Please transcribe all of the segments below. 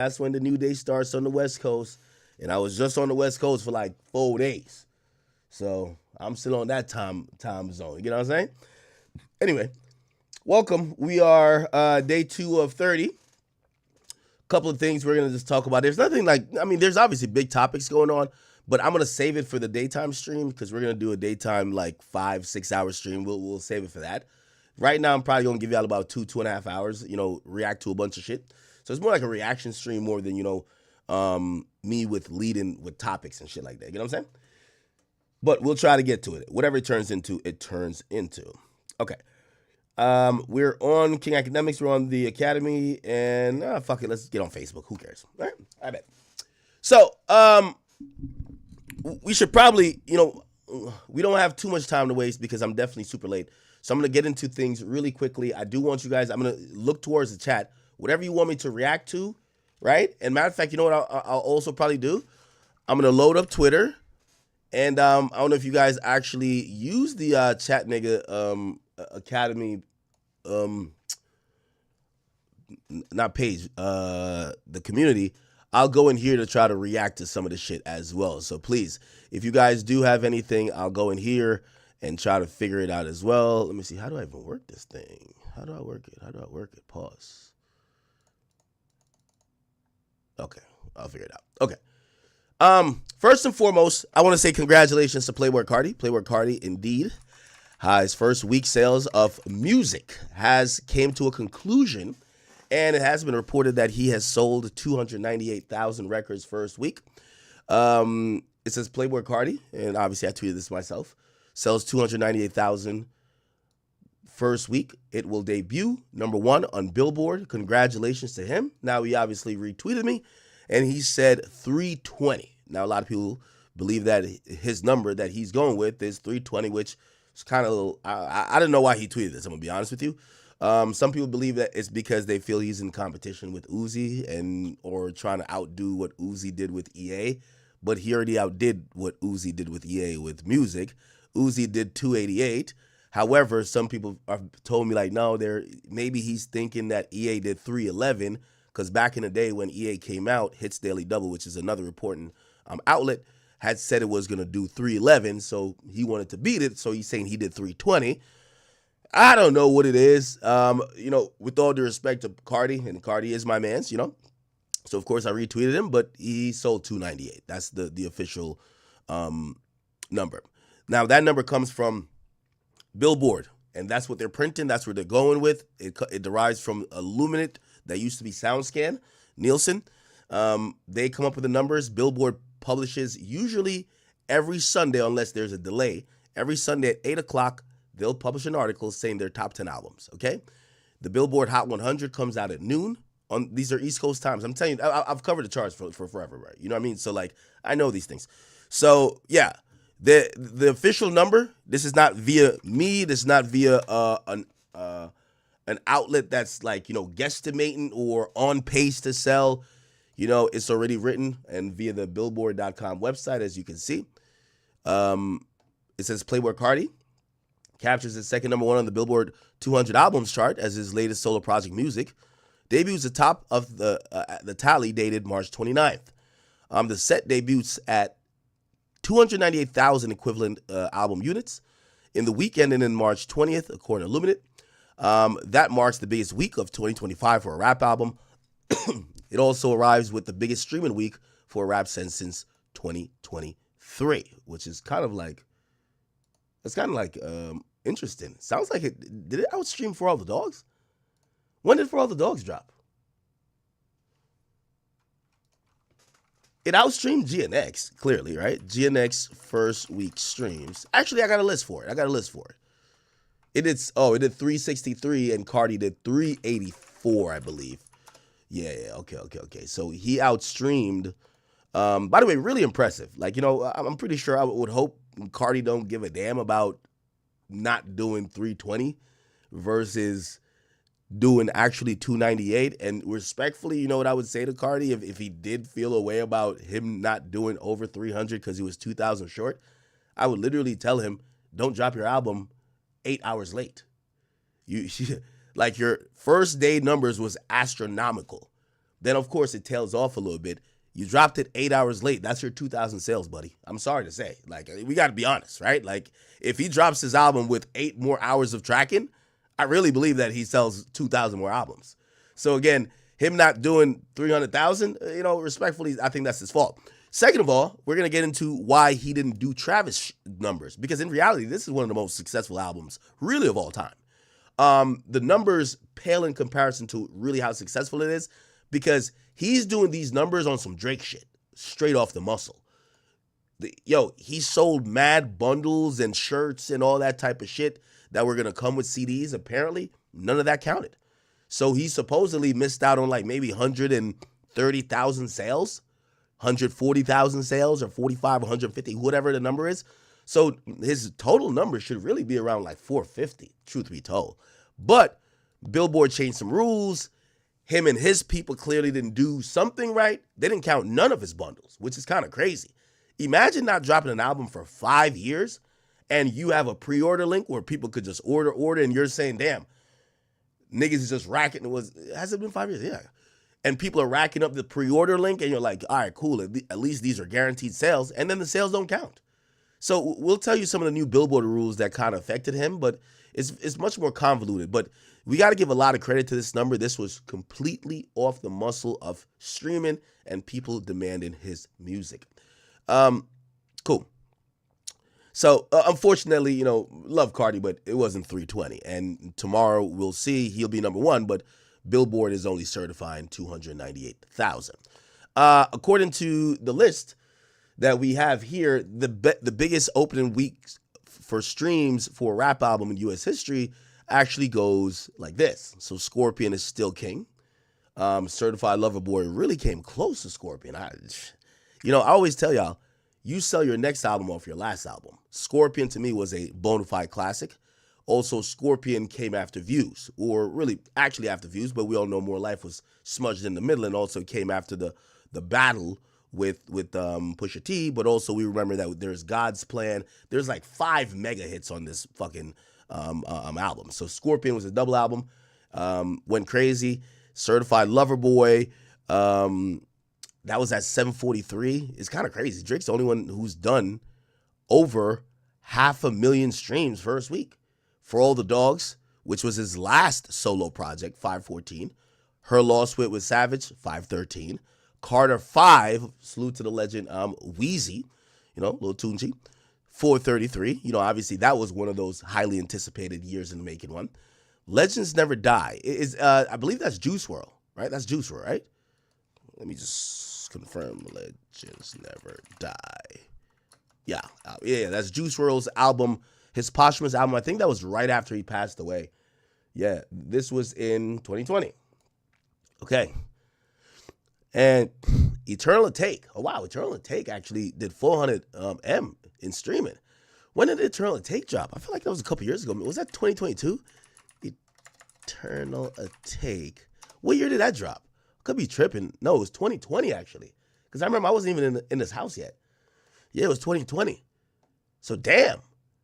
That's when the new day starts on the West Coast. And I was just on the West Coast for like 4 days. So I'm still on that time zone. You know what I'm saying? Anyway, welcome. We are day 2 of 30. Couple of things we're going to just talk about. There's nothing like, I mean, there's obviously big topics going on, but I'm going to save it for the daytime stream because we're going to do a daytime like 5-6 hour stream. We'll save it for that. Right now, I'm probably going to give y'all about 2.5 hours, react to a bunch of shit. So it's more like a reaction stream more than, me with leading with topics and shit like that. You know what I'm saying? But we'll try to get to it. Whatever it turns into, it turns into. Okay. We're on King Academics. We're on the Academy. And fuck it. Let's get on Facebook. Who cares? All right. I bet. So, we should probably, we don't have too much time to waste because I'm definitely super late. So I'm going to get into things really quickly. I do want you guys, I'm going to look towards the chat. Whatever you want me to react to, right? And matter of fact, you know what I'll also probably do? I'm going to load up Twitter. And I don't know if you guys actually use the chat nigga Academy, not page, the community. I'll go in here to try to react to some of the shit as well. So please, if you guys do have anything, I'll go in here and try to figure it out as well. Let me see. How do I even work this thing? How do I work it? Pause. Okay. I'll figure it out. Okay. First and foremost, I want to say congratulations to Playboi Carti. Playboi Carti, indeed, his first week sales of music came to a conclusion, and it has been reported that he has sold 298,000 records first week. It says Playboi Carti, and obviously I tweeted this myself, sells 298,000 first week. It will debut #1 on Billboard. Congratulations to him. Now, he obviously retweeted me, and he said 320. Now, a lot of people believe that his number that he's going with is 320, which is kind of, I don't know why he tweeted this, I'm going to be honest with you. Some people believe that it's because they feel he's in competition with Uzi or trying to outdo what Uzi did with EA, but he already outdid what Uzi did with EA with music. Uzi did 288. However, some people have told me like, no, maybe he's thinking that EA did 311, because back in the day when EA came out, Hits Daily Double, which is another important outlet, had said it was going to do 311, so he wanted to beat it, so he's saying he did 320. I don't know what it is. With all due respect to Carti, and Carti is my man's, So, of course, I retweeted him, but he sold 298. That's the official number. Now, that number comes from Billboard, and that's what they're printing. That's what they're going with. It derives from Illuminate that used to be SoundScan, Nielsen. They come up with the numbers. Billboard publishes usually every Sunday, unless there's a delay. Every Sunday at 8 o'clock, they'll publish an article saying their top 10 albums, okay? The Billboard Hot 100 comes out at noon. These are East Coast times. I'm telling you, I've covered the charts for forever, right? You know what I mean? So, like, I know these things. So, yeah, the official number, this is not via me. This is not via an outlet that's, like, guesstimating or on pace to sell. It's already written and via the Billboard.com website, as you can see. It says Playboi Carti captures his second #1 on the Billboard 200 albums chart as his latest solo project, Music. Debuts atop of the tally dated March 29th. The set debuts at 298,000 equivalent album units in the weekend and in March 20th, according to Illuminate. That marks the biggest week of 2025 for a rap album. It also arrives with the biggest streaming week for a rap since 2023, which is kind of like, interesting. Sounds like did it outstream For All the Dogs? When did For All the Dogs drop? It outstreamed GNX, clearly, right? GNX first week streams. Actually, I got a list for it. It did 363 and Carti did 384, I believe. Yeah, okay. So he outstreamed. By the way, really impressive. Like, I'm pretty sure I would hope Carti don't give a damn about not doing 320 versus doing actually 298. And respectfully, you know what I would say to Carti if he did feel a way about him not doing over 300 because he was 2,000 short? I would literally tell him, don't drop your album 8 hours late. Like, your first day numbers was astronomical, Then, of course, it tails off a little bit. You dropped it 8 hours late. That's your 2,000 sales, buddy. I'm sorry to say. Like, we got to be honest, right? Like, if he drops his album with 8 more hours of tracking, I really believe that he sells 2,000 more albums. So, again, him not doing 300,000, respectfully, I think that's his fault. Second of all, we're going to get into why he didn't do Travis numbers. Because in reality, this is one of the most successful albums, really, of all time. The numbers pale in comparison to really how successful it is. Because he's doing these numbers on some Drake shit, straight off the muscle. He sold mad bundles and shirts and all that type of shit that were going to come with CDs. Apparently, none of that counted. So he supposedly missed out on like maybe 130,000 sales, 140,000 sales, or 45, 150, whatever the number is. So his total number should really be around like 450, truth be told. But Billboard changed some rules. Him and his people clearly didn't do something right. They didn't count none of his bundles, which is kind of crazy. Imagine not dropping an album for 5 years and you have a pre-order link where people could just order, and you're saying, damn, niggas is just racking. Has it been 5 years? Yeah. And people are racking up the pre-order link and you're like, all right, cool. At least these are guaranteed sales. And then the sales don't count. So we'll tell you some of the new Billboard rules that kind of affected him, but it's much more convoluted. But we got to give a lot of credit to this number. This was completely off the muscle of streaming and people demanding his music. Cool. So, unfortunately, love Carti, but it wasn't 320. And tomorrow we'll see he'll be number one, but Billboard is only certifying 298,000. According to the list that we have here, the biggest opening weeks for streams for a rap album in U.S. history actually goes like this. So Scorpion is still king. Certified Lover Boy really came close to Scorpion. I always tell y'all, you sell your next album off your last album. Scorpion to me was a bona fide classic. Also, Scorpion came after Views, or really actually after Views, but we all know More Life was smudged in the middle and also came after the battle with Pusha T, but also we remember that there's God's Plan. There's like 5 mega hits on this fucking album. So Scorpion was a double album. Went crazy. Certified Lover Boy. That was at 743. It's kind of crazy. Drake's the only one who's done over 500,000 streams first week. For All the Dogs, which was his last solo project, 514. Her Lost Wit with Savage, 513. Carter 5, salute to the legend, Wheezy, Lil Tunchi, 433. Obviously that was one of those highly anticipated years in the making one. Legends Never Die. I believe that's Juice WRLD, right? That's Juice WRLD, right? Let me just confirm. Legends Never Die. Yeah, that's Juice WRLD's album, his posthumous album. I think that was right after he passed away. Yeah, this was in 2020. Okay. And Eternal Take. Oh, wow. Eternal Take actually did 400 M in streaming. When did Eternal Take drop? I feel like that was a couple years ago. Was that 2022? Eternal Take. What year did that drop? Could be tripping. No, it was 2020 actually. Because I remember I wasn't even in this house yet. Yeah, it was 2020. So damn.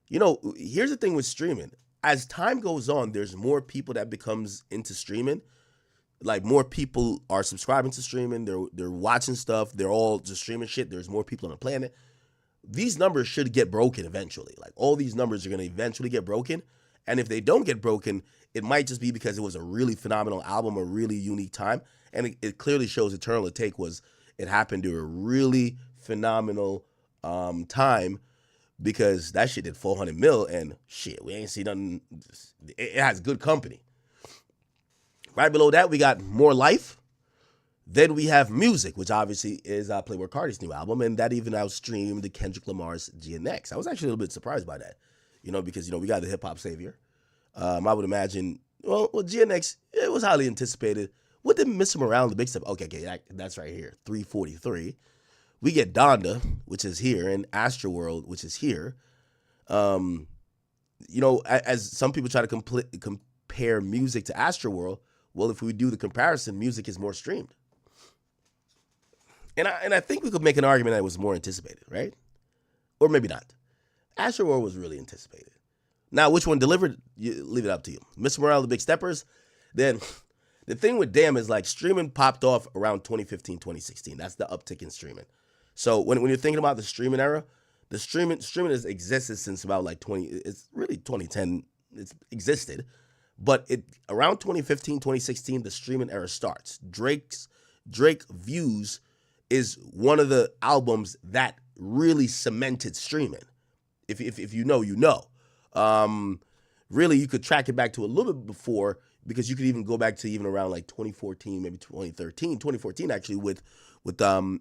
Here's the thing with streaming. As time goes on, there's more people that becomes into streaming. Like more people are subscribing to streaming. They're watching stuff. They're all just streaming shit. There's more people on the planet. These numbers should get broken eventually. Like all these numbers are going to eventually get broken. And if they don't get broken, it might just be because it was a really phenomenal album, a really unique time. And it clearly shows Eternal Take it happened during a really phenomenal time, because that shit did 400 mil and shit, we ain't seen nothing. It has good company. Right below that, we got More Life. Then we have Music, which obviously is Playboi Carti's new album, and that even outstreamed Kendrick Lamar's GNX. I was actually a little bit surprised by that, because, we got the hip-hop savior. I would imagine, well, GNX, it was highly anticipated. What did Miss Him Around, the big step? Okay, that's right here, 343. We get Donda, which is here, and Astroworld, which is here. As some people try to compare Music to Astroworld, well, if we do the comparison, Music is more streamed. And I think we could make an argument that it was more anticipated, right? Or maybe not. Astroworld was really anticipated. Now, which one delivered? Leave it up to you. Miss Morale, the Big Steppers. Then The thing with Damn is like streaming popped off around 2015, 2016. That's the uptick in streaming. So when you're thinking about the streaming era, the streaming has existed since about like it's really 2010. It's existed, but around 2015, 2016, the streaming era starts. Drake Views is one of the albums that really cemented streaming. If you know, you know. Really, you could track it back to a little bit before, because you could even go back to even around like 2014, maybe 2013, 2014 actually with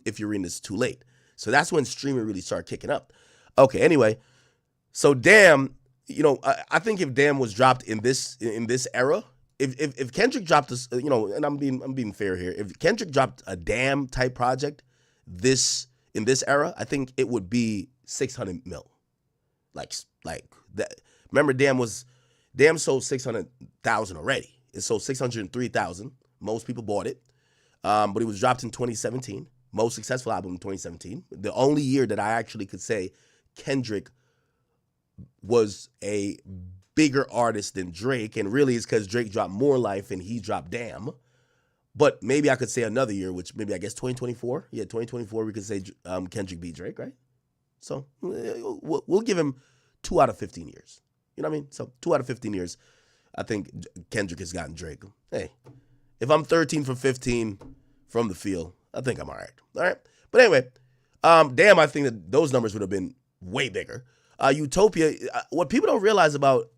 If You're Reading This Too Late. So that's when streaming really started kicking up. Okay, anyway, so Damn, I think if Damn was dropped in this era, if Kendrick dropped this, and I'm being fair here, if Kendrick dropped a Damn type project in this era, I think it would be 600 mil. Like that. Remember, Damn sold 600,000 already. It sold 603,000. Most people bought it, but it was dropped in 2017. Most successful album in 2017. The only year that I actually could say Kendrick was a bigger artist than Drake, and really it's because Drake dropped More Life and he dropped Damn. But maybe I could say another year, which maybe I guess 2024. Yeah, 2024 we could say Kendrick beat Drake, right? So we'll give him 2 out of 15 years. You know what I mean? So 2 out of 15 years, I think Kendrick has gotten Drake. Hey, if I'm 13 for 15 from the field, I think I'm all right. All right. But anyway, Damn, I think that those numbers would have been way bigger. Utopia, what people don't realize about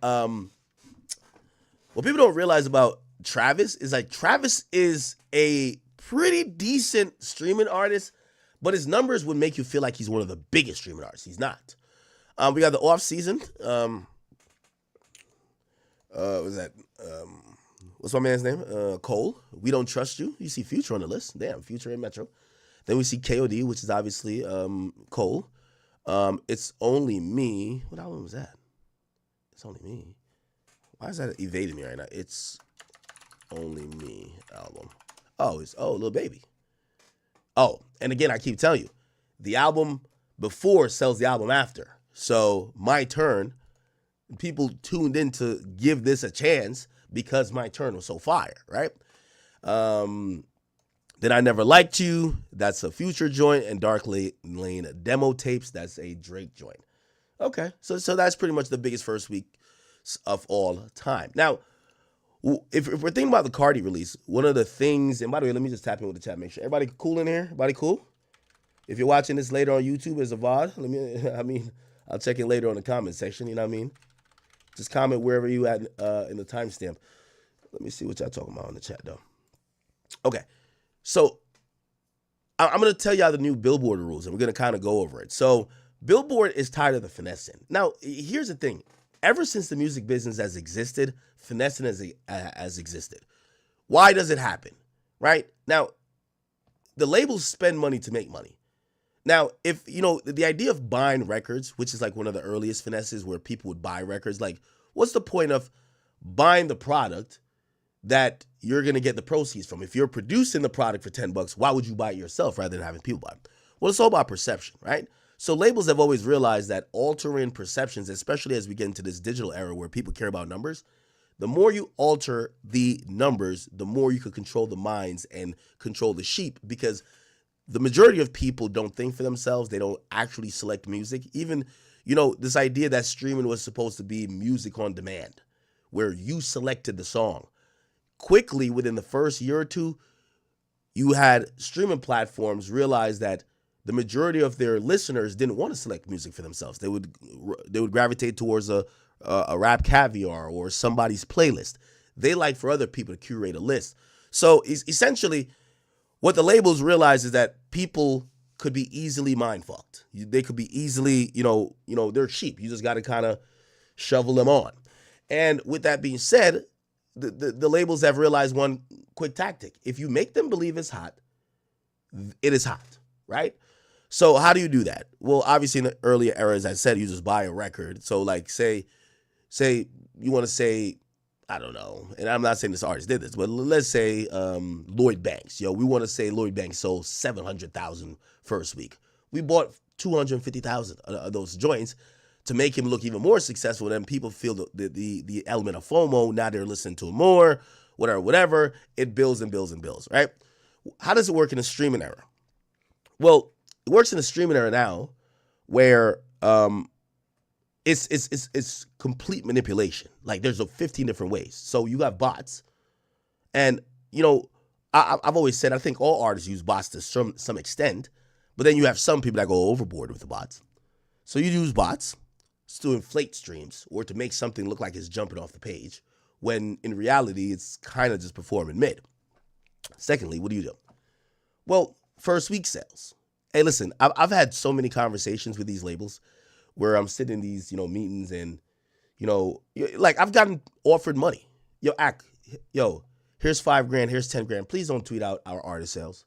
Travis is like Travis is a pretty decent streaming artist, but his numbers would make you feel like he's one of the biggest streaming artists. He's not. We got the off season. What's my man's name? Cole. We Don't Trust You. You see Future on the list. Damn, Future and Metro. Then we see KOD, which is obviously Cole. It's Only Me. What album was that? It's Only Me. Why is that evading me right now? It's Only Me album. Oh, it's Lil Baby. Oh, and again, I keep telling you, the album before sells the album after. So My Turn, people tuned in to give this a chance because My Turn was so fire, right? Then I Never Liked You, that's a Future joint, and Dark Lane Demo Tapes, that's a Drake joint. Okay, so that's pretty much the biggest first week of all time. Now, if we're thinking about the Carti release, one of the things, and by the way, let me just tap in with the chat, make sure everybody cool in here. Everybody cool? If you're watching this later on YouTube as a VOD, I'll check in later on the comment section. You know what I mean? Just comment wherever you at in the timestamp. Let me see what y'all talking about in the chat though. Okay, so I'm gonna tell y'all the new Billboard rules, and we're gonna kind of go over it. So Billboard is tired of the finessing. Now, here's the thing. Ever since the music business has existed, finessing has existed. Why does it happen? Right? Now, the labels spend money to make money. Now, if, the idea of buying records, which is like one of the earliest finesses where people would buy records, like, what's the point of buying the product that you're going to get the proceeds from? If you're producing the product for $10, why would you buy it yourself rather than having people buy it? Well, it's all about perception, right? So labels have always realized that altering perceptions, especially as we get into this digital era where people care about numbers, the more you alter the numbers, the more you could control the minds and control the sheep, because the majority of people don't think for themselves. They don't actually select music. Even, this idea that streaming was supposed to be music on demand, where you selected the song. Quickly, within the first year or two, you had streaming platforms realize that the majority of their listeners didn't want to select music for themselves. They would gravitate towards a Rap Caviar or somebody's playlist. They like for other people to curate a list. So essentially, what the labels realize is that people could be easily mind fucked. They could be easily, they're sheep. You just got to kind of shovel them on. And with that being said, the labels have realized one quick tactic. If you make them believe it's hot, it is hot, right? So how do you do that? Well, obviously in the earlier eras, I said you just buy a record. So like say you want to say, I don't know, and I'm not saying this artist did this, but let's say Lloyd Banks. We want to say Lloyd Banks sold 700,000 first week. We bought 250,000 of those joints to make him look even more successful. Then people feel the element of FOMO. Now they're listening to him more. whatever. It builds and builds and builds, right? How does it work in a streaming era? Well, it works in a streaming era now where it's complete manipulation. Like there's 15 different ways. So you got bots, and I've always said I think all artists use bots to some extent, but then you have some people that go overboard with the bots. So you use bots to inflate streams or to make something look like it's jumping off the page, when in reality it's kind of just performing mid. Secondly, what do? Well, first week sales. Hey, listen, I've had so many conversations with these labels where I'm sitting in these, meetings and, like I've gotten offered money. Here's $5,000, here's $10,000. Please don't tweet out our artist sales.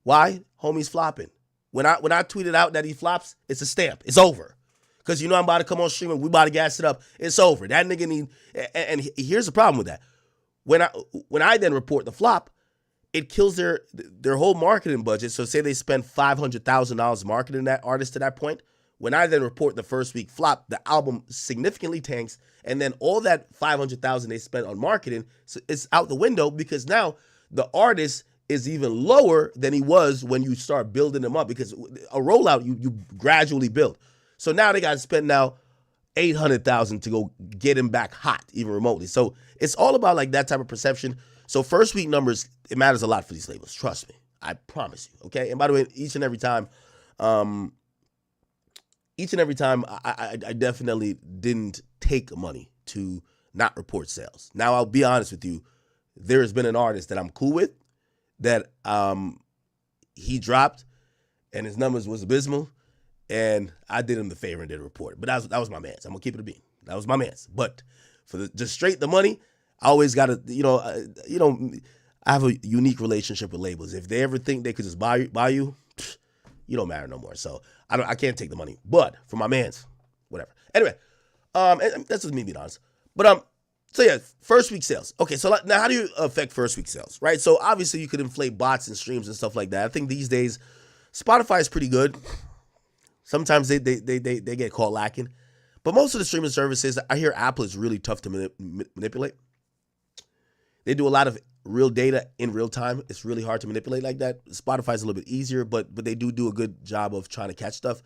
Why? Homie's flopping. When I tweeted out that he flops, it's a stamp. It's over. Because I'm about to come on stream and we about to gas it up. It's over. That nigga need, and here's the problem with that. When I then report the flop, it kills their whole marketing budget. So say they spend $500,000 marketing that artist to that point. When I then report the first week flop, the album significantly tanks, and then all that $500,000 they spent on marketing is out the window, because now the artist is even lower than he was when you start building them up, because a rollout you gradually build. So now they got to spend now $800,000 to go get him back hot, even remotely. So it's all about like that type of perception. So first week numbers, it matters a lot for these labels. Trust me, I promise you. Okay. And by the way, each and every time, I definitely didn't take money to not report sales. Now I'll be honest with you, there has been an artist that I'm cool with that he dropped and his numbers was abysmal, and I did him the favor and did a report. But that was my man's. I'm gonna keep it a bean. That was my man's. But for just straight the money, I always gotta, I have a unique relationship with labels. If they ever think they could just buy you, you don't matter no more. So I can't take the money. But for my mans, whatever. Anyway, and that's just me being honest. But so yeah, first week sales. Okay, so now how do you affect first week sales, right? So obviously you could inflate bots and streams and stuff like that. I think these days Spotify is pretty good. Sometimes they get caught lacking, but most of the streaming services, I hear Apple is really tough to manipulate. They do a lot of real data in real time. It's really hard to manipulate like that. Spotify's a little bit easier, but they do a good job of trying to catch stuff.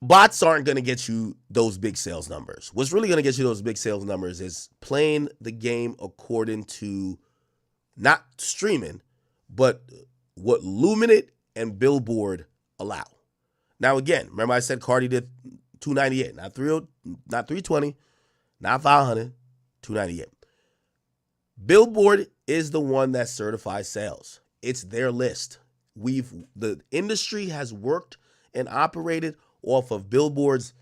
Bots aren't going to get you those big sales numbers. What's really going to get you those big sales numbers is playing the game according to not streaming, but what Luminate and Billboard allow. Now, again, remember I said Carti did 298, not 320, not 500, 298. Billboard is the one that certifies sales. It's their list. The industry has worked and operated off of Billboard's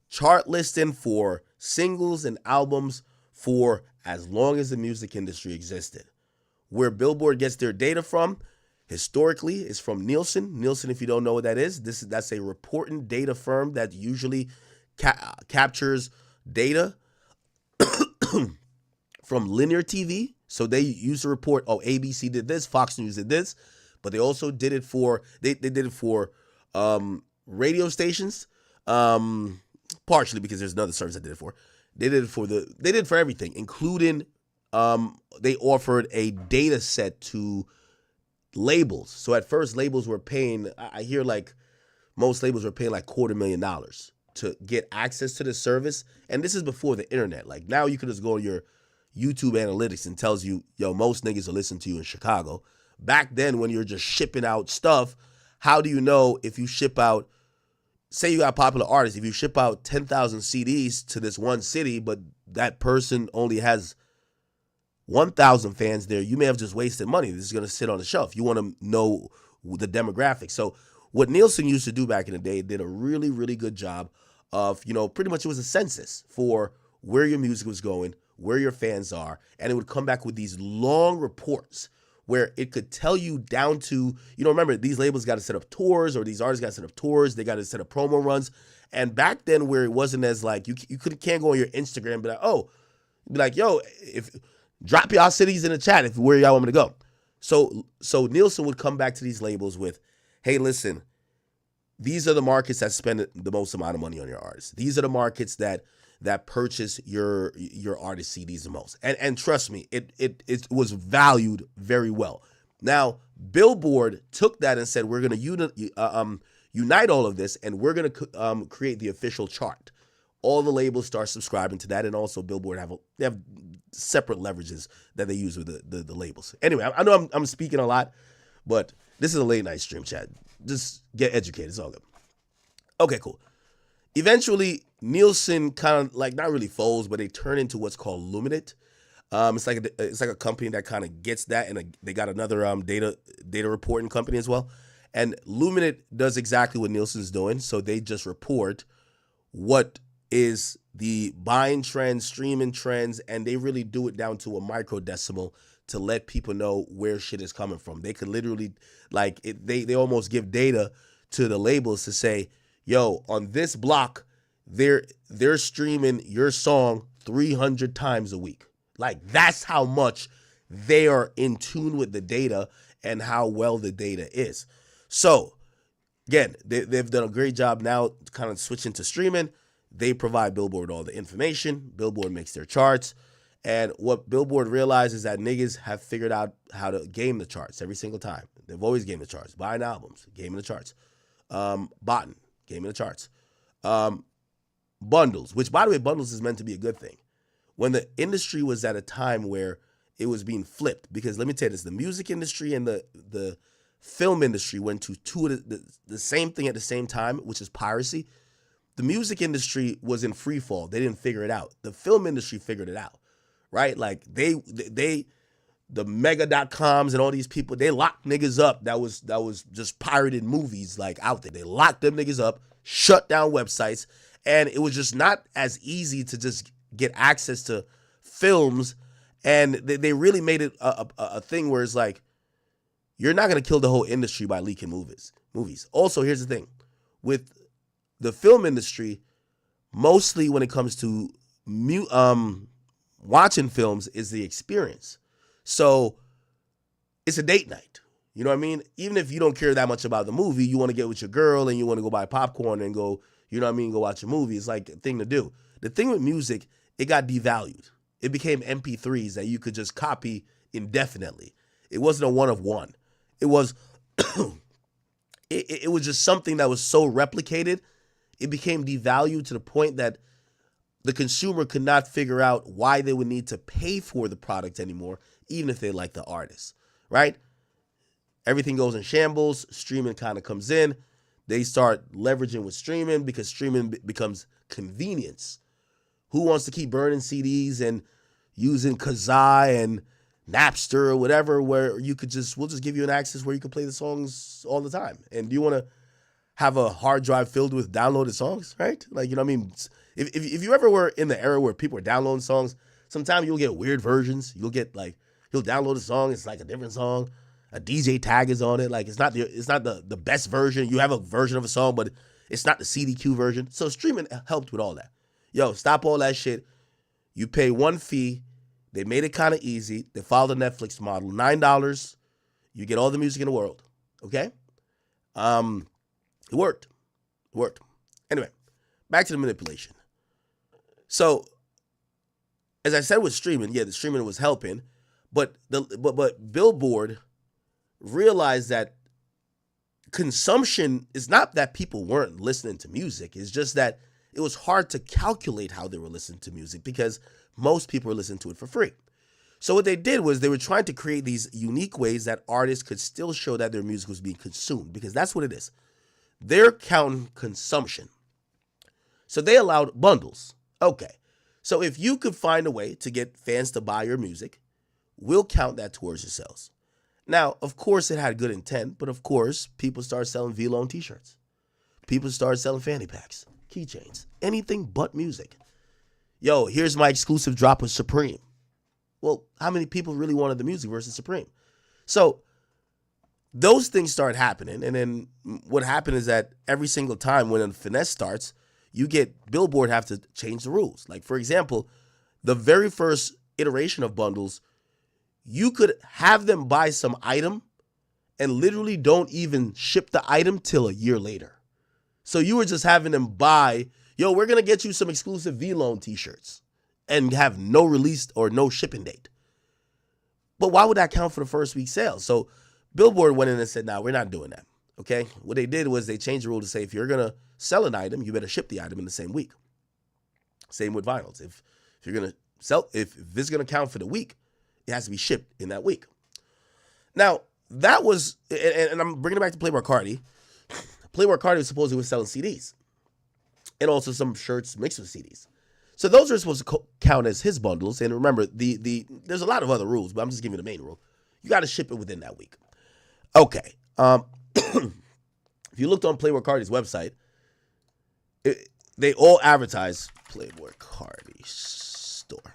chart listing for singles and albums for as long as the music industry existed. Where Billboard gets their data from, historically, is from Nielsen. Nielsen, if you don't know what that is, that's a reporting data firm that usually captures data from linear TV. So they used to report, oh, ABC did this, Fox News did this, but they also did it for they did it for radio stations, partially because there's another service that did it for. They did it for everything, including they offered a data set to labels. So at first labels were paying, I hear like most labels were paying like $250,000 to get access to the service. And this is before the internet. Like now you can just go to your YouTube analytics and tells you, yo, most niggas will listen to you in Chicago. Back then when you're just shipping out stuff, how do you know if you ship out, say you got a popular artist, if you ship out 10,000 CDs to this one city, but that person only has 1,000 fans there, you may have just wasted money. This is going to sit on the shelf. You want to know the demographics. So what Nielsen used to do back in the day, did a really, really good job of, pretty much it was a census for where your music was going, where your fans are, and it would come back with these long reports where it could tell you down to, remember, these labels got to set up tours, or these artists got to set up tours, they got to set up promo runs. And back then where it wasn't as like, you can't go on your Instagram and be like, yo, if drop y'all cities in the chat if where y'all want me to go. So Nielsen would come back to these labels with, hey, listen, these are the markets that spend the most amount of money on your artists. These are the markets that that purchase your artist CDs the most. And trust me, it was valued very well. Now, Billboard took that and said, we're going to unite all of this, and we're going to create the official chart. All the labels start subscribing to that, and also Billboard they have separate leverages that they use with the labels. Anyway, I know I'm speaking a lot, but this is a late night stream, chat. Just get educated. It's all good. Okay, cool. Eventually, Nielsen kind of like not really folds, but they turn into what's called Luminate. It's like a company that kind of gets that, and they got another data reporting company as well. And Luminate does exactly what Nielsen's doing, so they just report what is the buying trends, streaming trends, and they really do it down to a microdecimal to let people know where shit is coming from. They could literally, like, they almost give data to the labels to say, yo, on this block, they're streaming your song 300 times a week. Like, that's how much they are in tune with the data and how well the data is. So, again, they've done a great job now kind of switching to streaming. They provide Billboard all the information. Billboard makes their charts. And what Billboard realizes is that niggas have figured out how to game the charts every single time. They've always gamed the charts. Buying albums, gaming the charts. Botting, gaming the charts. Bundles, which, by the way, bundles is meant to be a good thing. When the industry was at a time where it was being flipped, because let me tell you this, the music industry and the film industry went to two of the same thing at the same time, which is piracy. The music industry was in free fall. They didn't figure it out. The film industry figured it out, right? Like the mega.coms and all these people, they locked niggas up that was just pirated movies like out there. They locked them niggas up, shut down websites, and it was just not as easy to just get access to films. And they really made it a thing where it's like, you're not going to kill the whole industry by leaking movies. Also, here's the thing. With the film industry, mostly when it comes to watching films, is the experience. So it's a date night. You know what I mean? Even if you don't care that much about the movie, you want to get with your girl and you want to go buy popcorn and go, you know what I mean, go watch a movie. It's like a thing to do. The thing with music, it got devalued. It became MP3s that you could just copy indefinitely. It wasn't a one of one. It was it was just something that was so replicated, it became devalued to the point that the consumer could not figure out why they would need to pay for the product anymore, even if they like the artist, right? Everything goes in shambles. Streaming kind of comes in. They start leveraging with streaming because streaming becomes convenience. Who wants to keep burning CDs and using Kazaa and Napster or whatever, where we'll just give you an access where you can play the songs all the time. And do you want to have a hard drive filled with downloaded songs, right? Like, you know what I mean? If you ever were in the era where people were downloading songs, sometimes you'll get weird versions. You'll download a song, it's like a different song. A DJ tag is on it. Like, it's not the best version. You have a version of a song, but it's not the CDQ version. So streaming helped with all that. Yo, stop all that shit. You pay one fee. They made it kind of easy. They followed the Netflix model. $9. You get all the music in the world. Okay? It worked. Anyway, back to the manipulation. So, as I said with streaming, yeah, the streaming was helping, but Billboard realized that consumption is not that people weren't listening to music. It's just that it was hard to calculate how they were listening to music because most people were listening to it for free. So what they did was they were trying to create these unique ways that artists could still show that their music was being consumed, because that's what it is. They're counting consumption. So they allowed bundles. Okay. So if you could find a way to get fans to buy your music, we'll count that towards your sales. Now, of course, it had good intent, but of course, people started selling V-Lone t-shirts. People started selling fanny packs, keychains, anything but music. Yo, here's my exclusive drop of Supreme. Well, how many people really wanted the music versus Supreme? So those things start happening. And then what happened is that every single time when a finesse starts, you get Billboard have to change the rules. Like, for example, the very first iteration of bundles, you could have them buy some item and literally don't even ship the item till a year later. So you were just having them buy yo, we're going to get you some exclusive V-Loan t-shirts and have no release or no shipping date. But why would that count for the first week sales? So Billboard went in and said, nah, we're not doing that. Okay. What they did was they changed the rule to say, if you're going to sell an item, you better ship the item in the same week. Same with vinyls. If you're going to sell, if this is going to count for the week, it has to be shipped in that week. Now, that was, and I'm bringing it back to Playboi Carti. Playboi Carti was supposedly selling CDs and also some shirts mixed with CDs. So those are supposed to count as his bundles. And remember, there's a lot of other rules, but I'm just giving you the main rule. You got to ship it within that week. Okay. If you looked on Playboi Carti's website, they all advertise Playboi Carti store.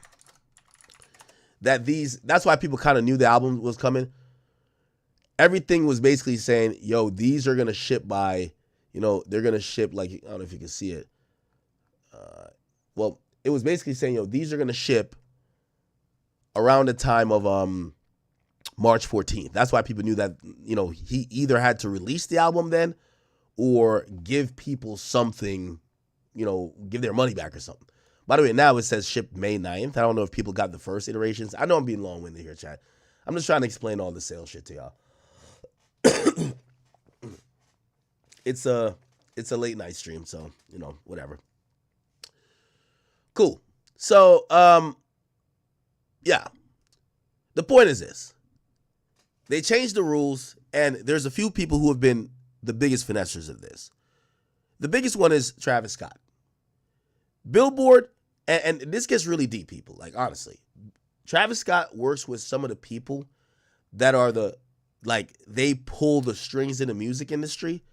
That's why people kind of knew the album was coming. Everything was basically saying, yo, these are going to ship by, they're going to ship, like, I don't know if you can see it. Well, it was basically saying, yo, these are going to ship around the time of March 14th. That's why people knew that, he either had to release the album then or give people something, give their money back or something. By the way, now it says ship May 9th. I don't know if people got the first iterations. I know I'm being long-winded here, chat. I'm just trying to explain all the sales shit to y'all. It's a late night stream, so, whatever. Cool. So, yeah. The point is this. They changed the rules, and there's a few people who have been the biggest finessers of this. The biggest one is Travis Scott. Billboard, and this gets really deep, people. Like, honestly, Travis Scott works with some of the people that are they pull the strings in the music industry.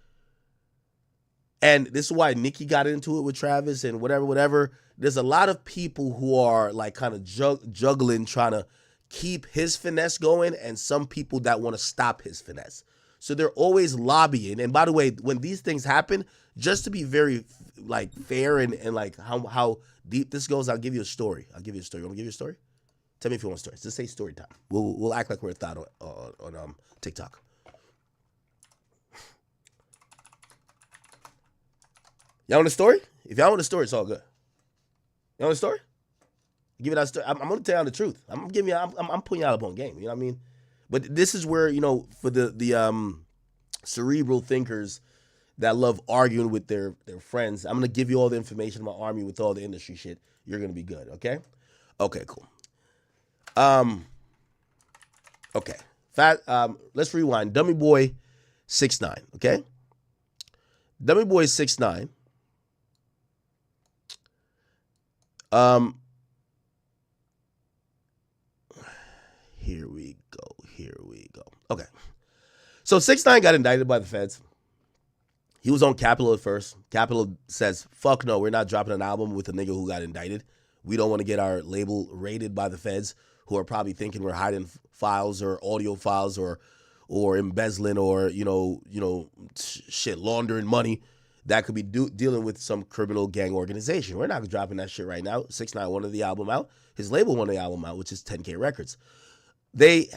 And this is why Nicki got into it with Travis and whatever. There's a lot of people who are like kind of juggling, trying to keep his finesse going, and some people that want to stop his finesse. So they're always lobbying. And by the way, when these things happen, just to be very like fair and like how deep this goes, I'll give you a story. You want me to give you a story? Tell me if you want a story. Just say story time. We'll act like we're a thought on TikTok. Y'all want a story? If y'all want a story, it's all good. You want a story? Give it out. I'm gonna tell you the truth. I'm putting y'all up on game. You know what I mean? But this is where, for the cerebral thinkers that love arguing with their friends, I'm gonna give you all the information. I'm gonna arm you with all the industry shit. You're gonna be good. Okay? Okay. Cool. Okay. Let's rewind. Dummy Boy 6ix9ine. Okay. Dummy Boy 6ix9ine. Here we go. Okay. So 6ix9ine got indicted by the feds. He was on Capitol at first. Capitol says, fuck no, we're not dropping an album with a nigga who got indicted. We don't want to get our label raided by the feds, who are probably thinking we're hiding files or audio files or embezzling or, laundering money that could be dealing with some criminal gang organization. We're not dropping that shit right now. 6ix9ine wanted the album out. His label wanted the album out, which is 10K Records. They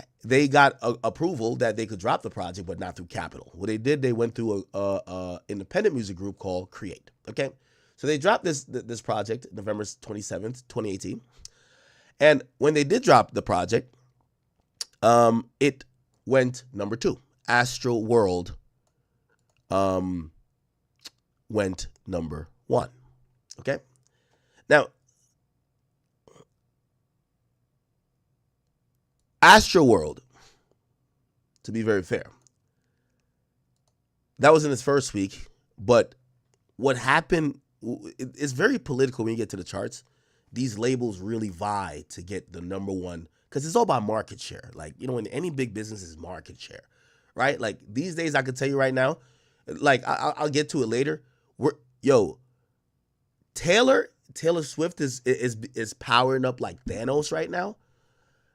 got approval that they could drop the project, but not through Capitol. What they did, they went through a independent music group called Create. Okay, so they dropped this project November 27th, 2018. And when they did drop the project, it went number 2. Astral World went number 1. Okay, now Astro World, to be very fair, that was in its first week, but what happened, it's very political when you get to the charts. These labels really vie to get the number 1, because it's all about market share. Like, in any big business is market share, right? Like, these days, I could tell you right now, like, I'll get to it later. Taylor Swift is powering up like Thanos right now.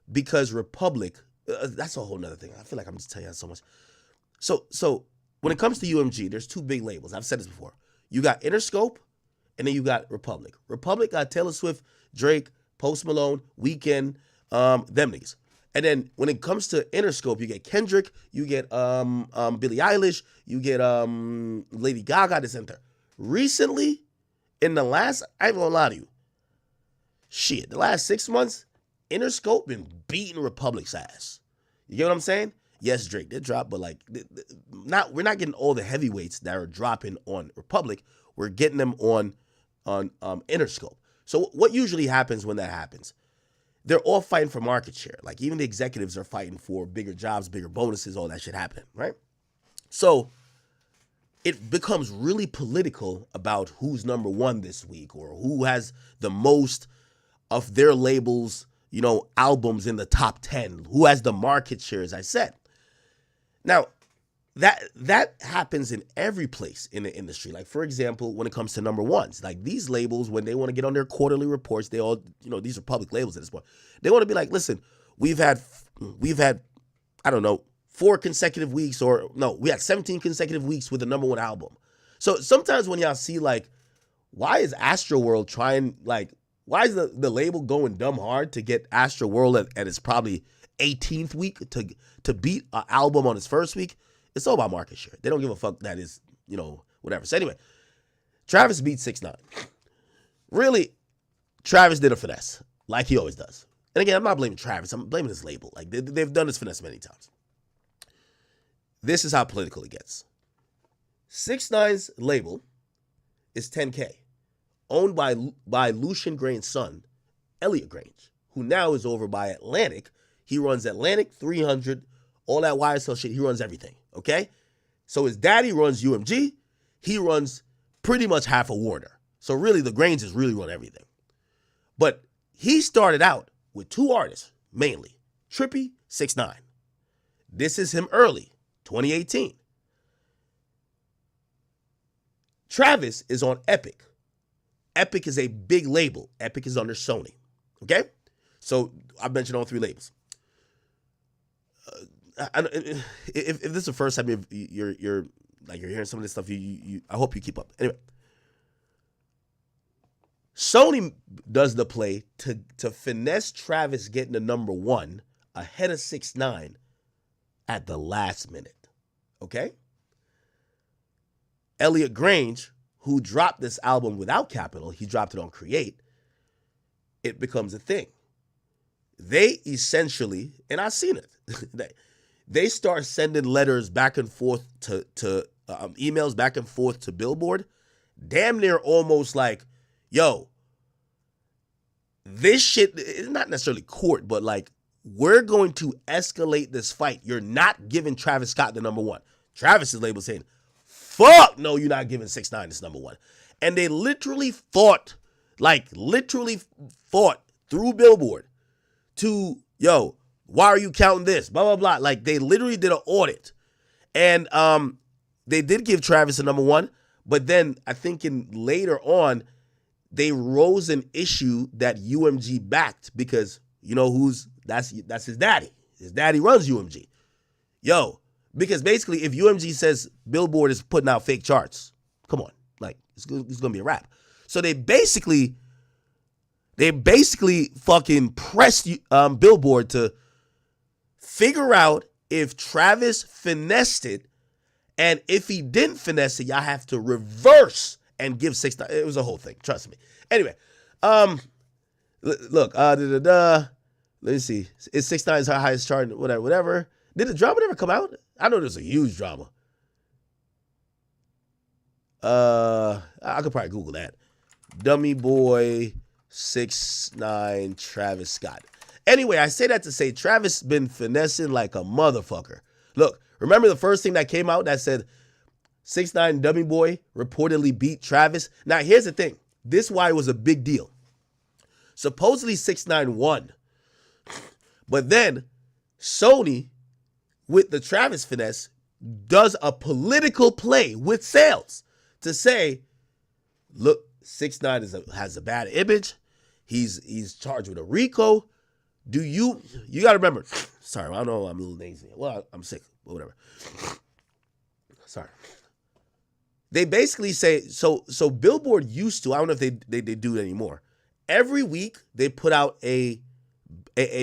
Because Republic, that's a whole nother thing. I feel like I'm just telling you so much. So when it comes to UMG, there's 2 big labels. I've said this before. You got Interscope, and then you got Republic. Republic got Taylor Swift, Drake, Post Malone, Weeknd, them niggas. And then when it comes to Interscope, you get Kendrick, you get Billie Eilish, you get Lady Gaga, this and that. Recently, in the last, I ain't gonna lie to you, shit, the last 6 months, Interscope been beating Republic's ass. You get what I'm saying? Yes, Drake did drop, but like, we're not getting all the heavyweights that are dropping on Republic. We're getting them on Interscope. So what usually happens when that happens? They're all fighting for market share. Like, even the executives are fighting for bigger jobs, bigger bonuses, all that shit happening, right? So it becomes really political about who's number one this week or who has the most of their labels, you know, albums in the top 10, who has the market share, as I said. Now, that happens in every place in the industry. Like, for example, when it comes to number ones, like these labels, when they want to get on their quarterly reports, they all, you know, these are public labels at this point. They want to be like, listen, we've had, I don't know, 4 consecutive weeks, or no, we had 17 consecutive weeks with the number one album. So sometimes when y'all see like, why is Astroworld trying, like, why is the label going dumb hard to get Astroworld at its probably 18th week to beat an album on its first week? It's all about market share. They don't give a fuck that is, you know, whatever. So anyway, Travis beat 6ix9ine. Really, Travis did a finesse, like he always does. And again, I'm not blaming Travis. I'm blaming his label. Like, they've done this finesse many times. This is how political it gets. 6ix9ine's label is 10K, owned by Lucian Grange's son, Elliot Grange, who now is over by Atlantic. He runs Atlantic, 300, all that YSL shit. He runs everything, okay? So his daddy runs UMG. He runs pretty much half of Warner. So really, the Granges really run everything. But he started out with 2 artists, mainly, Trippie, 6ix9ine. This is him early, 2018. Travis is on Epic. Epic is a big label. Epic is under Sony, okay? So I mentioned all 3 labels. If this is the first time you're hearing some of this stuff, I hope you keep up. Anyway, Sony does the play to finesse Travis getting the number one ahead of 6ix9ine at the last minute. Okay? Elliot Grange, who dropped this album without Capital, he dropped it on Create, it becomes a thing. They essentially, and I've seen it, they start sending letters back and forth to emails back and forth to Billboard, damn near almost like, yo, this shit is not necessarily court, but like, we're going to escalate this fight. You're not giving Travis Scott the number one. Travis's label saying, fuck no, you're not giving 6ix9ine this number one. And they literally fought through Billboard to, yo, why are you counting this? Blah, blah, blah. Like, they literally did an audit. And they did give Travis a number one, but then I think later on, they rose an issue that UMG backed because, you know, that's his daddy. His daddy runs UMG. Yo, because basically if UMG says Billboard is putting out fake charts, come on, like, it's going to be a wrap. So they basically fucking pressed Billboard to figure out if Travis finessed it, and if he didn't finesse it, y'all have to reverse and give 6ix9ine. It was a whole thing, trust me. Anyway, look, let me see. Is 6ix9ine's highest chart? Whatever. Did the drama ever come out? I know there's a huge drama. I could probably Google that. Dummy Boy 6ix9ine Travis Scott. Anyway, I say that to say Travis been finessing like a motherfucker. Look, remember the first thing that came out that said 6ix9ine Dummy Boy reportedly beat Travis? Now, here's the thing. This is why it was a big deal. Supposedly 6ix9ine won. But then Sony, with the Travis finesse, does a political play with sales to say, look, 6ix9ine has a bad image. He's charged with a RICO. You got to remember, sorry, I know I'm a little lazy. Well, I'm sick, but whatever. Sorry. They basically say, so Billboard used to, I don't know if they do it anymore. Every week they put out a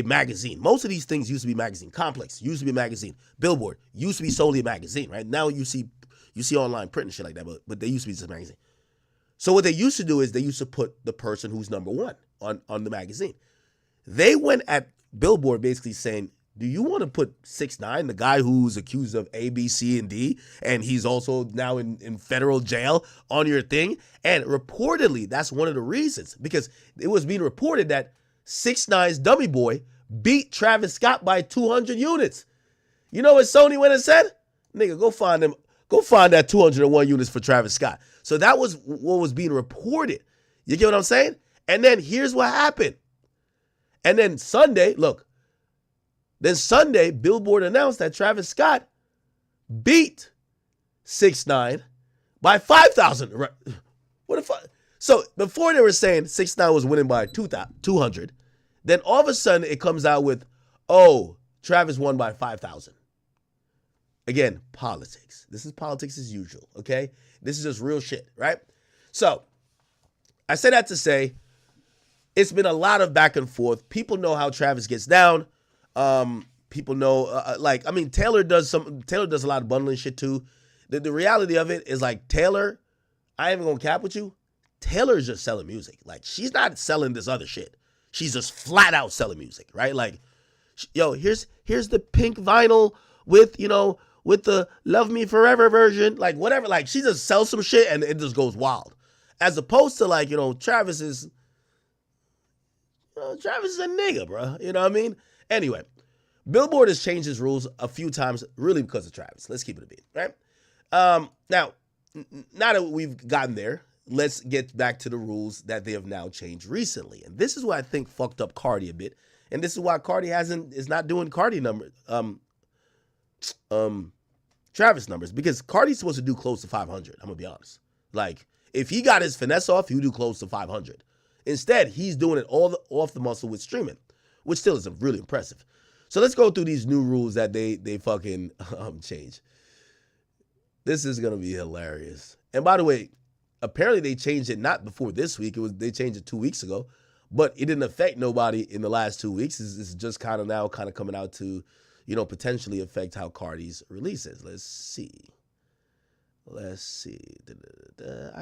magazine. Most of these things used to be magazine. Complex used to be a magazine. Billboard used to be solely a magazine, right? Now you see online print and shit like that, but they used to be just a magazine. So what they used to do is they used to put the person who's number one on the magazine. They went at Billboard basically saying, do you want to put 6ix9ine, the guy who's accused of A, B, C, and D, and he's also now in federal jail, on your thing? And reportedly, that's one of the reasons, because it was being reported that 6ix9ine's Dummy Boy beat Travis Scott by 200 units. You know what Sony went and said? Nigga, go find them. Go find that 201 units for Travis Scott. So that was what was being reported. You get what I'm saying? And then here's what happened. And then Sunday, Billboard announced that Travis Scott beat 6ix9ine by 5,000. What if so before they were saying 6ix9ine was winning by 200, then all of a sudden it comes out with, oh, Travis won by 5,000. Again, politics. This is politics as usual, okay? This is just real shit, right? So I say that to say it's been a lot of back and forth. People know how Travis gets down. People know, Taylor does a lot of bundling shit too. The reality of it is, like, Taylor, I ain't even gonna cap with you. Taylor's just selling music. Like, she's not selling this other shit. She's just flat out selling music, right? Like, yo, here's the pink vinyl with the Love Me Forever version, like whatever. Like, she just sells some shit and it just goes wild. As opposed to, like, Travis is a nigga, bro. You know what I mean? Anyway, Billboard has changed its rules a few times, really because of Travis. Let's keep it a beat, right? Now that we've gotten there, let's get back to the rules that they have now changed recently. And this is what I think fucked up Carti a bit. And this is why Carti is not doing Carti numbers, Travis numbers, because Carti's supposed to do close to 500. I'm gonna be honest. Like, if he got his finesse off, he would do close to 500. Instead, he's doing it all off the muscle with streaming, which still is really impressive. So let's go through these new rules that they fucking change. This is gonna be hilarious. And by the way, apparently they changed it not before this week. They changed it 2 weeks ago, but it didn't affect nobody in the last 2 weeks. It's just kind of now coming out to, potentially affect how Carti's releases. Let's see. I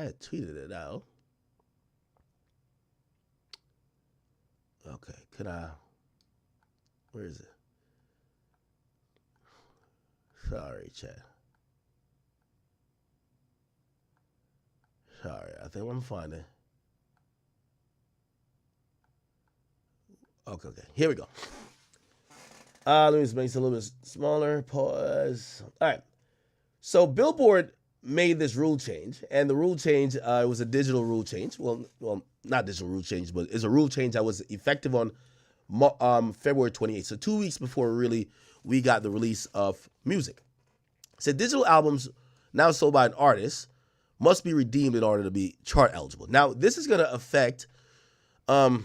had tweeted it out. Okay, where is it? Sorry, chat. Sorry, I think I'm finding it. Okay, here we go. Let me just make this a little bit smaller. Pause. All right. So Billboard made this rule change, and the rule change, it was a digital rule change. Well, not digital rule change, but it's a rule change that was effective on February 28th. So 2 weeks before we got the release of music. It said digital albums now sold by an artist must be redeemed in order to be chart eligible. Now, this is going to affect the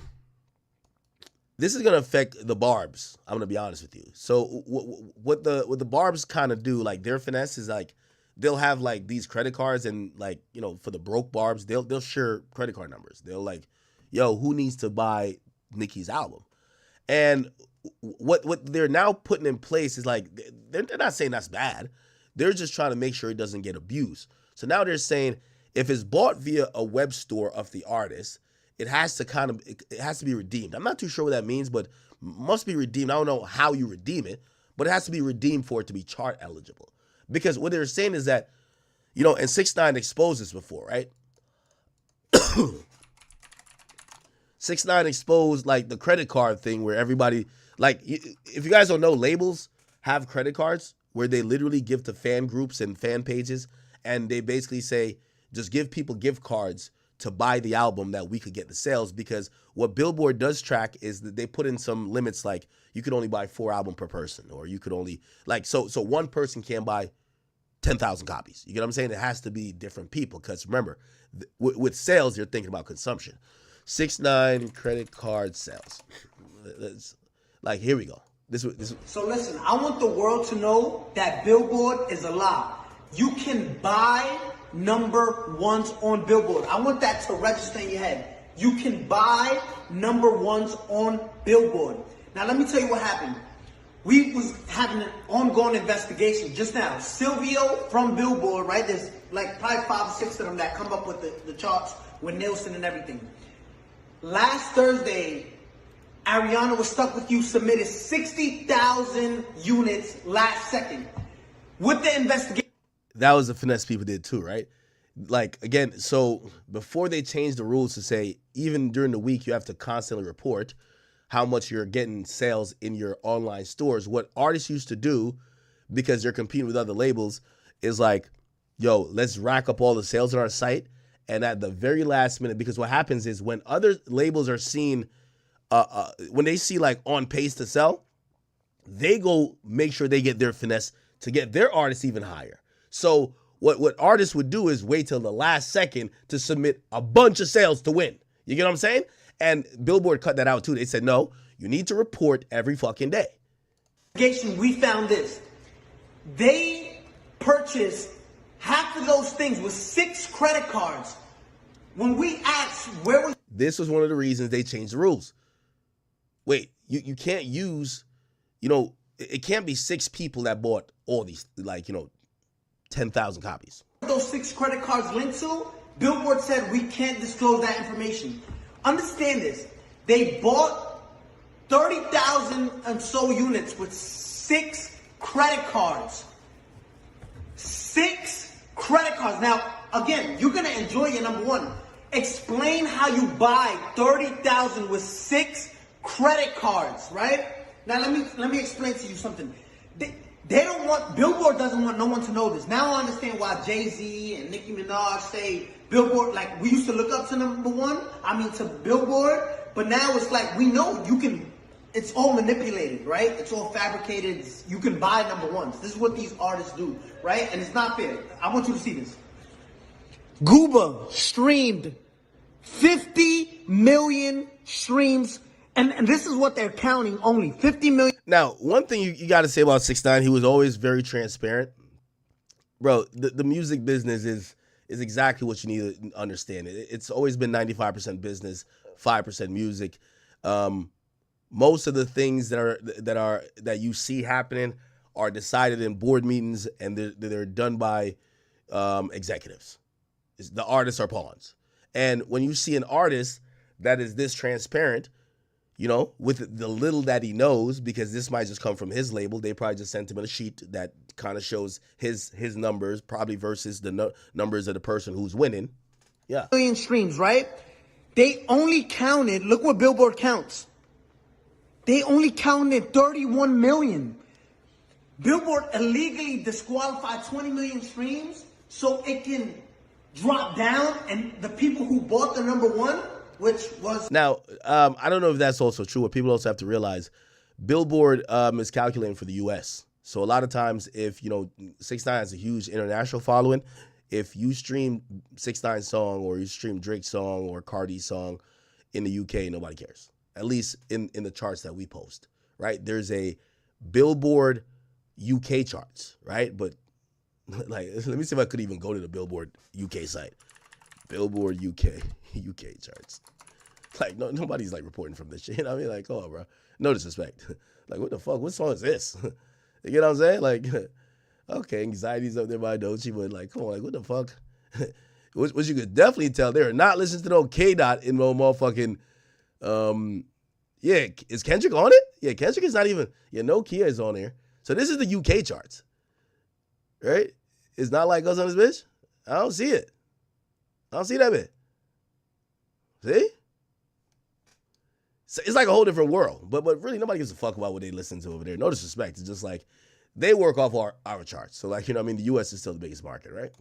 Barbs. I'm going to be honest with you. So what the Barbs kind of do, like, their finesse is, like, they'll have, like, these credit cards, and, like, for the broke Barbs, they'll share credit card numbers. They'll, like, yo, who needs to buy Nicki's album? And what they're now putting in place is, like, they're not saying that's bad. They're just trying to make sure it doesn't get abused. So now they're saying if it's bought via a web store of the artist, it has to be redeemed. I'm not too sure what that means, but must be redeemed. I don't know how you redeem it, but it has to be redeemed for it to be chart eligible. Because what they're saying is that, and 6ix9ine exposed this before, right? 6ix9ine exposed, like, the credit card thing where everybody, like, if you guys don't know, labels have credit cards where they literally give to fan groups and fan pages, and they basically say, just give people gift cards to buy the album that we could get the sales. Because what Billboard does track is that they put in some limits, like you could only buy 4 albums per person, or you could only, like, so one person can buy 10,000 copies. You get what I'm saying? It has to be different people, because remember, with sales, you're thinking about consumption. 6ix9ine credit card sales. Like, here we go. So listen, I want the world to know that Billboard is a lie. You can buy number ones on Billboard. I want that to register in your head. You can buy number ones on Billboard. Now let me tell you what happened. We was having an ongoing investigation just now. Silvio from Billboard, right? There's like probably 5 or 6 of them that come up with the charts with Nielsen and everything. Last Thursday, Ariana Was Stuck With You submitted 60,000 units last second. With the investigation. That was the finesse people did too, right? Like, again, so before they changed the rules to say, even during the week, you have to constantly report how much you're getting sales in your online stores. What artists used to do, because they're competing with other labels, is like, yo, let's rack up all the sales on our site. And at the very last minute, because what happens is when other labels are seen, when they see like on pace to sell, they go make sure they get their finesse to get their artists even higher. So what artists would do is wait till the last second to submit a bunch of sales to win. You get what I'm saying? And Billboard cut that out too. They said, no, you need to report every fucking day. We found this. They purchased half of those things with 6 credit cards. When we asked where was... This was one of the reasons they changed the rules. Wait, you can't use, it can't be 6 people that bought all these, 10,000 copies. Those 6 credit cards linked to, Billboard said we can't disclose that information. Understand this. They bought 30,000 and so units with 6 credit cards. 6 credit cards. Now, again, you're going to enjoy your number one. Explain how you buy 30,000 with 6 credit cards, right? Now, let me explain to you something. They don't want, Billboard doesn't want no one to know this. Now I understand why Jay-Z and Nicki Minaj say Billboard, like we used to look up to number one, to Billboard, but now it's like we know you can, it's all manipulated, right? It's all fabricated. You can buy number ones. This is what these artists do, right? And it's not fair. I want you to see this. Gooba streamed 50 million streams. And this is what they're counting only, 50 million. Now, one thing you got to say about 6ix9ine, he was always very transparent. Bro, the music business is exactly what you need to understand. It's always been 95% business, 5% music. Most of the things that you see happening are decided in board meetings, and they're done by executives. The artists are pawns. And when you see an artist that is this transparent, with the little that he knows, because this might just come from his label. They probably just sent him a sheet that kind of shows his numbers, probably versus the numbers of the person who's winning. Yeah. Million streams, right? They only counted, look what Billboard counts. They only counted 31 million. Billboard illegally disqualified 20 million streams so it can drop down, and the people who bought the number one, which was... Now, I don't know if that's also true. What people also have to realize, Billboard is calculating for the U.S. So a lot of times, if, 6ix9ine has a huge international following, if you stream 6ix9ine's song or you stream Drake's song or Carti's song in the UK, nobody cares. At least in the charts that we post, right? There's a Billboard UK charts, right? But, let me see if I could even go to the Billboard UK site. Billboard UK charts. Nobody's reporting from this shit. Come on, bro. No disrespect. What the fuck? What song is this? You know what I'm saying? Okay, Anxiety's up there by Doechii, but come on, what the fuck? What you could definitely tell, they're not listening to no K-Dot in no motherfucking, yeah, is Kendrick on it? Yeah, Kendrick is not even, no Kia is on there. So this is the UK charts, right? It's not like us on this bitch. I don't see it. I don't see that bit. See? So it's like a whole different world. But really, nobody gives a fuck about what they listen to over there. No disrespect. It's just they work off our charts. So the U.S. is still the biggest market, right?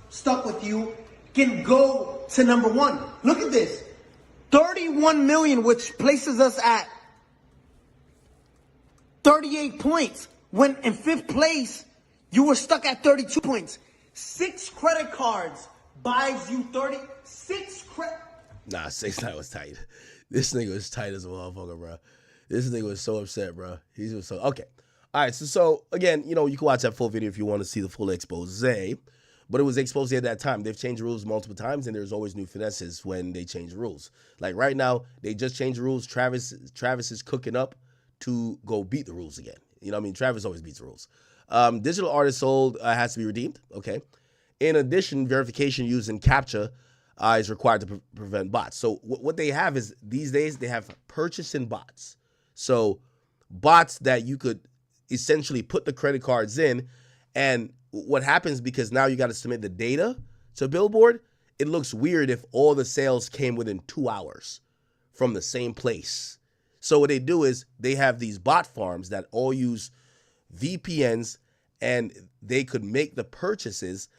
Stuck With You can go to number one. Look at this. 31 million, which places us at 38 points. When in 5th place, you were stuck at 32 points. 6 credit cards buys you 36 credit. Nah, 6ix9ine was tight. This nigga was tight as a motherfucker, bro. This nigga was so upset, bro. He was so okay. All right, so again, you can watch that full video if you want to see the full expose. But it was exposed at that time. They've changed rules multiple times, and there's always new finesses when they change rules. Like right now, they just changed the rules. Travis is cooking up to go beat the rules again. Travis always beats the rules. Digital artist sold has to be redeemed. Okay. In addition, verification used in CAPTCHA is required to prevent bots. So what they have is these days they have purchasing bots. So bots that you could essentially put the credit cards in, and what happens, because now you got to submit the data to Billboard, it looks weird if all the sales came within 2 hours from the same place. So what they do is they have these bot farms that all use VPNs, and they could make the purchases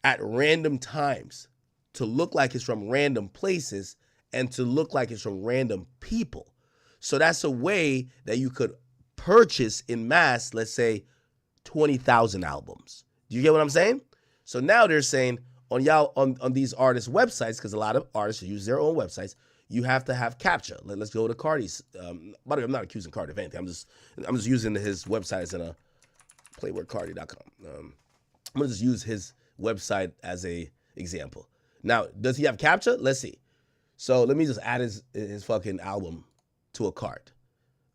at random times to look like it's from random places and to look like it's from random people. So that's a way that you could purchase in mass, let's say 20,000 albums. Do you get what I'm saying? So now they're saying on these artists' websites, because a lot of artists use their own websites, you have to have captcha. Let's go to Carti's. By the way, I'm not accusing Carti of anything. I'm just using his website as a PlayboyCarti.com. I'm gonna just use his website as a example. Now, does he have captcha? Let's see. So let me just add his fucking album to a cart.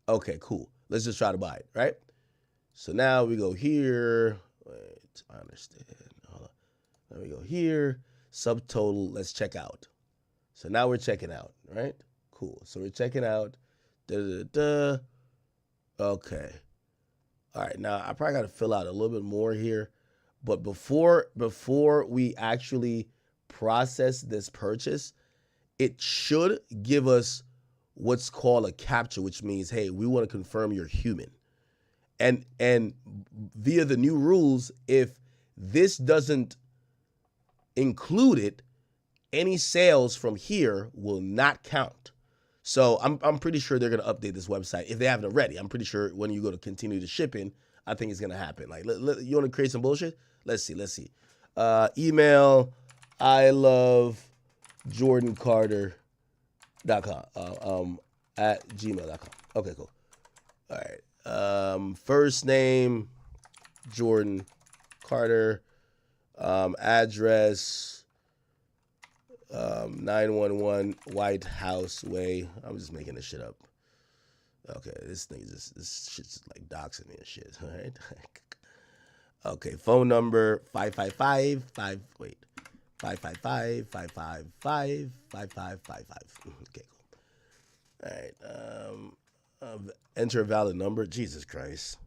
Okay, cool. Let's just try to buy it, right? So now we go here. Wait, I understand. Hold on. Now we go here. Subtotal. Let's check out. So now we're checking out, right? Cool. So we're checking out. Okay. All right. Now I probably got to fill out a little bit more here, but before we actually process this purchase, it should give us what's called a captcha, which means, hey, we want to confirm you're human. And via the new rules, if this doesn't include it, any sales from here will not count. So I'm pretty sure they're going to update this website if they haven't already. I'm pretty sure when you go to continue the shipping, I think it's going to happen. Like, you want to create some bullshit? Let's see. Email, I love jordancarter.com at gmail.com. Okay, cool. All right. First name, Jordan Carter. Address, 911 White House Way. I'm just making this shit up. Okay, this shit's just like doxing me and shit. All right. Okay, phone number 555. Okay, cool. All right. Enter a valid number. Jesus Christ.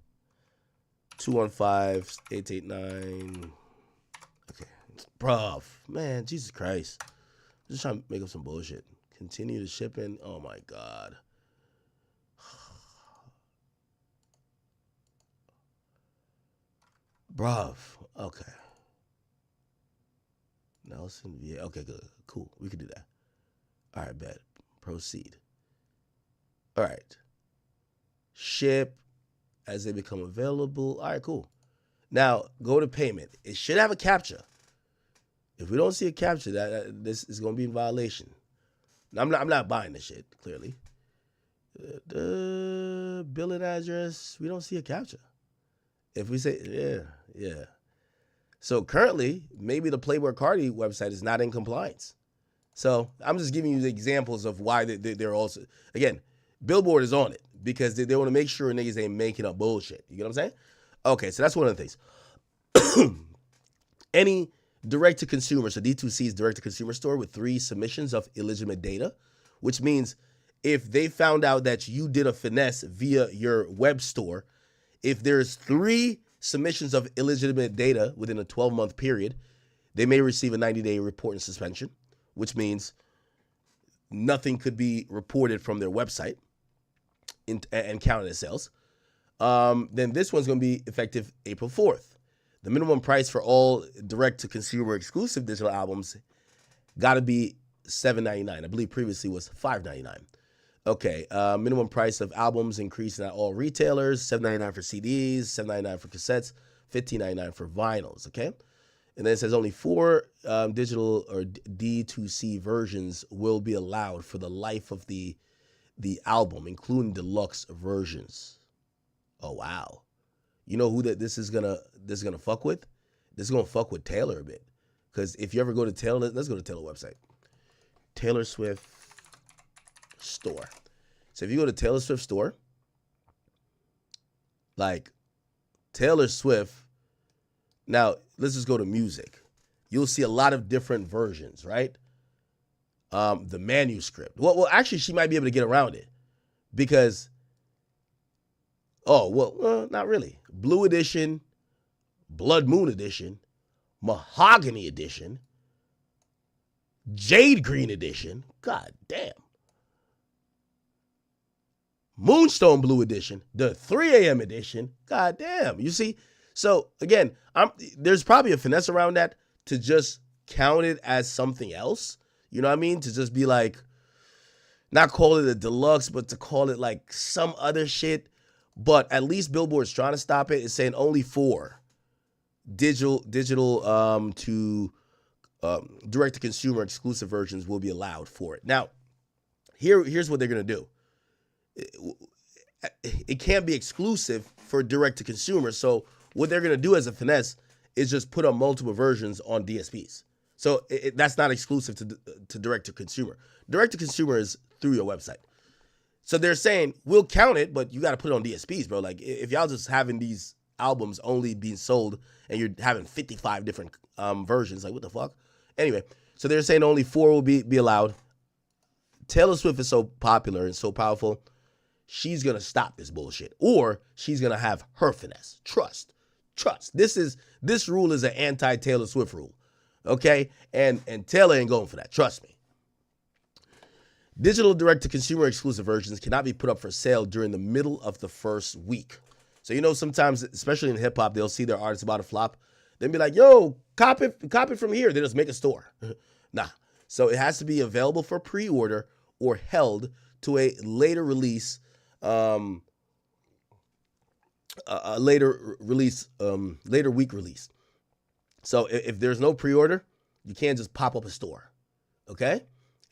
215-889. Okay. Bruh. Man, Jesus Christ. I'm just trying to make up some bullshit. Continue the shipping. Oh my God. Bruh. Okay. Nelson. Yeah. Okay, good. Cool. We can do that. All right, bet. Proceed. All right. Ship as they become available. All right, cool. Now, go to payment. It should have a captcha. If we don't see a captcha, this is going to be in violation. Now, I'm not buying this shit, clearly. The billing address, we don't see a captcha. If we say, yeah. So currently, maybe the Playboi Carti website is not in compliance. So I'm just giving you the examples of why they're also, again, Billboard is on it because they want to make sure niggas ain't making up bullshit. You get what I'm saying? Okay, so that's one of the things. Any direct-to-consumer, so D2C is direct-to-consumer store with 3 submissions of illegitimate data, which means if they found out that you did a finesse via your web store, if there's 3 submissions of illegitimate data within a 12-month period, they may receive a 90-day report and suspension, which means nothing could be reported from their website and counted as sales. Then this one's going to be effective April 4th. The minimum price for all direct-to-consumer exclusive digital albums got to be $7.99. I believe previously was $5.99. Okay, minimum price of albums increasing at all retailers, $7.99 for CDs, $7.99 for cassettes, $15.99 for vinyls, okay? And then it says only 4 digital or D2C versions will be allowed for the life of the album, including deluxe versions. Oh, wow. You know who this is gonna fuck with? This is gonna fuck with Taylor a bit. Because if you ever go to Taylor, let's go to Taylor website. Taylor Swift store. So if you go to Taylor Swift store, like Taylor Swift, now let's just go to music. you'll see a lot of different versions, right? The manuscript. Well, actually, she might be able to get around it because, not really. Blue Edition, Blood Moon Edition, Mahogany Edition, Jade Green Edition. God damn. Moonstone Blue Edition, the 3 a.m. edition. God damn. You see? So again, there's probably a finesse around that to just count it as something else. You know what I mean? To just be like, not call it a deluxe, but to call it like some other shit. But at least Billboard's trying to stop it. It's saying only 4 digital to direct-to-consumer exclusive versions will be allowed for it. Now, here's what they're going to do. It can't be exclusive for direct-to-consumer. So what they're going to do as a finesse is just put up multiple versions on DSPs. So that's not exclusive to direct-to-consumer. Direct-to-consumer is through your website. So they're saying, we'll count it, but you got to put it on DSPs, bro. Like, if y'all just having these albums only being sold and you're having 55 different versions, like, what the fuck? Anyway, so they're saying only 4 will be allowed. Taylor Swift is so popular and so powerful, she's going to stop this bullshit. Or she's going to have her finesse. Trust. This rule is an anti-Taylor Swift rule. Okay? And Taylor ain't going for that. Trust me. Digital direct-to-consumer exclusive versions cannot be put up for sale during the middle of the first week. So, you know, sometimes, especially in hip-hop, they'll see their artists about to flop. They'll be like, yo, copy from here. They just make a store. Nah. So it has to be available for pre-order or held to a later release, later week release. So if there's no pre-order, you can't just pop up a store. Okay?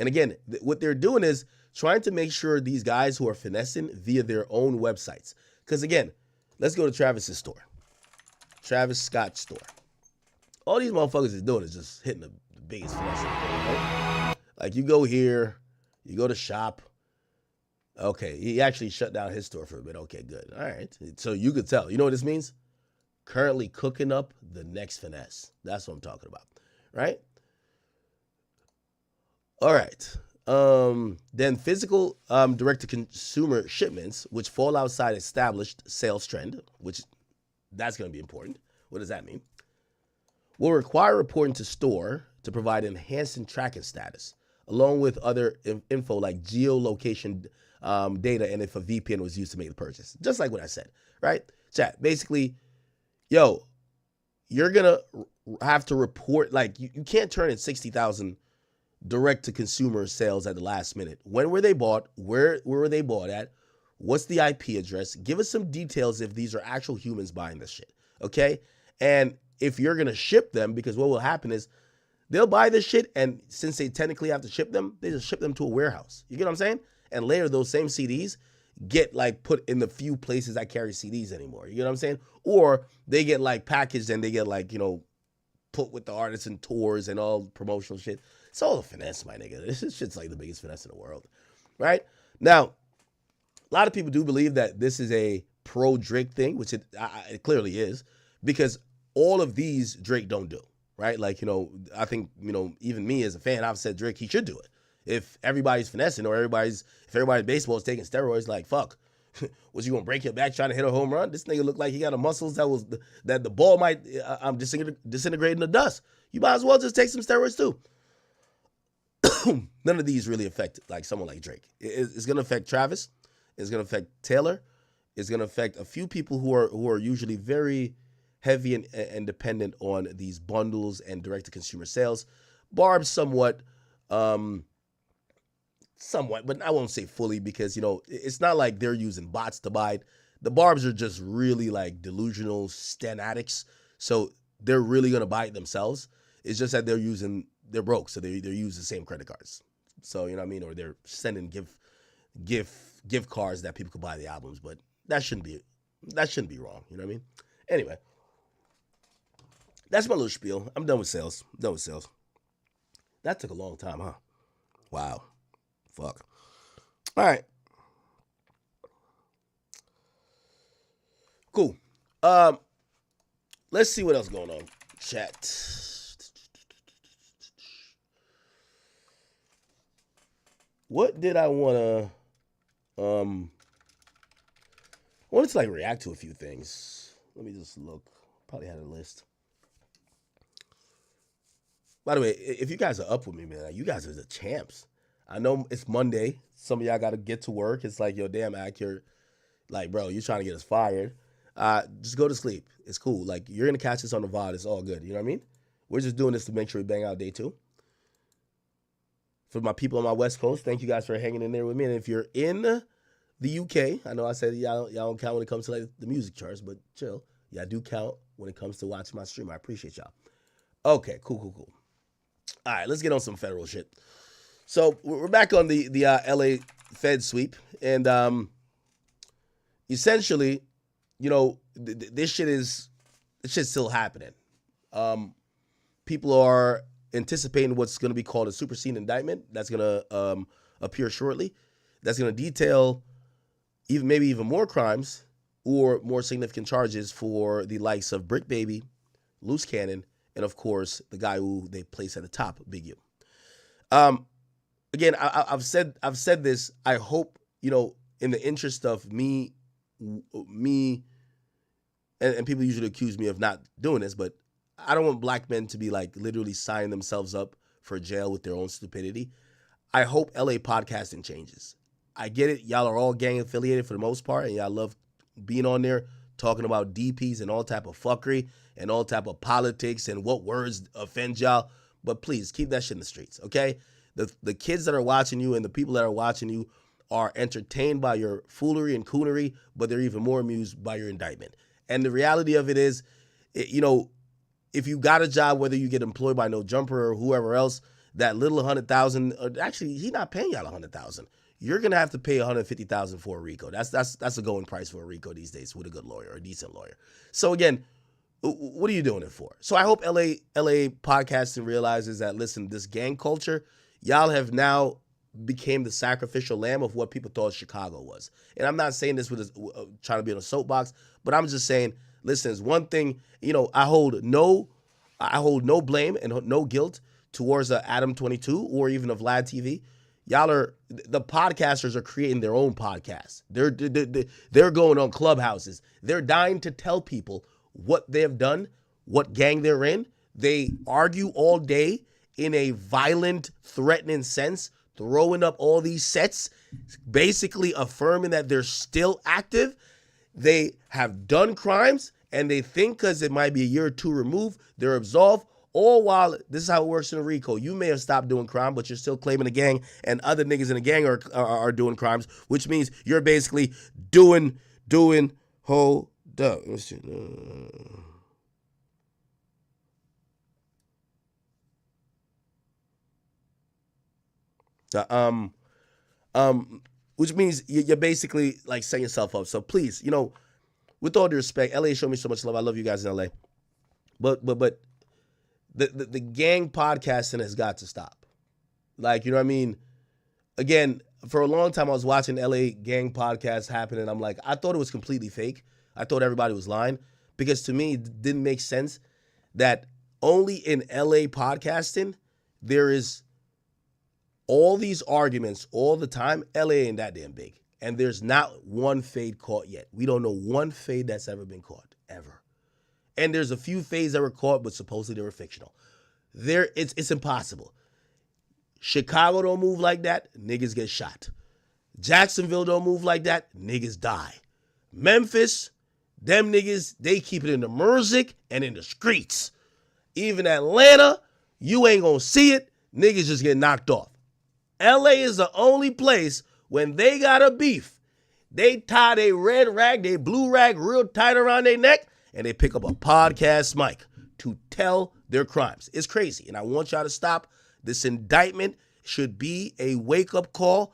And again, what they're doing is trying to make sure these guys who are finessing via their own websites. Because again, let's go to Travis's store. Travis Scott's store. All these motherfuckers is doing is just hitting the biggest finesse. Right? Like, you go here, you go to shop. Okay, he actually shut down his store for a bit. Okay, good. All right. So you could tell. You know what this means? Currently cooking up the next finesse. That's what I'm talking about. Right? All right. Then physical direct-to-consumer shipments, which fall outside established sales trend, which that's going to be important. What does that mean? Will require reporting to store to provide enhanced and tracking status, along with other info like geolocation data and if a VPN was used to make the purchase. Just like what I said, right? Chat, basically, yo, you're going to have to report, like, you can't turn in 60,000 direct-to-consumer sales at the last minute. When were they bought? Where were they bought at? What's the IP address? Give us some details if these are actual humans buying this shit, okay? And if you're going to ship them, because what will happen is they'll buy this shit, and since they technically have to ship them, they just ship them to a warehouse. You get what I'm saying? And later, those same CDs get, like, put in the few places that carry CDs anymore. You get what I'm saying? Or they get, like, packaged and they get, like, you know, put with the artists and tours and all promotional shit. It's all a finesse, my nigga. This shit's like the biggest finesse in the world, right? Now, a lot of people do believe that this is a pro-Drake thing, which it clearly is, because all of these Drake don't do, right? Like, you know, I think, you know, even me as a fan, I've said Drake, he should do it. If everybody's finessing or if everybody in baseball is taking steroids, like, fuck, was you gonna break your back trying to hit a home run? This nigga looked like he got a muscles that the ball might disintegrate in the dust. You might as well just take some steroids too. None of these really affect like someone like Drake. It's gonna affect Travis. It's gonna affect Taylor. It's gonna affect a few people who are usually very heavy and dependent on these bundles and direct-to-consumer sales. Barb somewhat, but I won't say fully because, you know, it's not like they're using bots to buy it. The Barbs are just really like delusional stan addicts, so they're really gonna buy it themselves. It's just that they're broke, so they use the same credit cards. So, you know what I mean? Or they're sending gift cards that people could buy the albums, but that shouldn't be wrong. You know what I mean? Anyway, that's my little spiel. I'm done with sales. That took a long time, huh? Wow. Fuck. All right. Cool. Let's see what else going on. Chat. what did I want to, I wanted to like react to a few things. Let me just look. Probably had a list. By the way, if you guys are up with me, man, you guys are the champs. I know it's Monday. Some of y'all got to get to work. It's like, yo, damn, accurate. Like, bro, you trying to get us fired. Just go to sleep. It's cool. Like, you're going to catch this on the VOD. It's all good. You know what I mean? We're just doing this to make sure we bang out day 2. For my people on my West Coast, thank you guys for hanging in there with me. And if you're in the UK, I know I said y'all don't count when it comes to like the music charts, but chill. Y'all do count when it comes to watching my stream. I appreciate y'all. Okay, cool. All right, let's get on some federal shit. So we're back on the LA Fed sweep, and essentially, you know, this shit's still happening. People are anticipating what's going to be called a superseding indictment that's going to appear shortly. That's going to detail maybe even more crimes or more significant charges for the likes of Brick Baby, Loose Cannon, and of course the guy who they place at the top, Big U. Again, I've said this. I hope, you know, in the interest of me, and people usually accuse me of not doing this, but I don't want black men to be like literally signing themselves up for jail with their own stupidity. I hope LA podcasting changes. I get it. Y'all are all gang affiliated for the most part, and y'all love being on there talking about DPs and all type of fuckery and all type of politics and what words offend y'all. But please keep that shit in the streets, okay? The kids that are watching you and the people that are watching you are entertained by your foolery and coonery, but they're even more amused by your indictment. And the reality of it is, you know, if you got a job, whether you get employed by No Jumper or whoever else, that little $100,000, actually, he's not paying y'all $100,000. You're gonna have to pay $150,000 for a RICO. That's a going price for a RICO these days with a good lawyer or a decent lawyer. So again, what are you doing it for? So I hope LA podcasting realizes that, listen, this gang culture, y'all have now became the sacrificial lamb of what people thought Chicago was. And I'm not saying this with trying to be on a soapbox, but I'm just saying, listen, it's one thing, you know, I hold no blame and no guilt towards Adam 22 or even of Vlad TV. Y'all are, the podcasters are creating their own podcasts. They're going on Clubhouses. They're dying to tell people what they've done, what gang they're in. They argue all day in a violent, threatening sense, throwing up all these sets, basically affirming that they're still active. They have done crimes, and they think because it might be a year or two removed, they're absolved. All while, this is how it works in a RICO. You may have stopped doing crime, but you're still claiming a gang, and other niggas in the gang are doing crimes, which means you're basically doing, hold up. Let's see. Which means you're basically like setting yourself up. So please, you know, with all due respect, LA showed me so much love. I love you guys in LA. But the gang podcasting has got to stop. Like, you know what I mean? Again, for a long time I was watching LA gang podcasts happen, and I'm like, I thought it was completely fake. I thought everybody was lying, because to me it didn't make sense that only in LA podcasting there is all these arguments all the time. LA ain't that damn big. And there's not one fade caught yet. We don't know one fade that's ever been caught, ever. And there's a few fades that were caught, but supposedly they were fictional. It's impossible. Chicago don't move like that, niggas get shot. Jacksonville don't move like that, niggas die. Memphis, them niggas, they keep it in the music and in the streets. Even Atlanta, you ain't gonna see it, niggas just get knocked off. LA is the only place when they got a beef, they tie their red rag, their blue rag real tight around their neck, and they pick up a podcast mic to tell their crimes. It's crazy, and I want y'all to stop. This indictment should be a wake-up call.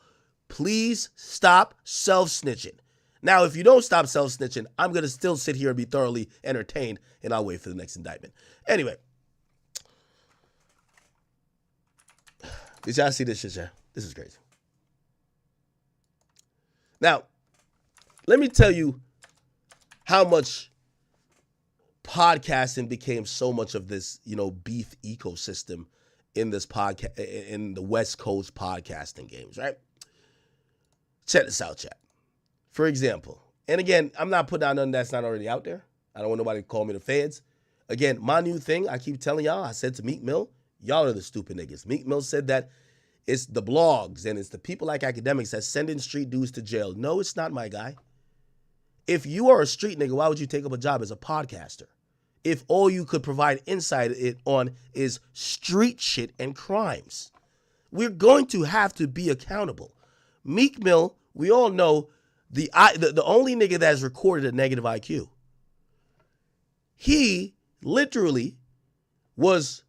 Please stop self-snitching. Now, if you don't stop self-snitching, I'm going to still sit here and be thoroughly entertained, and I'll wait for the next indictment. Anyway. Did y'all see this shit, yeah? This is crazy. Now, let me tell you how much podcasting became so much of this, you know, beef ecosystem in this podcast, in the West Coast podcasting games, right? Check this out, chat. For example, and again, I'm not putting out nothing that's not already out there. I don't want nobody to call me the feds. Again, my new thing, I keep telling y'all, I said to Meek Mill, y'all are the stupid niggas. Meek Mill said that it's the blogs and it's the people like academics that sending street dudes to jail. No, it's not, my guy. If you are a street nigga, why would you take up a job as a podcaster? If all you could provide insight on is street shit and crimes. We're going to have to be accountable. Meek Mill, we all know the only nigga that has recorded a negative IQ. He literally was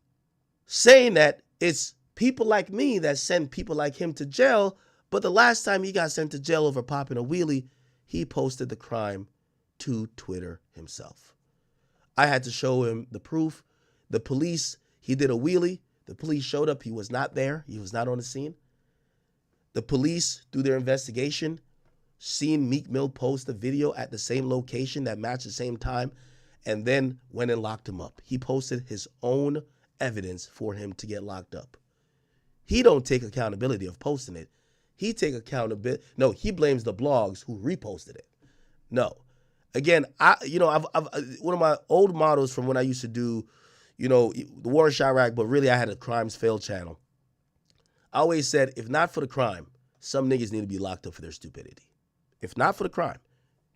saying that it's people like me that send people like him to jail, but the last time he got sent to jail over popping a wheelie, he posted the crime to Twitter himself. I had to show him the proof. The police, he did a wheelie. The police showed up. He was not there. He was not on the scene. The police, through their investigation, seen Meek Mill post a video at the same location that matched the same time, and then went and locked him up. He posted his own evidence for him to get locked up. He don't take accountability of posting it. He take accountability. No, he blames the blogs who reposted it. No. Again, I've one of my old models from when I used to do, the War in Chirac, but really I had a Crimes Fail channel. I always said, if not for the crime, some niggas need to be locked up for their stupidity. If not for the crime,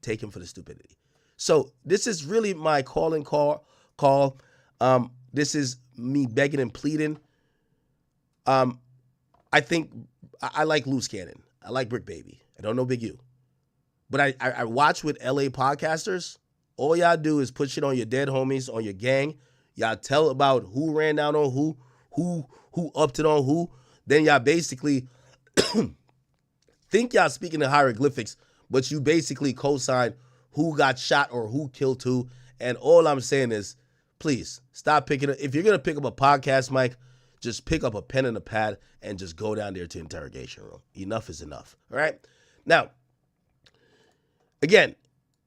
take him for the stupidity. So this is really my call. This is me begging and pleading. I think I like Loose Cannon. I like Brick Baby. I don't know Big U. But I watch with LA podcasters. All y'all do is put shit on your dead homies, on your gang. Y'all tell about who ran down on who upped it on who. Then y'all basically think y'all speaking in hieroglyphics, but you basically co-sign who got shot or who killed who. And all I'm saying is, please stop picking up. If you're going to pick up a podcast mic, just pick up a pen and a pad and just go down there to interrogation room. Enough is enough. All right. Now, again,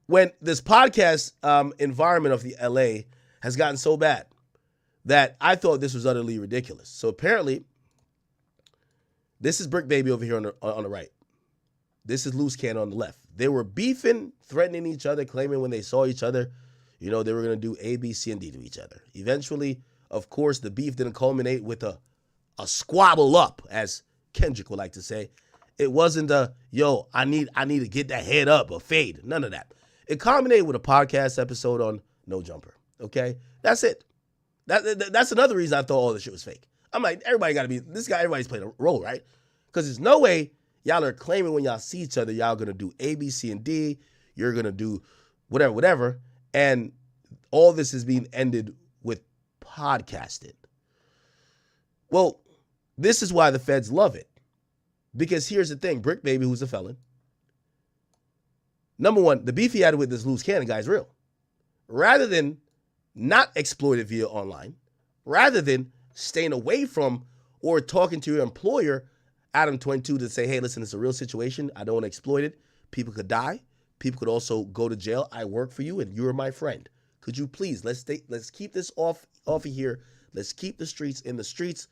when this podcast environment of the LA has gotten so bad that I thought this was utterly ridiculous. So apparently, this is Brick Baby over here on the right. This is Loose Cannon on the left. They were beefing, threatening each other, claiming when they saw each other, they were going to do A, B, C, and D to each other. Eventually, of course, the beef didn't culminate with a squabble up, as Kendrick would like to say. It wasn't I need to get that head up or fade. None of that. It culminated with a podcast episode on No Jumper. Okay? That's it. That's another reason I thought all this shit was fake. I'm like, everybody's playing a role, right? Because there's no way y'all are claiming when y'all see each other, y'all going to do A, B, C, and D. You're going to do whatever. And all this is being ended with podcasting. Well, this is why the feds love it. Because here's the thing. Brick Baby, who's a felon. Number one, the beef he had with this Loose Cannon guy is real. Rather than not exploit it via online, rather than staying away from or talking to your employer, Adam 22, to say, hey, listen, it's a real situation. I don't want to exploit it. People could die. People could also go to jail. I work for you and you're my friend. Could you please, let's keep this off of here. Let's keep the streets in the streets.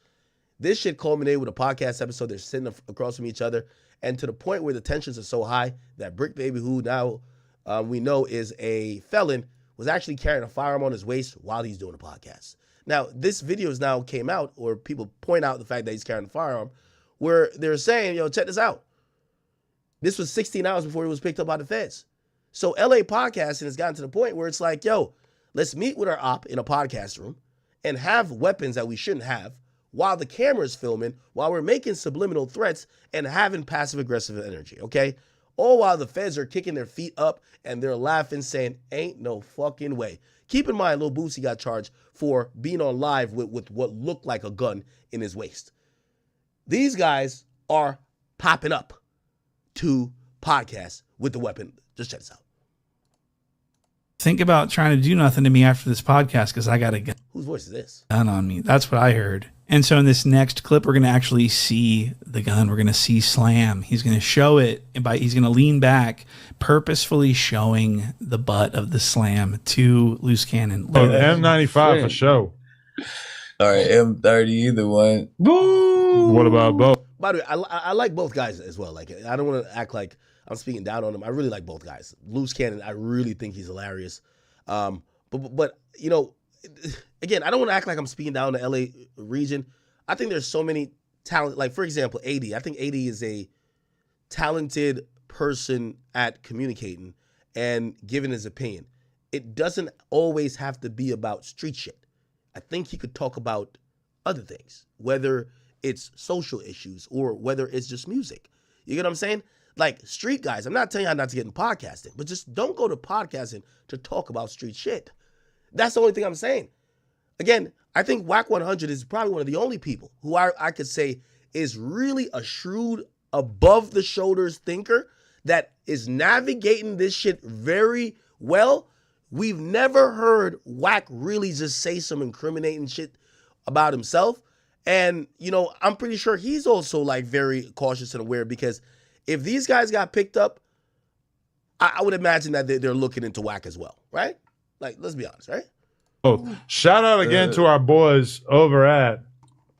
This shit culminated with a podcast episode. They're sitting across from each other. And to the point where the tensions are so high that Brick Baby, who now we know is a felon, was actually carrying a firearm on his waist while he's doing a podcast. Now, this video now came out, or people point out the fact that he's carrying a firearm, where they're saying, check this out. This was 16 hours before he was picked up by the feds. So LA podcasting has gotten to the point where it's like, let's meet with our op in a podcast room and have weapons that we shouldn't have while the camera's filming, while we're making subliminal threats and having passive-aggressive energy, okay? All while the feds are kicking their feet up and they're laughing, saying, ain't no fucking way. Keep in mind, Lil Boosie got charged for being on live with what looked like a gun in his waist. These guys are popping up to podcasts with the weapon. Just check this out. Think about trying to do nothing to me after this podcast because I got a gun. Whose voice is this? Gun on me. That's what I heard. And so in this next clip, we're going to actually see the gun. We're going to see Slam. He's going to show it. He's going to lean back, purposefully showing the butt of the Slam to Loose Cannon. Oh, the M95 for show. All right, M30, either one. Boo! What about both? By the way, I like both guys as well. Like, I don't want to act like I'm speaking down on them. I really like both guys. Loose Cannon, I really think he's hilarious. But you know, again, I don't want to act like I'm speaking down the LA region. I think there's so many talent. Like, for example, AD. I think AD is a talented person at communicating and giving his opinion. It doesn't always have to be about street shit. I think he could talk about other things, whether it's social issues or whether it's just music. You get what I'm saying? Like, street guys, I'm not telling you not to get in podcasting, but just don't go to podcasting to talk about street shit. That's the only thing I'm saying. Again, I think Whack 100 is probably one of the only people who I could say is really a shrewd, above the shoulders thinker that is navigating this shit very well. We've never heard Whack really just say some incriminating shit about himself. And, you know, I'm pretty sure he's also like very cautious and aware, because if these guys got picked up, I would imagine that they're looking into Whack as well, right? Like, let's be honest, right? Oh, shout out again to our boys over at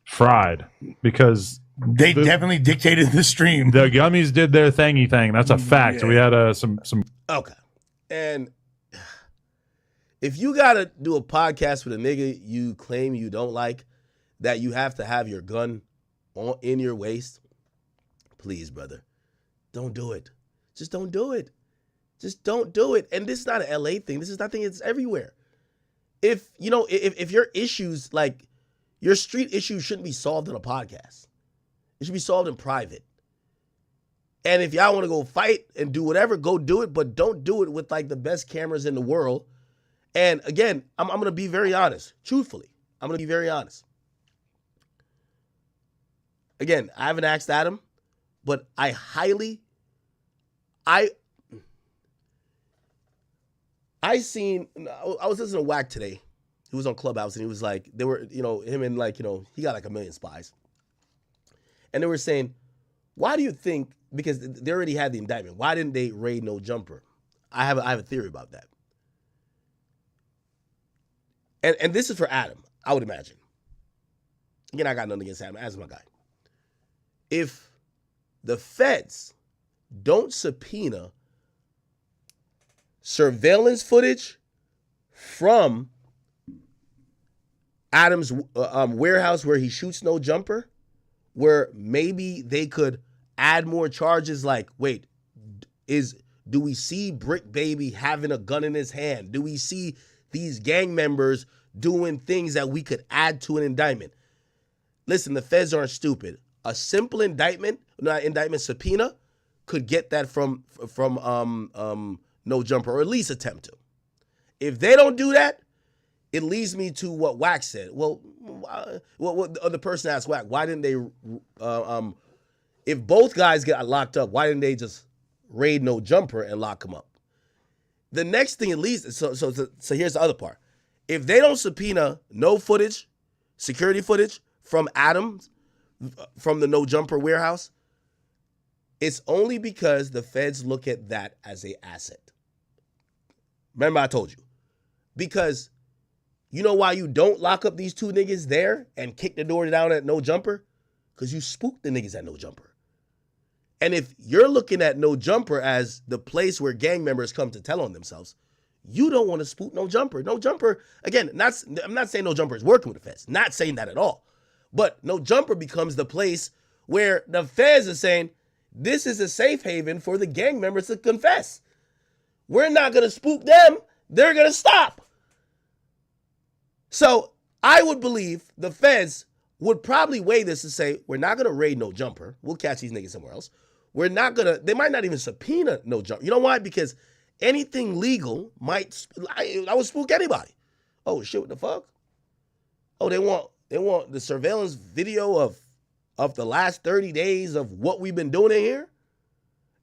Fried, because they definitely dictated the stream. The Gummies did their thingy thing. That's a fact. Yeah. We had some. Okay. And if you got to do a podcast with a nigga you claim you don't like, that you have to have your gun in your waist, please, brother, don't do it. Just don't do it. Just don't do it. And this is not an LA thing. This is nothing. It's everywhere. If, you know, if your issues, like your street issues, shouldn't be solved in a podcast. It should be solved in private. And if y'all want to go fight and do whatever, go do it, but don't do it with like the best cameras in the world. And again, I'm going to be very honest. Truthfully, I'm going to be very honest. Again, I haven't asked Adam, but I was listening to Whack today. He was on Clubhouse and he was like, they were, you know, him and like, you know, he got like 1 million spies. And they were saying, why do you think, because they already had the indictment, why didn't they raid No Jumper? I have a theory about that. And this is for Adam, I would imagine. Again, I got nothing against Adam. Adam's my guy. If the feds don't subpoena surveillance footage from Adam's warehouse where he shoots No Jumper, where maybe they could add more charges like, wait, do we see Brick Baby having a gun in his hand? Do we see these gang members doing things that we could add to an indictment? Listen, the feds aren't stupid. A simple indictment subpoena could get that from No Jumper, or at least attempt to. If they don't do that, it leads me to what Whack said. Well, what the other person asked Whack, why didn't they, if both guys got locked up, why didn't they just raid No Jumper and lock him up? The next thing it leads, so here's the other part. If they don't subpoena no footage, security footage from Adams, from the No Jumper warehouse, it's only because the feds look at that as an asset. Remember I told you. Because you know why you don't lock up these two niggas there and kick the door down at No Jumper? Because you spooked the niggas at No Jumper. And if you're looking at No Jumper as the place where gang members come to tell on themselves, you don't want to spook No Jumper. No Jumper, again, I'm not saying No Jumper is working with the feds. Not saying that at all. But No Jumper becomes the place where the feds are saying, this is a safe haven for the gang members to confess. We're not going to spook them. They're going to stop. So I would believe the feds would probably weigh this and say, we're not going to raid No Jumper. We'll catch these niggas somewhere else. They might not even subpoena No Jumper. You know why? Because anything legal I would spook anybody. Oh, shit, what the fuck? Oh, they want the surveillance video of the last 30 days of what we've been doing in here?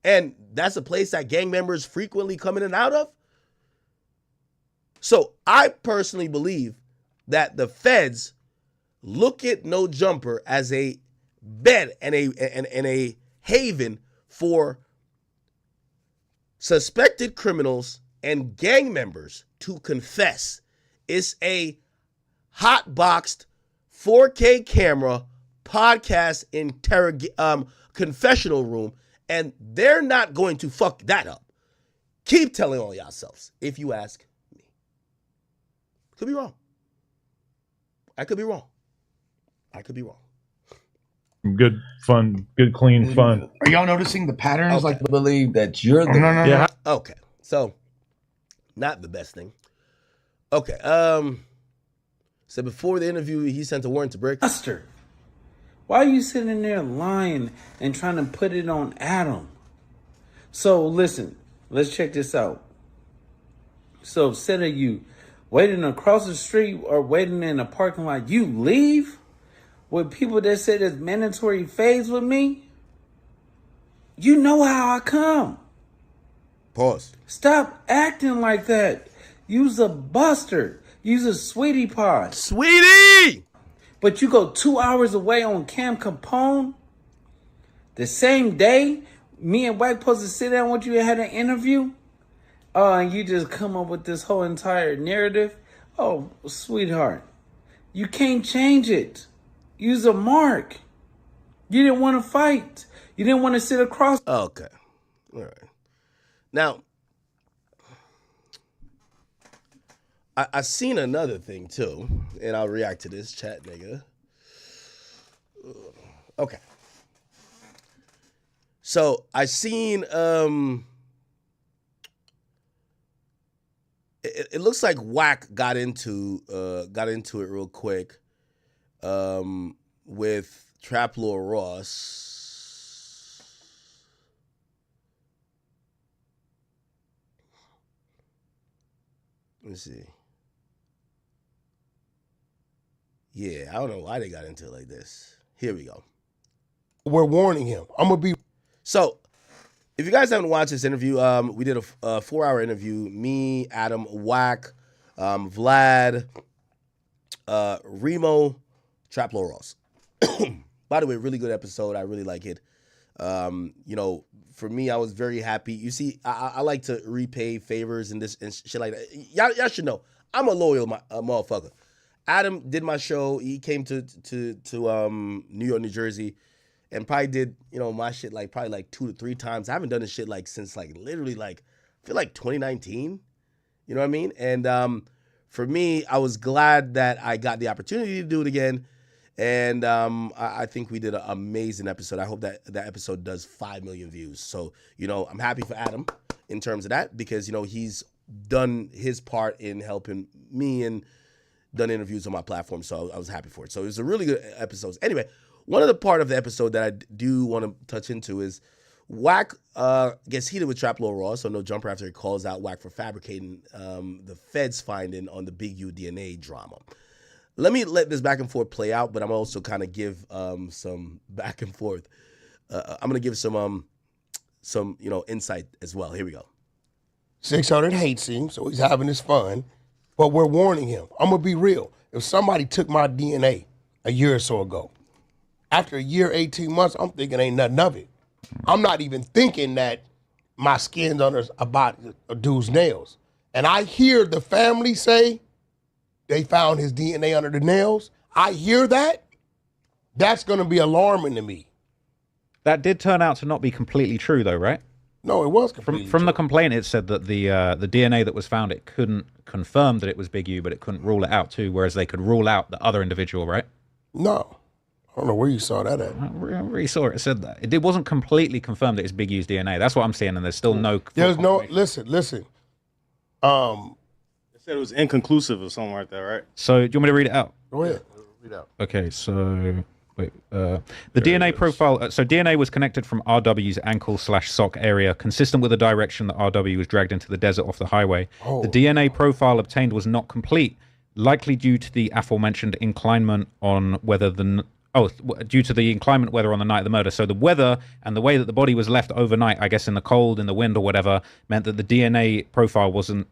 And that's a place that gang members frequently come in and out of? So I personally believe that the feds look at No Jumper as a bed and a haven for suspected criminals and gang members to confess. It's a hot boxed 4K camera, podcast, confessional room, and they're not going to fuck that up. Keep telling all yourselves, if you ask me. Could be wrong. I could be wrong. I could be wrong. Good, fun, good, clean fun. Are y'all noticing the patterns? Okay. Like, I believe that you're the no. Yeah. Okay, so not the best thing. Okay, so before the interview, he sent a warrant to break. Buster, why are you sitting there lying and trying to put it on Adam? So listen, let's check this out. So instead of you waiting across the street or waiting in a parking lot, you leave with people that said it's mandatory phase with me? You know how I come. Pause. Stop acting like that. Use a Buster. Use a Sweetie Pod. Sweetie! But you go 2 hours away on Cam Capone. The same day, me and Wack supposed to sit down with you and had an interview. And you just come up with this whole entire narrative. Oh, sweetheart, you can't change it. Use a mark. You didn't want to fight. You didn't want to sit across. Okay. All right. Now, I seen another thing too, and I'll react to this chat, nigga. Okay. So I seen it looks like Wack got into it real quick with Trap Lord Ross. Let me see. Yeah, I don't know why they got into it like this. Here we go. We're warning him. I'm gonna be. So, if you guys haven't watched this interview, we did a 4-hour interview. Me, Adam, Wack, Vlad, Remo, Trap Lord Ross. By the way, really good episode. I really like it. You know, for me, I was very happy. You see, I like to repay favors and this and shit like that. Y'all should know, I'm a loyal motherfucker. Adam did my show. He came to New York, New Jersey, and probably did, you know, my shit like probably like 2 to 3 times. I haven't done this shit like since like literally like I feel like 2019. You know what I mean? And for me, I was glad that I got the opportunity to do it again. And I think we did an amazing episode. I hope that episode does 5 million views. So, you know, I'm happy for Adam in terms of that because, you know, he's done his part in helping me and done interviews on my platform. So I was happy for it. So it was a really good episode. Anyway, one of the part of the episode that I do want to touch into is Wack gets heated with Trap Lord Ross. So No Jumper after he calls out Wack for fabricating the feds finding on the Big U DNA drama. Let me let this back and forth play out, but I'm also kind of give some back and forth. I'm gonna give some you know insight as well. Here we go. 600 hates him, so he's having his fun. But we're warning him. I'm gonna be real. If somebody took my DNA a year or so ago, after a year, 18 months, I'm thinking ain't nothing of it. I'm not even thinking that my skin's under about a dude's nails. And I hear the family say they found his DNA under the nails. I hear that. That's going to be alarming to me. That did turn out to not be completely true, though, right? No, it was completely From true. the complaint, it said that the DNA that was found, it couldn't confirm that it was Big U, but it couldn't rule it out too, whereas they could rule out the other individual, right? No. I don't know where you saw that at. I really saw it. It said that. It wasn't completely confirmed that it's Big U's DNA. That's what I'm seeing, and there's still no... There's no... Listen. They said it was inconclusive or something like that, right? So, do you want me to read it out? Go ahead. Read out. Okay, so... Wait, the DNA profile... So, DNA was connected from RW's ankle/sock area, consistent with the direction that RW was dragged into the desert off the highway. Oh. The DNA profile obtained was not complete, likely due to the aforementioned inclinement on whether the... due to the inclement weather on the night of the murder. So the weather and the way that the body was left overnight, I guess in the cold, in the wind or whatever, meant that the DNA profile wasn't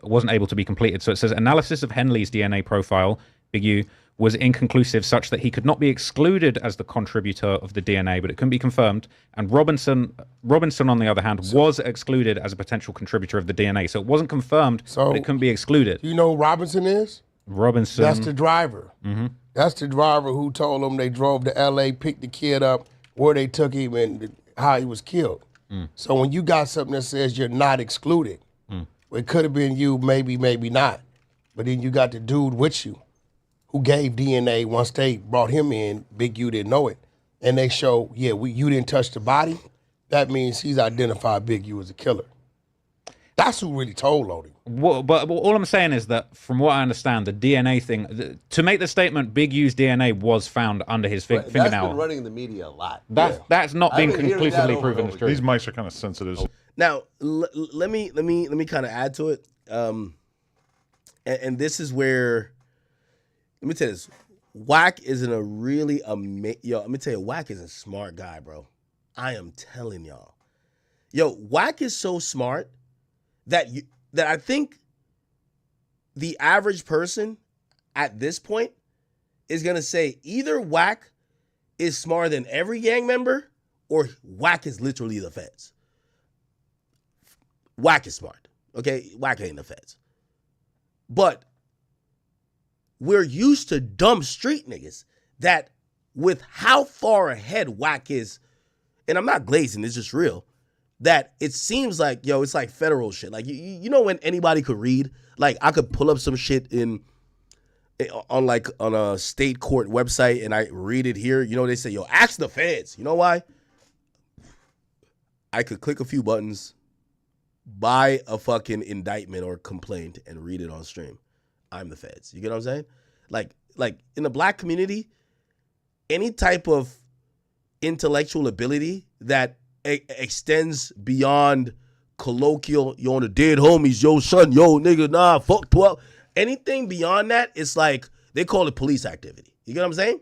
able to be completed. So it says analysis of Henley's DNA profile, Big U, was inconclusive such that he could not be excluded as the contributor of the DNA, but it couldn't be confirmed. And Robinson, on the other hand, was excluded as a potential contributor of the DNA. So it wasn't confirmed, but it couldn't be excluded. Do you know who Robinson is? Robinson. That's the driver. That's the driver who told them they drove to L.A., picked the kid up, where they took him, and how he was killed. So when you got something that says you're not excluded, it could have been you, maybe not. But then you got the dude with you who gave DNA once they brought him in. Big U didn't know it. And they show, you didn't touch the body. That means he's identified Big U as a killer. That's who really told on him. But all I'm saying is that, from what I understand, the DNA thing, to make the statement Big U's DNA was found under his fingernail. That's been running in the media a lot. That's not been conclusively proven as true. These mics are kind of sensitive. Now, let me kind of add to it. And this is where, let me tell you this. Wack isn't a really let me tell you, Wack is a smart guy, bro. I am telling y'all. Yo, Wack is so smart that I think the average person at this point is gonna say either Wack is smarter than every gang member, or Wack is literally the feds. Wack is smart, okay? Wack ain't the feds. But we're used to dumb street niggas that, with how far ahead Wack is, and I'm not glazing, it's just real, that it seems like, it's like federal shit. Like, you know when anybody could read? Like, I could pull up some shit on a state court website and I read it here. You know, they say, ask the feds. You know why? I could click a few buttons, buy a fucking indictment or complaint, and read it on stream. I'm the feds. You get what I'm saying? Like in the black community, any type of intellectual ability that extends beyond colloquial, on the dead homies, yo, son, yo, nigga, nah, fuck 12. Anything beyond that, it's like, they call it police activity. You get what I'm saying?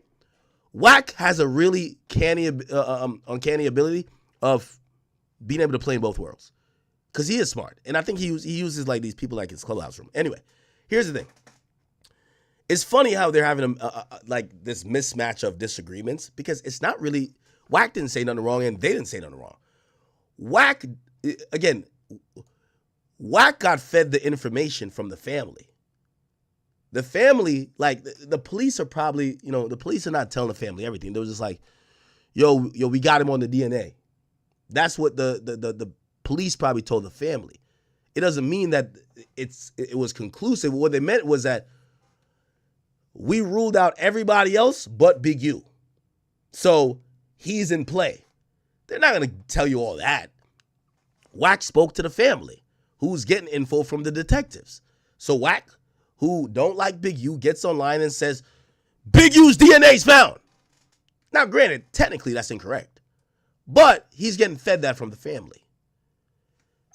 Wack has a really uncanny ability of being able to play in both worlds. Because he is smart. And I think he uses like these people like his clubhouse room. Anyway, here's the thing. It's funny how they're having like this mismatch of disagreements, because it's not really, Wack didn't say nothing wrong and they didn't say nothing wrong. Wack got fed the information from the family. The family, like the police are probably, the police are not telling the family everything. They were just like, yo, we got him on the DNA. That's what the police probably told the family. It doesn't mean that it was conclusive. What they meant was that we ruled out everybody else but Big U. So he's in play. They're not going to tell you all that. Wack spoke to the family, who's getting info from the detectives. So Wack, who don't like Big U, gets online and says, Big U's DNA's found. Now, granted, technically that's incorrect, but he's getting fed that from the family.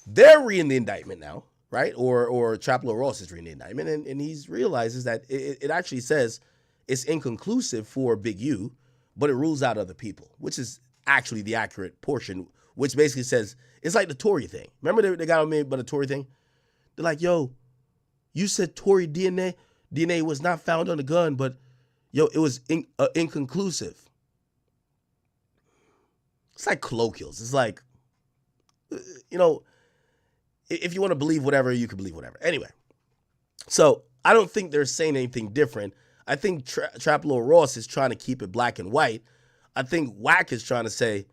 They're reading the indictment now, right? Or Traplo Ross is reading the indictment, and he realizes that it actually says it's inconclusive for Big U, but it rules out other people, which is actually the accurate portion, which basically says, it's like the Tory thing. Remember they got on me about the Tory thing? They're like, yo, you said Tory DNA was not found on the gun, but it was inconclusive. It's like colloquials. It's like, if you want to believe whatever, you can believe whatever. Anyway, so I don't think they're saying anything different. I think Traplo Ross is trying to keep it black and white. I think Wack is trying to say,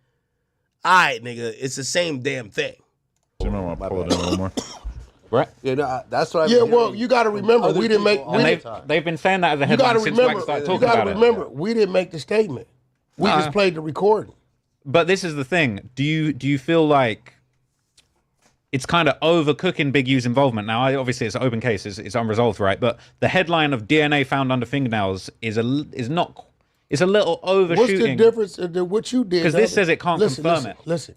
all right, nigga, it's the same damn thing. You might want to pull it in a little more. Right? Yeah, no, that's what. You got to remember, we didn't make. They've been saying that as a headline since Wack started talking about it. You got to remember, we didn't make the statement. We just played the recording. But this is the thing. Do you feel like it's kind of overcooking Big U's involvement? Now, obviously, it's an open case. It's unresolved, right? But the headline of DNA found under fingernails is a little overshooting. What's the difference in what you did? Because this says it can't confirm it. Listen,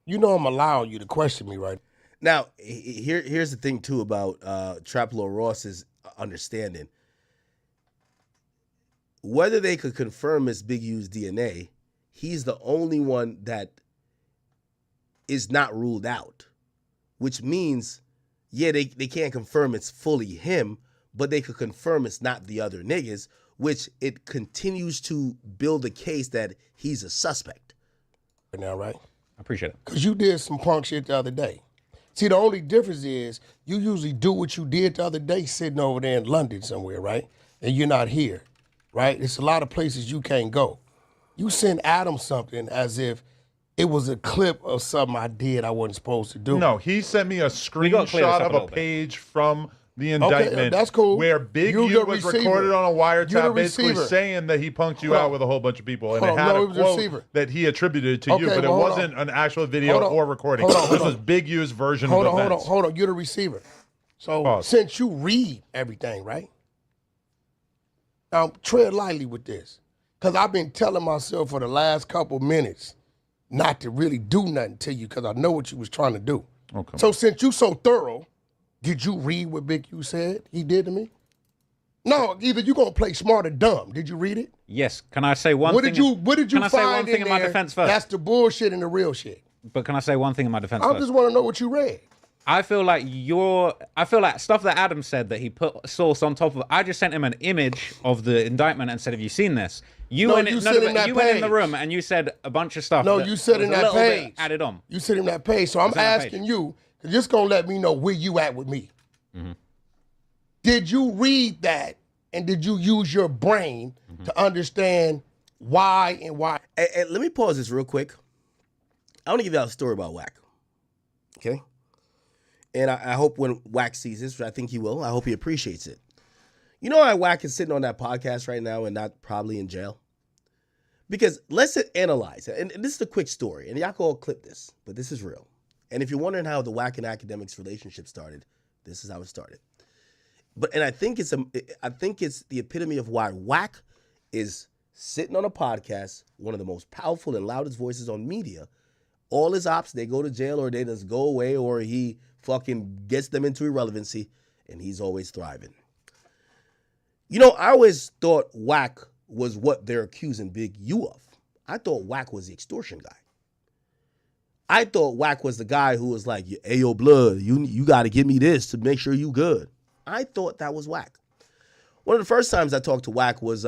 I'm allowing you to question me right now. Here's the thing, too, about Traplo Ross's understanding. Whether they could confirm it's Big U's DNA, he's the only one that is not ruled out, which means, they can't confirm it's fully him, but they could confirm it's not the other niggas, which it continues to build a case that he's a suspect. now, right? I appreciate it. Because you did some punk shit the other day. See, the only difference is you usually do what you did the other day sitting over there in London somewhere, right? And you're not here, right? It's a lot of places you can't go. You send Adam something as if it was a clip of something I did I wasn't supposed to do. No, he sent me a gotta clear this screenshot up of a a little bit. page from the indictment. Okay, that's cool. Where Big You U the was receiver. recorded on a You the wiretap, basically receiver. saying that he punked you Hold out on. with a whole bunch of people, and Hold it on. had No, a it was the quote receiver. that he attributed to Okay, you, but it well, hold wasn't on. an actual video Hold on. or recording. Hold on, hold This was on. Big U's version Hold of on, events. hold on. You're the receiver. So Pause. since you read everything, right? Now tread lightly with this. Because I've been telling myself for the last couple minutes not to really do nothing to you because I know what you was trying to do. Okay. So since you so thorough, did you read what Big U said he did to me? No, either you gonna play smart or dumb. Did you read it? Yes. Can I say one What thing? did you Can I say one find thing in my there defense first? That's the bullshit and the real shit. But can I say one thing in my defense I first? just want to know what you read. I feel like stuff that Adam said that he put source on top of. I just sent him an image of the indictment and said, "Have you seen this?" You No, went you in, said in that you went in the page. room and you said a bunch of stuff. No, that you said was in a that little bit page. added on. You said in that page. So I'm It's in that asking page. you, because just gonna let me know where you at with me. Mm-hmm. Did you read that and did you use your brain Mm-hmm. to understand why and why? And let me pause this real quick. I want to give you a story about Wack. Okay? And I hope when Wack sees this, which I think he will, I hope he appreciates it. You know why Wack is sitting on that podcast right now and not probably in jail? Because let's analyze it. And this is a quick story. And y'all can all clip this, but this is real. And if you're wondering how the Wack and academics relationship started, this is how it started. And I think it's the epitome of why Wack is sitting on a podcast, one of the most powerful and loudest voices on media. All his ops, they go to jail or they just go away or he fucking gets them into irrelevancy and he's always thriving. You know, I always thought Wack was what they're accusing Big U of. I thought Wack was the extortion guy. I thought Wack was the guy who was like, hey, yo, blood, you got to give me this to make sure you good. I thought that was Wack. One of the first times I talked to Wack was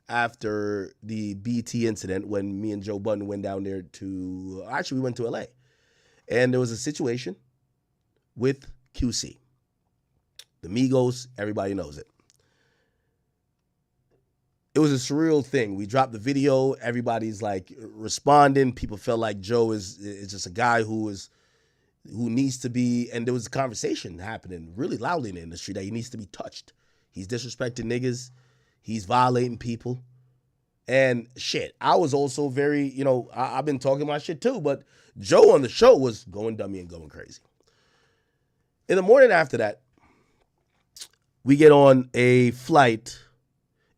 after the BT incident when me and Joe Budden went down there we went to LA. And there was a situation with QC. The Migos, everybody knows it. It was a surreal thing. We dropped the video. Everybody's like responding. People felt like Joe is just a guy who needs to be, and there was a conversation happening really loudly in the industry that he needs to be touched. He's disrespecting niggas. He's violating people. And shit, I was also very, I've been talking my shit too, but Joe on the show was going dummy and going crazy. In the morning after that, we get on a flight.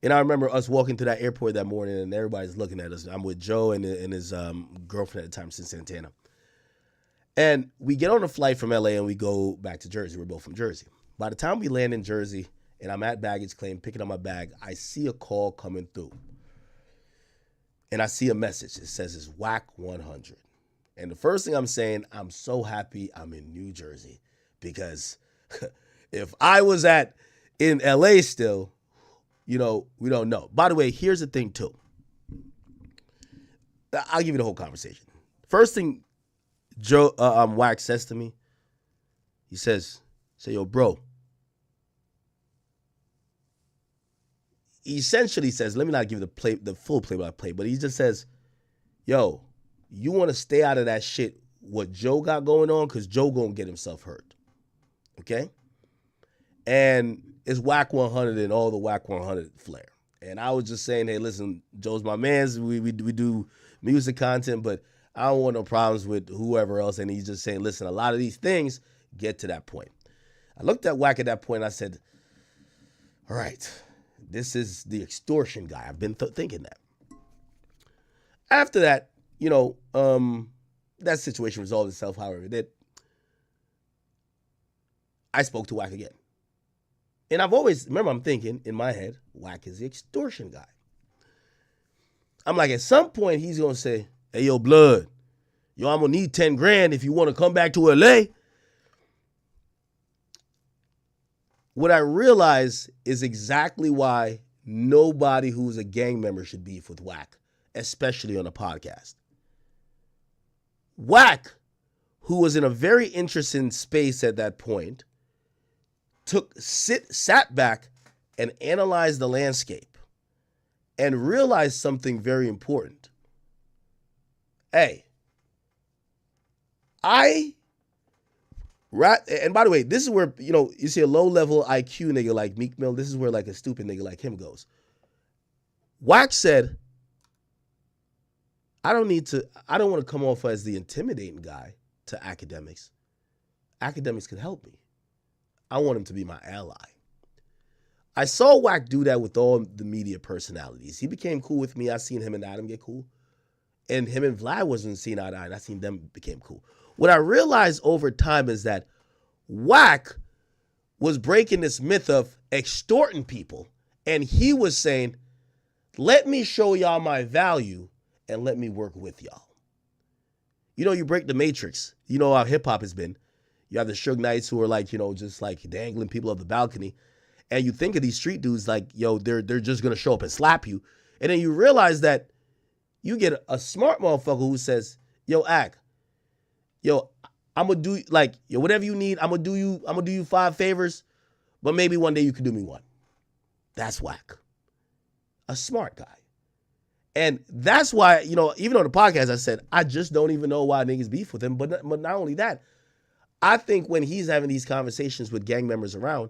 And I remember us walking to that airport that morning and everybody's looking at us. I'm with Joe and his girlfriend at the time, since Santana. And we get on a flight from LA and we go back to Jersey. We're both from Jersey. By the time we land in Jersey and I'm at baggage claim, picking up my bag, I see a call coming through. And I see a message. It says it's Wack 100. And the first thing I'm saying, I'm so happy I'm in New Jersey. Because if I was in LA still, we don't know. By the way, here's the thing too. I'll give you the whole conversation. First thing Joe Wack says to me, he says, yo, bro. He essentially says, let me not give the full play-by-play, but he just says, yo, you want to stay out of that shit, what Joe got going on, because Joe gonna get himself hurt. Okay? And it's Wack 100 and all the Wack 100 flair. And I was just saying, hey, listen, Joe's my mans. We do music content, but I don't want no problems with whoever else. And he's just saying, listen, a lot of these things get to that point. I looked at Wack at that point and I said, all right, this is the extortion guy. I've been thinking that. After that, that situation resolved itself, however it did. I spoke to Wack again. And I'm thinking in my head, Wack is the extortion guy. I'm like, at some point, he's going to say, hey, yo, blood, I'm going to need 10 grand if you want to come back to LA. What I realize is exactly why nobody who's a gang member should beef with Wack, especially on a podcast. Wack who was in a very interesting space at that point, sat back and analyzed the landscape and realized something very important. Hey, and by the way, this is where, you see a low-level IQ nigga like Meek Mill. This is where like a stupid nigga like him goes. Wack said, I don't want to come off as the intimidating guy to academics. Academics can help me. I want him to be my ally. I saw Wack do that with all the media personalities. He became cool with me. I seen him and Adam get cool. And him and Vlad wasn't seen eye to eye, and I seen them became cool. What I realized over time is that Wack was breaking this myth of extorting people, and he was saying, let me show y'all my value and let me work with y'all. You break the matrix. You know how hip-hop has been. You have the Suge Knights who are like, just like dangling people up the balcony. And you think of these street dudes like, they're just going to show up and slap you. And then you realize that you get a smart motherfucker who says, Ak, I'm going to do, whatever you need, I'm going to do you 5 favors, but maybe one day you can do me 1. That's Wack. A smart guy. And that's why, even on the podcast, I said, I just don't even know why niggas beef with him. But not only that, I think when he's having these conversations with gang members around,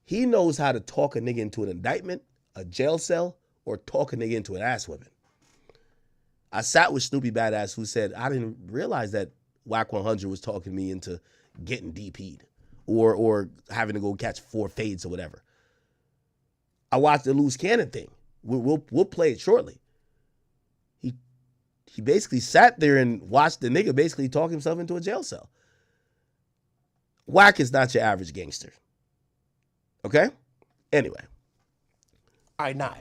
he knows how to talk a nigga into an indictment, a jail cell, or talk a nigga into an ass whipping. I sat with Snoopy Badass who said, I didn't realize that Wack 100 was talking me into getting DP'd or having to go catch 4 fades or whatever. I watched the loose cannon thing. We'll play it shortly. He basically sat there and watched the nigga basically talk himself into a jail cell. Wack is not your average gangster. Okay? Anyway. I not.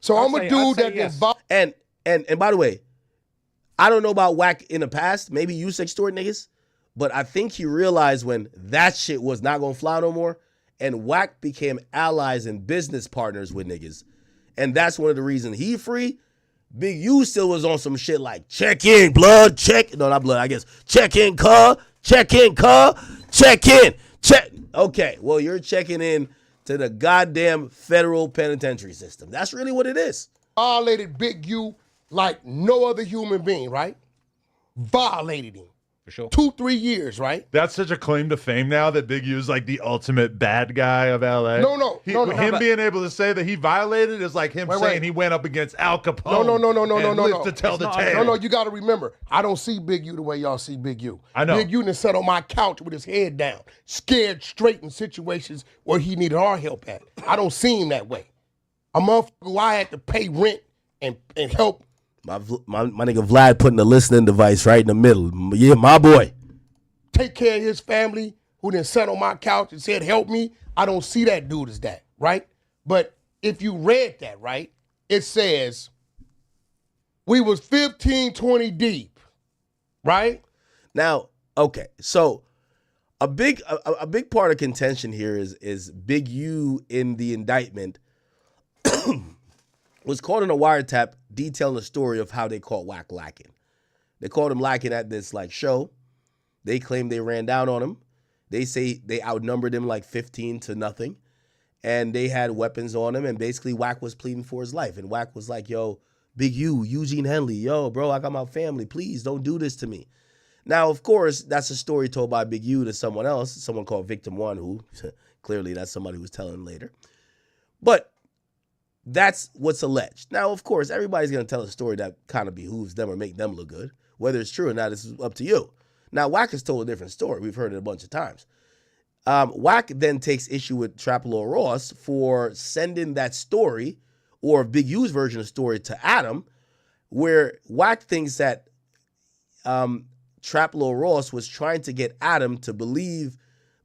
So I'm a dude that yes. And by the way, I don't know about Wack in the past. Maybe you extort niggas. But I think he realized when that shit was not going to fly no more. And Wack became allies and business partners with niggas. And that's one of the reasons he free. Big U still was on some shit like check in, blood, check. No, not blood, I guess. Check in, car. Check in, car. Check in. Check. Okay, well, you're checking in to the goddamn federal penitentiary system. That's really what it is. Violated Big U like no other human being, right? Violated him. For sure. 2-3 years, right? That's such a claim to fame now that Big U is like the ultimate bad guy of LA. No. Him being able to say that he violated is like him saying he went up against Al Capone. No. To tell the tale. No, you got to remember, I don't see Big U the way y'all see Big U. I know. Big U done sat on my couch with his head down, scared straight in situations where he needed our help at. I don't see him that way. A motherfucker who I had to pay rent and help. My nigga Vlad putting the listening device right in the middle. Yeah, my boy. Take care of his family, who then sat on my couch and said, help me. I don't see that dude as that, right? But if you read that, right, it says we was 15, 20 deep, right? Now, okay, so a big part of contention here is Big U in the indictment was caught in a wiretap detailing the story of how they caught Wack lacking. They caught him lacking at this show. They claim they ran down on him. They say they outnumbered him like 15-0. And they had weapons on him. And basically Wack was pleading for his life. And Wack was like, yo, Big U, Eugene Henley, yo, bro, I got my family. Please don't do this to me. Now, of course, that's a story told by Big U to someone else, someone called Victim One, who clearly that's somebody who's telling him later. But that's what's alleged. Now, of course, everybody's going to tell a story that kind of behooves them or make them look good. Whether it's true or not, this is up to you. Now, Wack has told a different story. We've heard it a bunch of times. Wack then takes issue with Trap Lord Ross for sending that story, or Big U's version of the story, to Adam, where Wack thinks that Trap Lord Ross was trying to get Adam to believe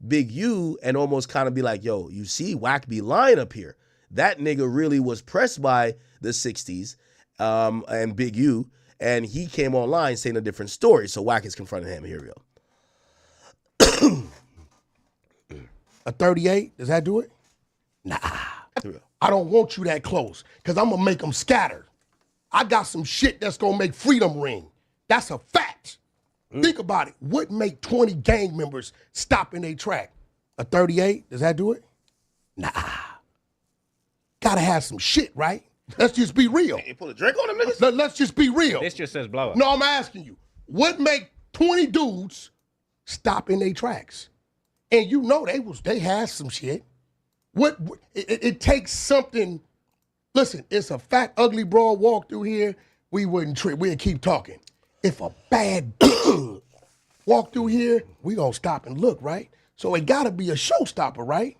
Big U and almost kind of be like, yo, you see, Wack be lying up here. That nigga really was pressed by the 60s and Big U, and he came online saying a different story. So Wack is confronting him. Here we go. A 38, does that do it? Nah. I don't want you that close, because I'm going to make them scatter. I got some shit that's going to make freedom ring. That's a fact. Think about it. What make 20 gang members stop in their track? A 38? Does that do it? Nah. Gotta have some shit, right? Let's just be real. You put a drink on them niggas? Let's just be real. This just says blow up. No, I'm asking you. What make 20 dudes stop in their tracks? And you know they had some shit. It takes something. Listen, it's a fat, ugly broad walk through here. We wouldn't trip. We'd keep talking. If a bad bitch walk through here, we gonna stop and look, right? So it gotta be a showstopper, right?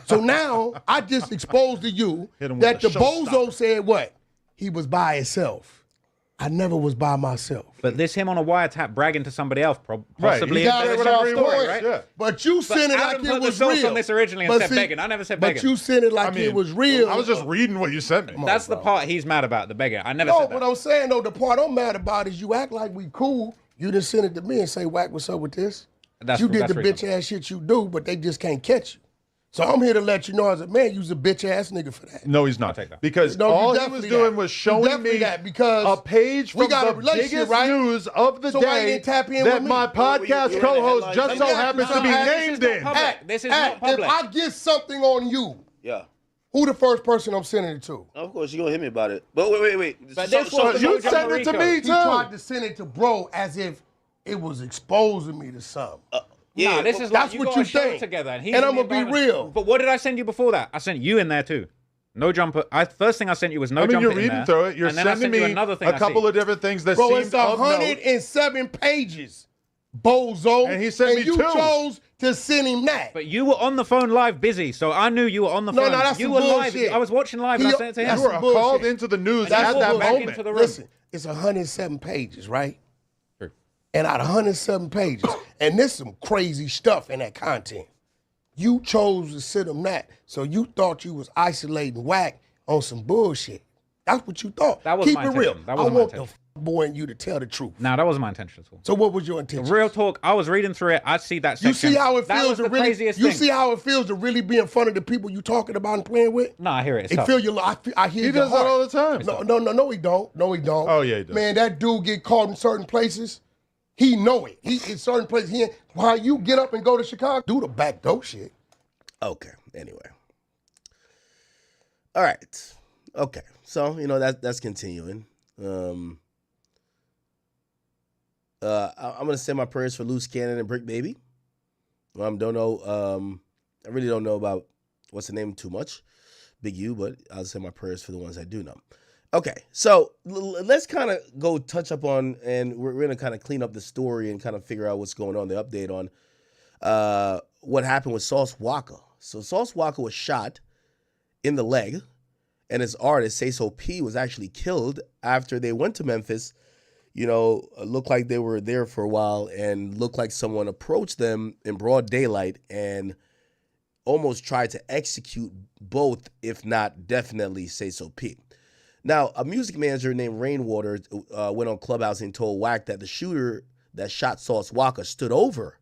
So now I just exposed to you that the bozo said what? He was by himself. I never was by myself. But this him on a wiretap bragging to somebody else, Right, possibly he got it embellishing with the our story, voice, right? yeah. But you sent it like Adam it put the was source real. on this originally and said begging. I never said begging. But you sent it like it was real. I was just reading what you sent me. That's the part he's mad about, the begging. I never No, said that. what I'm saying though, the part I'm mad about is you act like we cool. You just send it to me and say, Wack, what's up with this? You did the bitch ass shit you do, but they just can't catch you. So I'm here to let you know as a man, you's a bitch ass nigga for that. No, he's not. Because No, you all he definitely was doing that. was You showing definitely me that because a page we from got a the relationship, biggest right? news of the So why you day didn't tap in that with me? my podcast co-host just so happens to be named in. This is not public. If I get something on you, Yeah. who the first person I'm sending it to? Of course, you're going to hit me about it. But wait. But this was you sent it to me, He too. tried to send it to bro as if it was exposing me to something. Nah, this is that's like what got you a show think. together, and, And I'm gonna be real. But what did I send you before that? I sent you in there too. No jumper. First thing I sent you was no I mean, jumper you're in reading there, through it. You're and then I sending sent you me another thing a couple of different things that Bro, seemed it's of note. 107 pages, bozo. And he sent me you two. chose to send him that. But you were on the phone live busy, so I knew you were on the No, phone. no, that's you some were bullshit. live. I was watching live and I sent it to him. That's You were some bullshit. called into the news That's at that bullshit. back moment. into the room. Listen, it's 107 pages, right? True. And out of 107 pages, and there's some crazy stuff in that content. You chose to send him that, so you thought you was isolating Wack on some bullshit. That's what you thought. That was Keep my it real. intention. That I was my want the intention. boy in you to tell the truth. No, that wasn't my intention at all. So what was your intention? Real talk. I was reading through it. I see that section. You see how it That feels was to the really. craziest You thing. see how it feels to really be in front of the people you talking about and playing with. No, I hear it. It's It tough. feel your. I hear He your does that heart. all the time. No, he don't. No, he don't. Oh, yeah, he does. Man, that dude get caught in certain places. He know it. He in certain places. While you get up and go to Chicago, do the back door shit. Okay. Anyway. All right. Okay. So, that's continuing. I'm gonna send my prayers for Loose Cannon and Brick Baby. Don't know. I really don't know about what's the name too much, Big U, but I'll send my prayers for the ones I do know. Okay, so let's kind of go touch up on, and we're gonna kind of clean up the story and kind of figure out what's going on, the update on what happened with Sauce Walka. So Sauce Walka was shot in the leg, and his artist, Say So P, was actually killed after they went to Memphis. Looked like they were there for a while and looked like someone approached them in broad daylight and almost tried to execute both, if not definitely Say So P. Now, a music manager named Rainwater went on Clubhouse and told Wack that the shooter that shot Sauce Walka stood over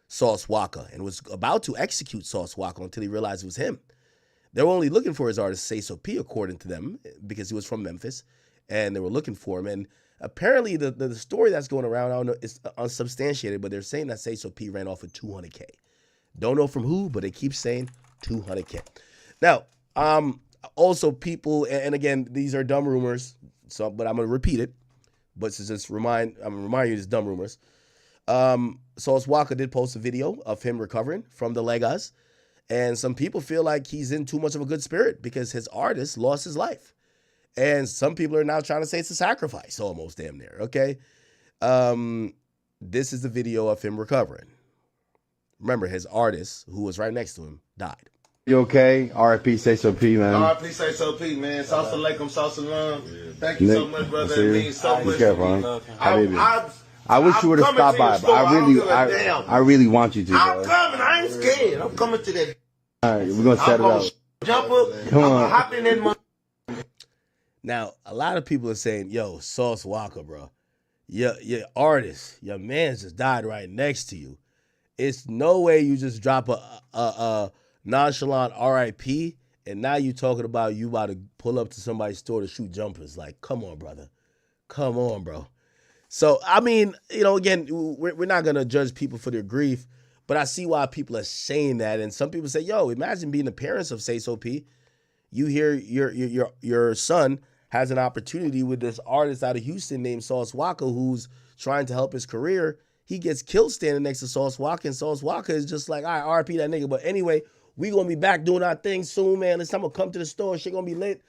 Sauce Walka and was about to execute Sauce Walka until he realized it was him. They were only looking for his artist, Say So P, according to them, because he was from Memphis, and they were looking for him. And apparently the story that's going around, I don't know, it's unsubstantiated, but they're saying that Say So P ran off with $200K. Don't know from who, but they keep saying $200K. Now, also people, and again, these are dumb rumors, but I'm going to repeat it. But to just I'm going to remind you it's dumb rumors. Sauce Walka did post a video of him recovering from the Legas. And some people feel like he's in too much of a good spirit because his artist lost his life. And some people are now trying to say it's a sacrifice, almost damn near, okay? This is the video of him recovering. Remember, his artist, who was right next to him, died. You okay? R.I.P. Say So P, man. R.I.P. Say So P, man. Salsa alaikum, salsa salam. Thank you so much, brother. It means so much to me. I wish you would have stopped by, but I really want you to. I'm coming. I ain't scared. I'm coming to that. All right, we're gonna set it up. Jump up. Come I'm on. hopping in my. Now, a lot of people are saying, yo, Sauce Walka, bro, your artist, your man just died right next to you. It's no way you just drop a nonchalant RIP and now you talking about you about to pull up to somebody's store to shoot jumpers. Like, come on, brother. Come on, bro. So, I mean, you know, again, we're not going to judge people for their grief, but I see why people are saying that. And some people say, yo, imagine being the parents of Say So P. You hear your son has an opportunity with this artist out of Houston named Sauce Walka who's trying to help his career. He gets killed standing next to Sauce Walka, and Sauce Walka is just like, all right, RP that nigga. But anyway, we going to be back doing our thing soon, man. This time I'm going to come to the store. Shit going to be lit.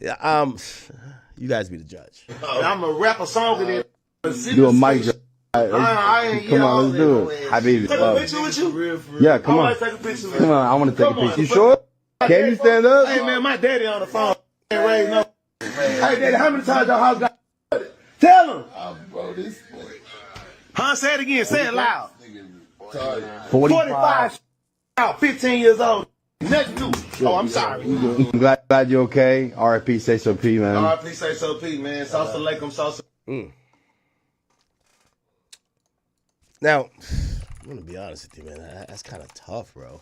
You guys be the judge. I'm a rapper song in it. Do a mic drop. Come on, let's do it. Habibi. Take a picture with you? Yeah, come on. Take a picture with Come on, I want to take a picture. You sure? Can you stand up? Hey, man, my daddy on the phone. Hey, daddy, how many times your house got? Tell him. Bro, this boy. Huh? Say it again. Say it loud. 45. Out, 15 years old. Next to. Oh, I'm sorry. I'm glad you're okay. RIP Say So P, man. RIP Say So P, man. Salsa Lakem, salsa. Now, I'm going to be honest with you, man. That's kind of tough, bro.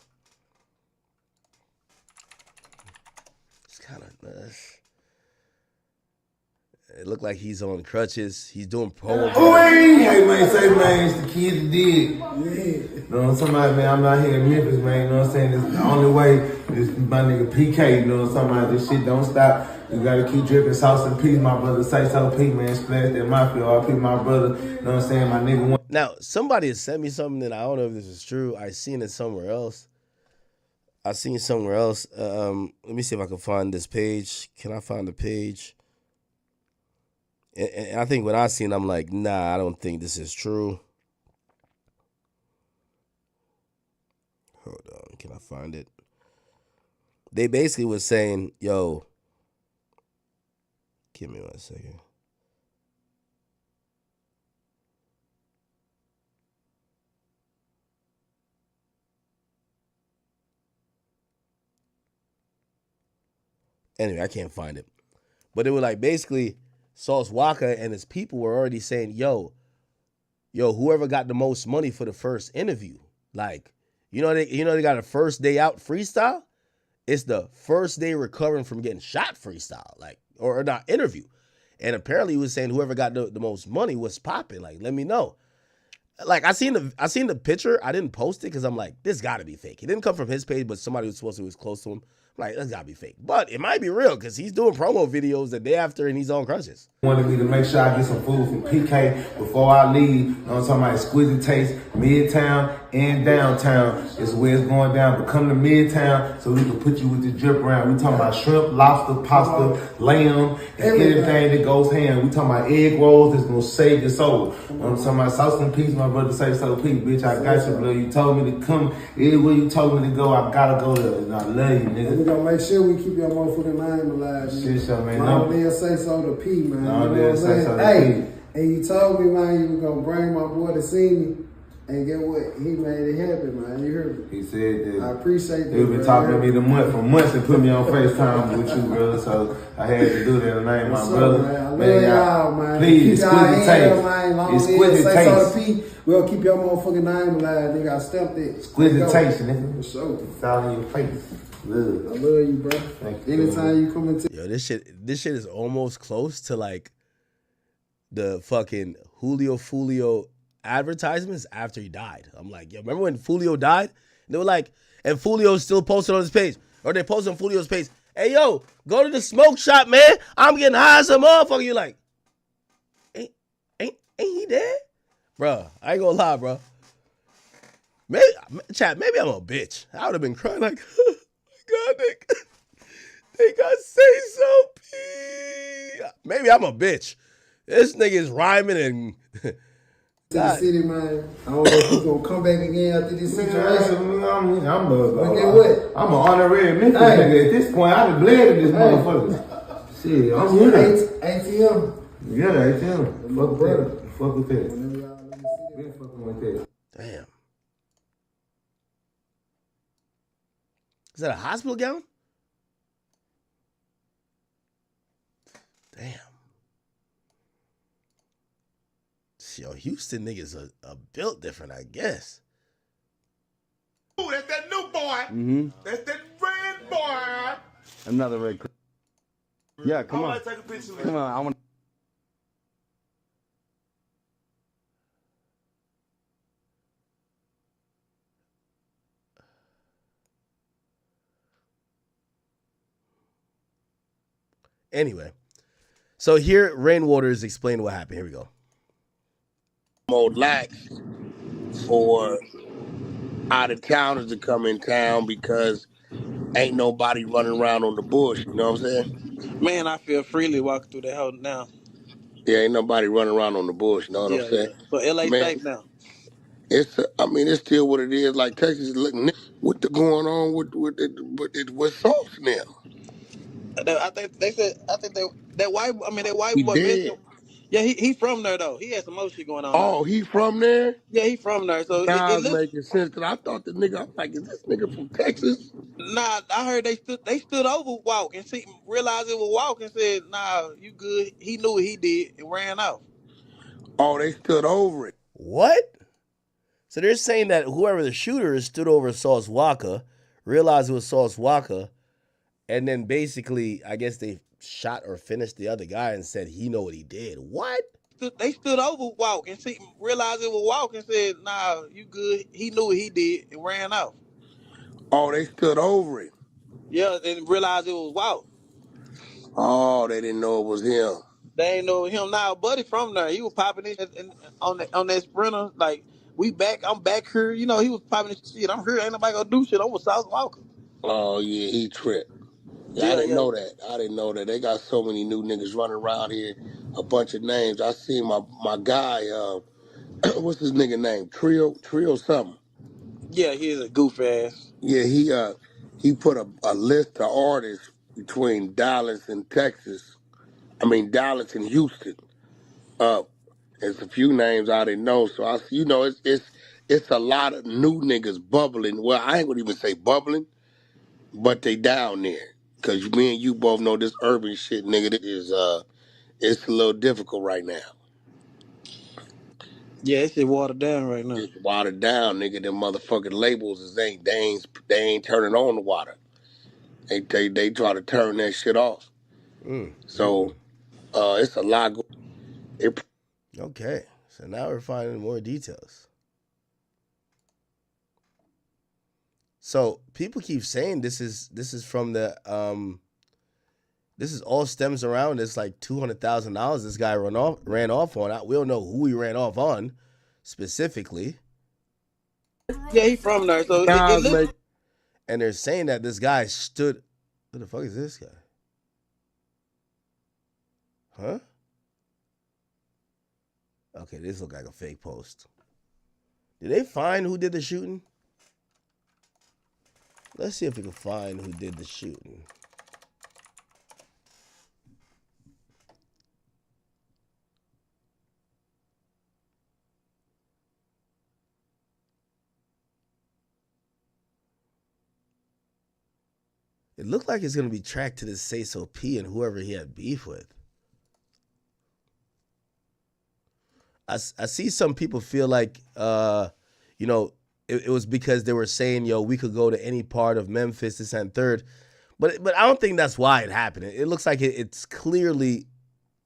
It's kind of... It looked like he's on crutches. He's doing promo. Hey, man, say, man, it's the kids that did. Yeah. You know what I'm talking about, man? I'm out here in Memphis, man. You know what I'm saying? It's the only way is my nigga PK. You know what I'm talking about? This shit don't stop. You gotta keep dripping sauce and peace, my brother. Say So P, man. Splash that mafia. RP, my brother. You know what I'm saying? My nigga. Now, somebody has sent me something that I don't know if this is true. I seen it somewhere else. Let me see if I can find this page. Can I find the page? And I think when I seen it, I'm like, nah, I don't think this is true. Hold on, can I find it? They basically was saying, yo, give me 1 second. Anyway, I can't find it. But it was like basically Sauce Walka and his people were already saying, yo, whoever got the most money for the first interview, like, they got a first day out freestyle. It's the first day recovering from getting shot freestyle, like, or not interview. And apparently he was saying whoever got the most money was popping. Like, let me know. Like, I seen the picture. I didn't post it because I'm like, this got to be fake. It didn't come from his page, but somebody was supposed to was close to him. I'm like, that's got to be fake. But it might be real because he's doing promo videos the day after and he's on crutches. Wanted me to make sure I get some food from PK before I leave. You know what I'm talking about? Exquisite Taste, Midtown and Downtown is where it's going down. But come to Midtown so we can put you with the drip around. We talking about shrimp, lobster, pasta, lamb, and anything that goes ham. We talking about egg rolls that's going to save your soul. You know what I'm talking about? Sauce and peace, my brother. Say So P, bitch. I got you, bro. You told me to come. Everywhere you told me to go, I got to go there. And I love you, nigga. We gonna make sure we keep your motherfucking name alive, man. Shit, man. No, they'll Say So to P, man. No, they'll Say So to P. Hey, and you told me, man, you were gonna bring my boy to see me. And get what? He made it happen, man. You heard me? He said that. I appreciate that. He been talking to me for months and put me on FaceTime with you, brother. So I had to do that tonight, my brother. Man, I love y'all, man. Please, Exquisite Taste. Exquisite Taste. We'll keep your motherfucking name alive, nigga. I stamped it. Exquisite Taste, nigga. For sure. It's all in your face. Love. I love you, bro. Thank you. Anytime you come into... Yo, this shit is almost close to like the fucking Julio Fulio advertisements after he died. I'm like, yo, remember when Fulio died? And they were like, and Fulio still posted on his page, or they posted on Fulio's page, hey, yo, go to the smoke shop, man. I'm getting high as a motherfucker. You like, ain't he dead? Bruh, I ain't gonna lie, bro. Maybe I'm a bitch. I would have been crying like, oh my God, they got Say So P. Maybe I'm a bitch. This nigga is rhyming and... to the city, man. I don't know if he's gonna come back again after this situation. I'm an honorary Memphis nigga. At this point, I done bled in this motherfucker. Shit, I'm here. ATM. Yeah, ATM. Fuck brother. Fuck with that. Been fucking with that. Damn. Is that a hospital gown? Damn. Yo, Houston niggas are built different, I guess. Ooh, that's that new boy. Mm-hmm. That's that red boy. Another red. Yeah, come on. Take a picture with Come on, I want. Anyway, so here Rainwaters explained what happened. Here we go. More lax for out of towners to come in town because ain't nobody running around on the bush. You know what I'm saying? Man, I feel freely walking through that hole now. Yeah, ain't nobody running around on the bush. You know what I'm Yeah, saying? yeah. So LA Man, safe now. it's still what it is. Like Texas is looking what the going on with Sauce now. I think they said. I think that white. I mean, that white He boy dead. mentioned. Yeah, he from there though. He had some more shit going on there. Oh, he from there? Yeah, he from there. So Now it it's looks. making sense because I thought the nigga. I'm like, is this nigga from Texas? Nah, I heard they stood over Walk and see realized it was Walk and said, "Nah, you good." He knew what he did and ran off. Oh, they stood over it. What? So they're saying that whoever the shooter is stood over Sauce Walka, realized it was Sauce Walka, and then basically, I guess they shot or finished the other guy and said he know what he did. What? They stood over Walk and see realized it was Walk and said, "Nah, you good." He knew what he did and ran off. Oh, they stood over it. Yeah, and realized it was Walk. Oh, they didn't know it was him. They ain't know him now. Buddy from there, he was popping it on that Sprinter. Like we back, I'm back here. You know, he was popping this shit. I'm here. Ain't nobody gonna do shit. I'm with South Walker. Oh yeah, he tripped. Yeah, I Yeah, didn't yeah. know that. I didn't know that. They got so many new niggas running around here, a bunch of names. I seen my guy, what's his nigga name? Trio something. Yeah, he is a goof ass. Yeah, he put a list of artists between Dallas and Texas. I mean Dallas and Houston. There's a few names I didn't know. So it's a lot of new niggas bubbling. Well, I ain't gonna even say bubbling, but they down there. Cause me and you both know this urban shit, nigga, it's a little difficult right now. Yeah, it's shit watered down right now. It's watered down, nigga. Them motherfucking labels they ain't turning on the water. They try to turn that shit off. So it's a lot. Okay, so now we're finding more details. So people keep saying this is from the this is all stems around this like $200,000 this guy ran off on. We don't know who he ran off on specifically. Yeah, he from there. So it looks. And they're saying that this guy stood. Who the fuck is this guy? Huh? Okay, this look like a fake post. Did they find who did the shooting? Let's see if we can find who did the shooting. It looked like it's going to be tracked to this Say-So P and whoever he had beef with. I see some people feel like, you know, it was because they were saying, yo, we could go to any part of Memphis, this and third. But I don't think that's why it happened. It looks like it's clearly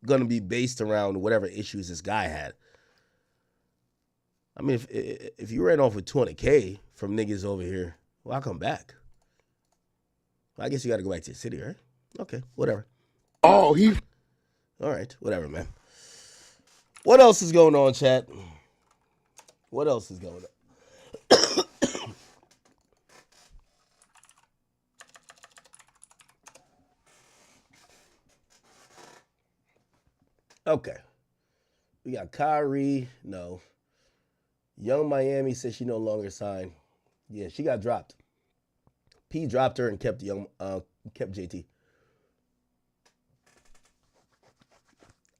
going to be based around whatever issues this guy had. I mean, if you ran off with 200K from niggas over here, well, I'll come back. Well, I guess you got to go back to the city, right? Okay, whatever. Oh, all right, whatever, man. What else is going on, chat? What else is going on? Okay. We got Kyrie. No. Young Miami says she no longer signed. Yeah, she got dropped. P dropped her and kept JT.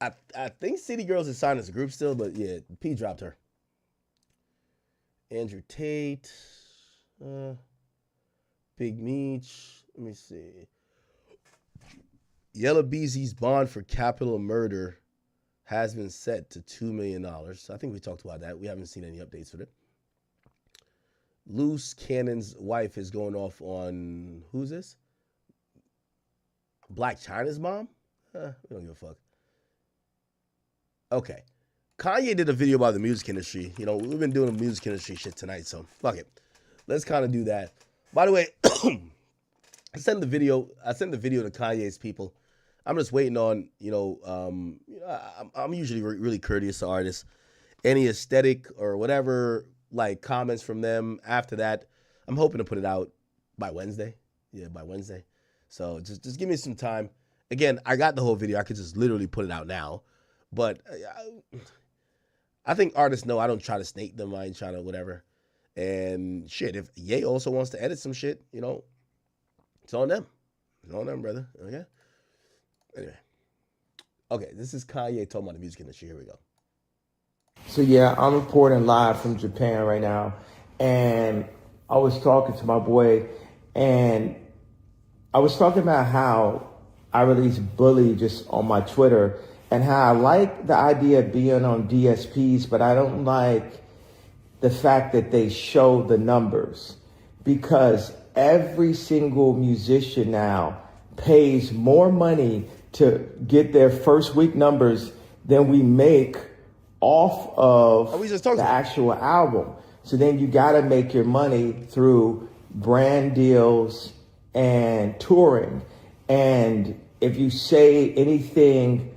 I think City Girls is signed as a group still, but yeah, P dropped her. Andrew Tate, Big Meech. Let me see. Yella Beezy's bond for capital murder has been set to $2 million. I think we talked about that. We haven't seen any updates for it. Loose Cannon's wife is going off on, who's this? Black China's mom? We don't give a fuck. Okay. Kanye did a video about the music industry. You know, we've been doing the music industry shit tonight, so fuck it. Let's kind of do that. By the way, I sent the video to Kanye's people. I'm just waiting on, I'm usually really courteous to artists. Any aesthetic or whatever, like comments from them after that, I'm hoping to put it out by Wednesday. Yeah, by Wednesday. So just give me some time. Again, I got the whole video. I could just literally put it out now. But I think artists know I don't try to snake them. I ain't trying to whatever. And shit, if Ye also wants to edit some shit, it's on them. It's on them, brother. Okay? Anyway. Okay, this is Kanye talking about the music industry. Here we go. So yeah, I'm reporting live from Japan right now. And I was talking to my boy, and I was talking about how I released Bully just on my Twitter, and how I like the idea of being on DSPs, but I don't like the fact that they show the numbers, because every single musician now pays more money to get their first week numbers than we make off of the actual album. So then you got to make your money through brand deals and touring. And if you say anything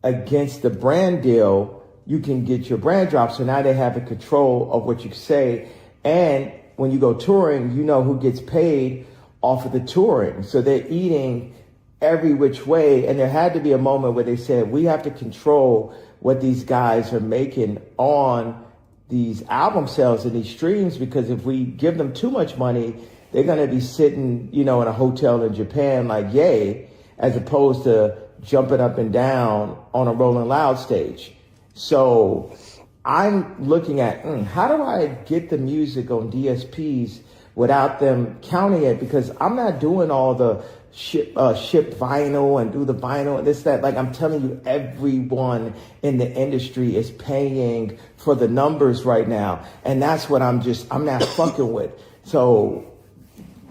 against the brand deal, you can get your brand drop. So now they have a control of what you say. And when you go touring, you know who gets paid off of the touring. So they're eating every which way. And there had to be a moment where they said, we have to control what these guys are making on these album sales and these streams, because if we give them too much money, they're going to be sitting, in a hotel in Japan like Ye, as opposed to jumping up and down on a Rolling Loud stage. So I'm looking at, how do I get the music on DSPs without them counting it? Because I'm not doing all the ship vinyl and do the vinyl and this, that. Like, I'm telling you, everyone in the industry is paying for the numbers right now. And that's what I'm not fucking with. So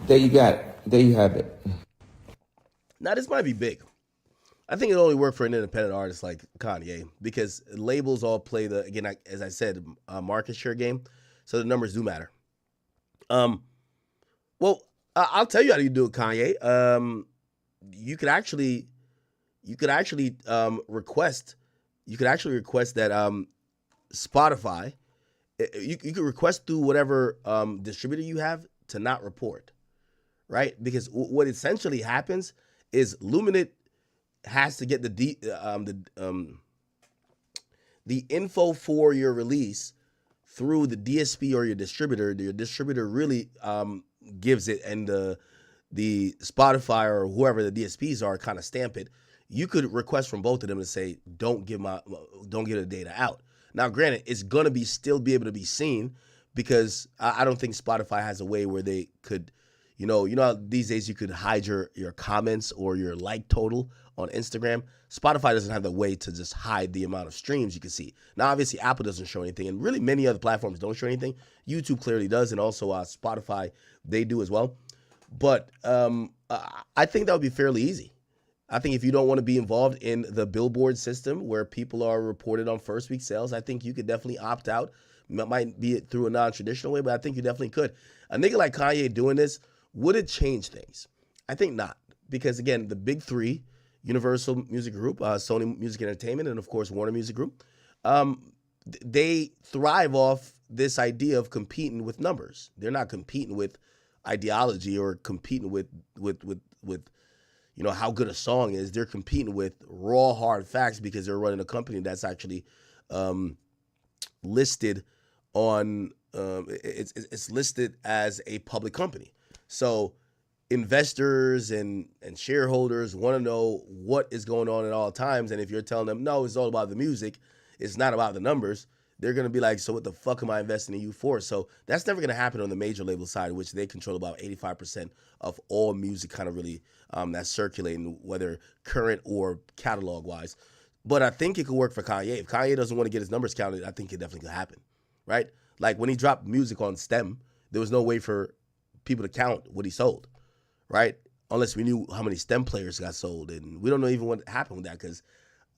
there you have it. Now, this might be big. I think it only worked for an independent artist like Kanye, because labels all play as I said, market share game. So the numbers do matter. Well, I'll tell you how you do it, Kanye. You could actually request that Spotify, you could request through whatever distributor you have to not report, right? Because what essentially happens is Luminate has to get the info for your release through the DSP or your distributor. Your distributor really gives it, and the Spotify or whoever the DSPs are kind of stamp it. You could request from both of them to say, don't give the data out. Now, granted, it's gonna still be able to be seen, because I don't think Spotify has a way where they could, how these days you could hide your comments or your like total on Instagram. Spotify doesn't have the way to just hide the amount of streams you can see. Now, obviously, Apple doesn't show anything, and really many other platforms don't show anything. YouTube clearly does, and also Spotify, they do as well. But I think that would be fairly easy. I think if you don't want to be involved in the Billboard system where people are reported on first week sales, I think you could definitely opt out. It might be through a non-traditional way, but I think you definitely could. A nigga like Kanye doing this, would it change things? I think not. Because, again, the big three, Universal Music Group, Sony Music Entertainment, and, of course, Warner Music Group, they thrive off this idea of competing with numbers. They're not competing with ideology or competing with how good a song is. They're competing with raw, hard facts, because they're running a company that's actually listed on it's listed as a public company. So investors and shareholders want to know what is going on at all times. And if you're telling them, no, it's all about the music, it's not about the numbers, they're going to be like, so what the fuck am I investing in you for? So that's never going to happen on the major label side, which they control about 85% of all music kind of really that's circulating, whether current or catalog wise. But I think it could work for Kanye. If Kanye doesn't want to get his numbers counted, I think it definitely could happen, right? Like when he dropped music on STEM, there was no way for people to count what he sold, right? Unless we knew how many STEM players got sold. And we don't know even what happened with that, because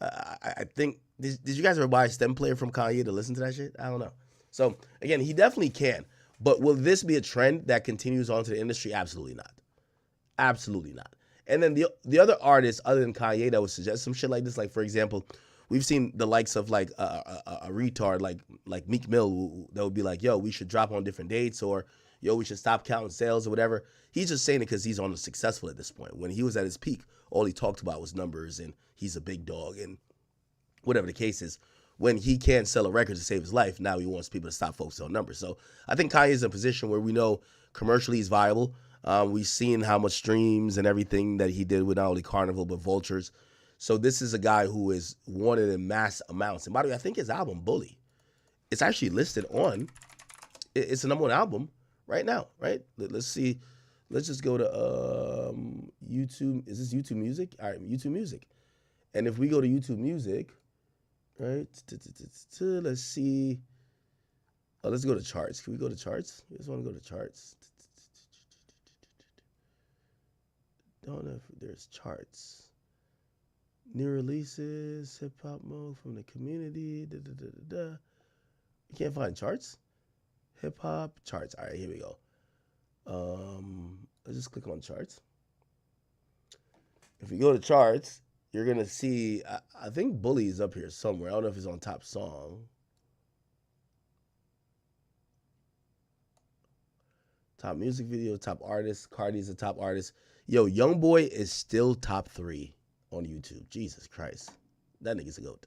I think, did you guys ever buy a STEM player from Kanye to listen to that shit? I don't know. So, again, he definitely can. But will this be a trend that continues on to the industry? Absolutely not. Absolutely not. And then the other artists other than Kanye that would suggest some shit like this, like for example, we've seen the likes of like a retard like Meek Mill that would be like, yo, we should drop on different dates, or yo, we should stop counting sales or whatever. He's just saying it because he's on the successful at this point. When he was at his peak, all he talked about was numbers and he's a big dog and whatever the case is. When he can't sell a record to save his life, now he wants people to stop focusing on numbers. So I think Kanye's in a position where we know commercially he's viable. We've seen how much streams and everything that he did with not only Carnival but Vultures. So this is a guy who is wanted in mass amounts. And by the way, I think his album Bully, it's actually listed on. It's the #1 album right now, right? Let's see. Let's just go to YouTube. Is this YouTube Music? All right, YouTube Music. And if we go to YouTube Music, right? Let's see. Oh, let's go to charts. Can we go to charts? I just want to go to charts. Don't know if there's charts. New releases, hip hop mode from the community. You can't find charts. Hip hop charts. All right, here we go. Let's just click on charts. If we go to charts, you're gonna see. I think Bully is up here somewhere. I don't know if it's on top song. Top music video, top artist. Carti's a top artist. Yo, YoungBoy is still top 3 on YouTube. Jesus Christ, that nigga's a goat.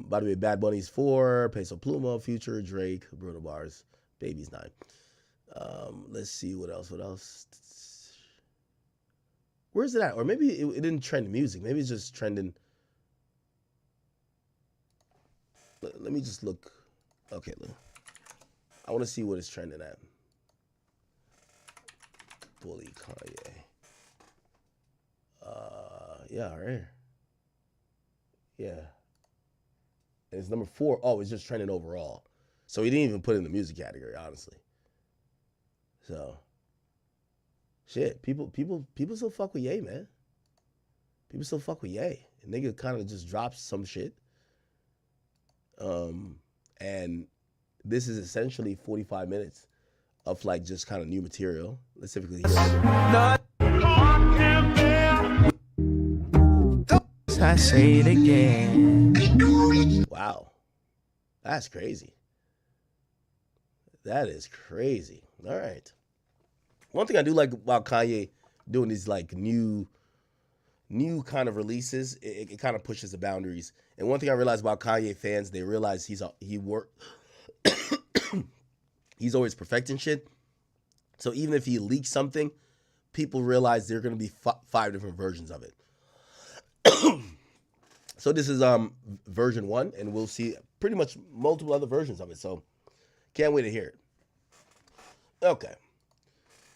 By the way, Bad Bunny's 4, Peso Pluma, Future, Drake, Bruno Mars, Baby's 9. Let's see what else. Where's it at? Or maybe it didn't trend music. Maybe it's just trending. Let me just look. Okay, look. I want to see what it's trending at. Bully Kanye. Yeah, right here. Yeah. And it's number 4. Oh, it's just trending overall. So he didn't even put it in the music category, honestly. So, shit, people still fuck with Ye, man. People still fuck with Ye. And nigga kind of just drops some shit. And this is essentially 45 minutes of like just kind of new material. Let's see if we can hear it. I say it again. Wow. That's crazy. That is crazy. All right. One thing I do like about Kanye doing these like new kind of releases, it kind of pushes the boundaries. And one thing I realized about Kanye fans, they realize he's always perfecting shit. So even if he leaks something, people realize there are going to be 5 different versions of it. So this is version 1, and we'll see pretty much multiple other versions of it. So can't wait to hear it. Okay.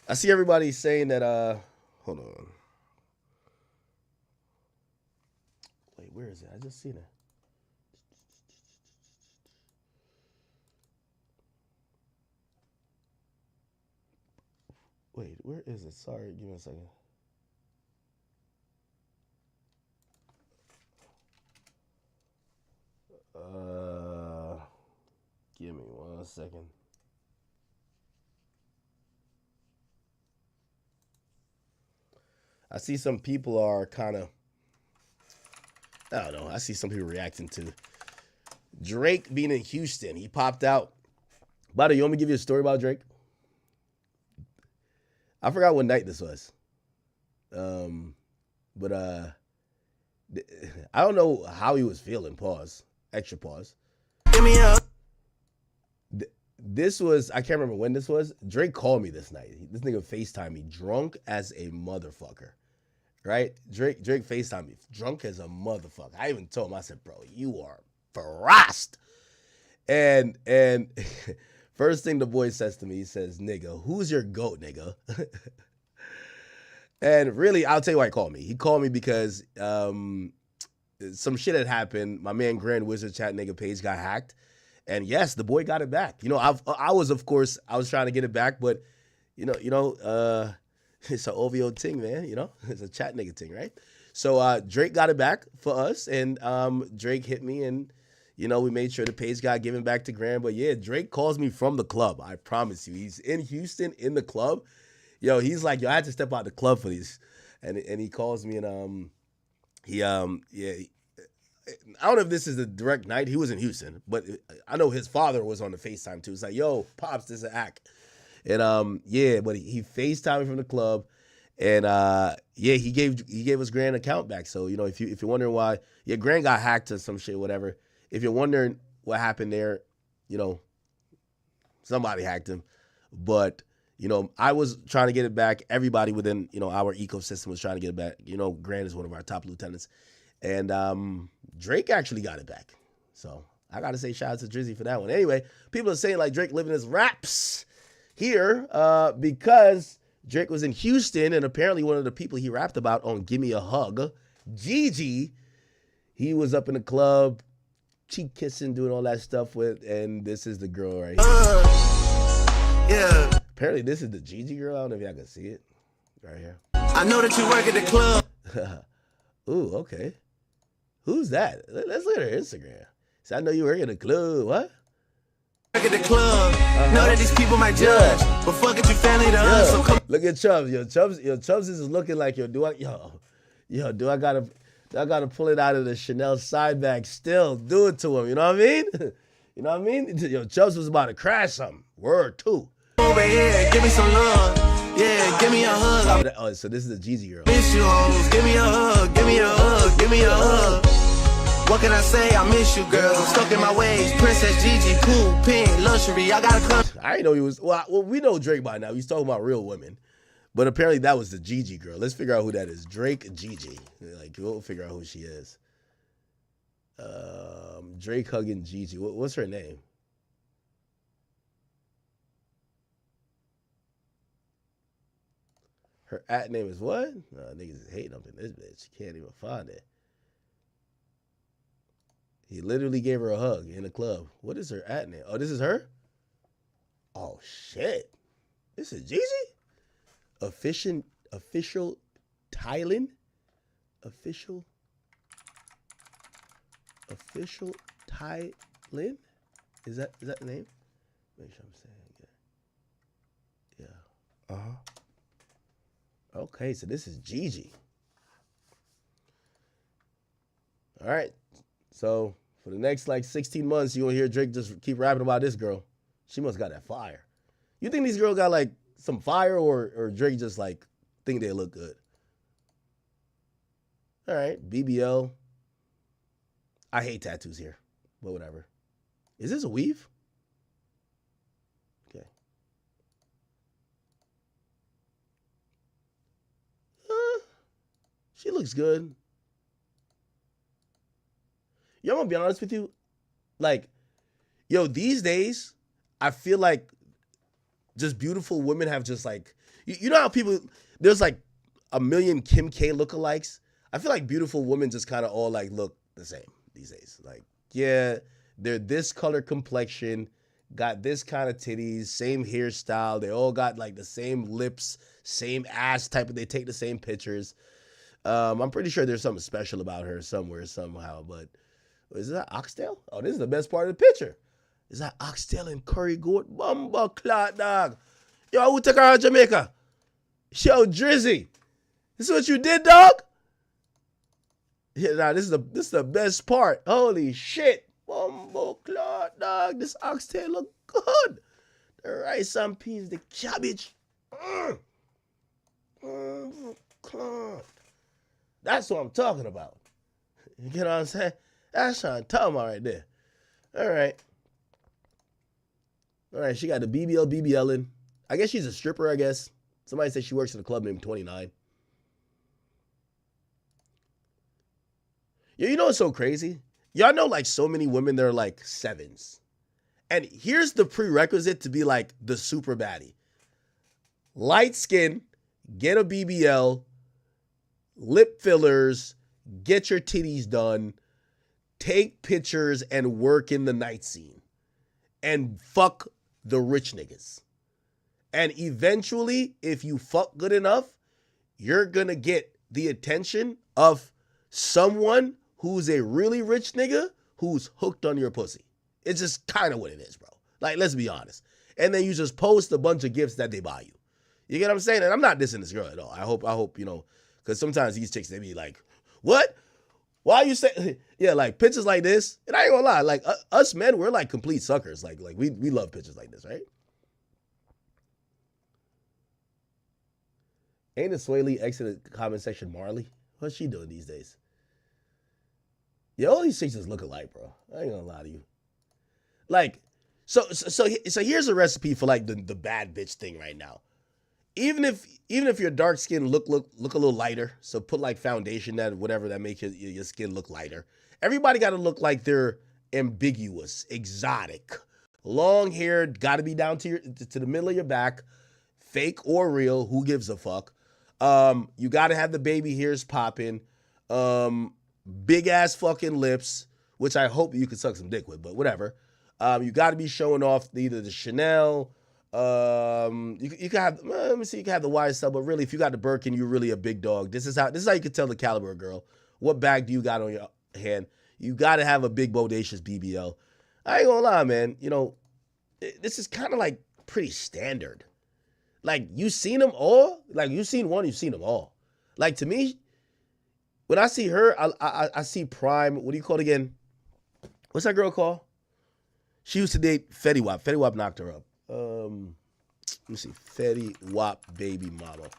I see everybody saying that, hold on. Wait, where is it? I just seen it. Wait, where is it? Sorry, give me a second. Give me 1 second. I see some people are kind of, I don't know. I see some people reacting to Drake being in Houston. He popped out. By the way, you want me to give you a story about Drake? I forgot what night this was. But I don't know how he was feeling. Pause. Extra pause. Give me up. This was, I can't remember when this was. Drake called me this night. This nigga FaceTimed me drunk as a motherfucker. Right? Drake FaceTimed me drunk as a motherfucker. I even told him, I said, bro, you are frost. And first thing the boy says to me, he says, nigga, who's your GOAT, nigga? And really, I'll tell you why he called me. He called me because some shit had happened. My man Grand Wizard Chat nigga page got hacked. And yes, the boy got it back. You know, I was trying to get it back, but you know, it's an OVO thing, man. You know, it's a chat nigga thing, right? So Drake got it back for us, and Drake hit me, and you know, we made sure the page got given back to Grand. But yeah, Drake calls me from the club. I promise you, he's in Houston in the club. Yo, he's like, yo, I had to step out the club for these. and he calls me and I don't know if this is the direct night. He was in Houston, but I know his father was on the FaceTime too. It's like, yo, Pops, this is an act. And but he FaceTimed me from the club. And he gave us Grand account back. So, if you're wondering why, Grand got hacked or some shit, whatever. If you're wondering what happened there, somebody hacked him. But, I was trying to get it back. Everybody within, our ecosystem was trying to get it back. Grand is one of our top lieutenants. And Drake actually got it back. So I got to say shout out to Drizzy for that one. Anyway, people are saying like Drake living his raps here because Drake was in Houston, and apparently one of the people he rapped about on Give Me a Hug, Gigi, he was up in the club, cheek kissing, doing all that stuff with, and this is the girl right here. Apparently this is the Gigi girl. I don't know if y'all can see it. Right here. I know that you work at the club. Ooh, okay. Who's that? Let's look at her Instagram. So I know you work at the club. What? Work at the club. Know that these people might judge, but fuck it, you family to us. So come. Look at Chubbs. Chubbs is looking like do I gotta pull it out of the Chanel side bag still? Do it to him. You know what I mean? You know what I mean? Chubbs was about to crash something. Word too. Over here, give me some love. Yeah, give me a hug. Oh, so this is the Jeezy girl. Miss you, hoes. Give me a hug. Give me a hug. Give me a hug. What can I say? I miss you, girl. I'm stuck in my ways. Princess Gigi, pool, pink, luxury. I gotta come. I didn't know he was. Well, we know Drake by now. He's talking about real women, but apparently that was the Gigi girl. Let's figure out who that is. Drake Gigi. Like we'll figure out who she is. Drake hugging Gigi. What's her name? Her at name is what? Niggas is hating up in this bitch. Can't even find it. He literally gave her a hug in the club. What is her at name? Oh, this is her? Oh, shit. This is Gigi? Official Thailand? Official Thailand? Is that the name? Make sure I'm saying it. Yeah. Uh-huh. Okay, so this is Gigi. All right. So for the next 16 months, you'll hear Drake just keep rapping about this girl. She must got that fire. You think these girls got some fire or Drake just think they look good? All right, BBL. I hate tattoos here, but whatever. Is this a weave? Okay. She looks good. Yo, I'm gonna be honest with you. These days, I feel like just beautiful women have just you know how people, there's a million Kim K lookalikes. I feel like beautiful women just kind of all look the same these days. They're this color complexion, got this kind of titties, same hairstyle. They all got the same lips, same ass type, they take the same pictures. I'm pretty sure there's something special about her somewhere, somehow, but is that oxtail? Oh, this is the best part of the picture. Is that oxtail and curry goat? Bumba clot, dog. Yo, who took her out of Jamaica? Yo, Drizzy. This is what you did, dog? Yeah, nah, this is the best part. Holy shit. Bumba clot, dog. This oxtail look good. The rice and peas, the cabbage. Clot. That's what I'm talking about. You get what I'm saying? That's what I'm talking about right there. All right, she got the BBLing. I guess she's a stripper, I guess. Somebody said she works at a club named 29. Yeah, you know what's so crazy? Y'all know so many women, they're 7s. And here's the prerequisite to be the super baddie. Light skin, get a BBL, lip fillers, get your titties done, take pictures and work in the night scene, and fuck the rich niggas. And eventually, if you fuck good enough, you're gonna get the attention of someone who's a really rich nigga who's hooked on your pussy. It's just kind of what it is, bro. Let's be honest. And then you just post a bunch of gifts that they buy you. You get what I'm saying? And I'm not dissing this girl at all. I hope, Because sometimes these chicks, they be like, what? Why you say, yeah, like pictures like this, and I ain't gonna lie, like us men, we're like complete suckers. Like we love pictures like this, right? Ain't a Sway Lee exited the comment section Marley? What's she doing these days? Yeah, all these chicks just look alike, bro. I ain't gonna lie to you. Like, so here's a recipe for like the bad bitch thing right now. Even if your dark skin look a little lighter, so put like foundation that whatever that makes your skin look lighter. Everybody got to look like they're ambiguous, exotic, long hair, got to be down to the middle of your back, fake or real. Who gives a fuck? You got to have the baby hairs popping, big ass fucking lips, which I hope you could suck some dick with, but whatever. You got to be showing off either the Chanel. You can have, let me see, you can have the YSL, but really, if you got the Birkin, you're really a big dog. This is how you can tell the caliber of girl. What bag do you got on your hand? You got to have a big bodacious BBL. I ain't gonna lie, man. You know, this is kind of like pretty standard. Like, you seen them all? Like, you seen one, you've seen them all. Like, to me, when I see her, I see prime, what do you call it again? What's that girl called? She used to date Fetty Wap. Fetty Wap knocked her up. Let me see. Fetty Wap baby mama.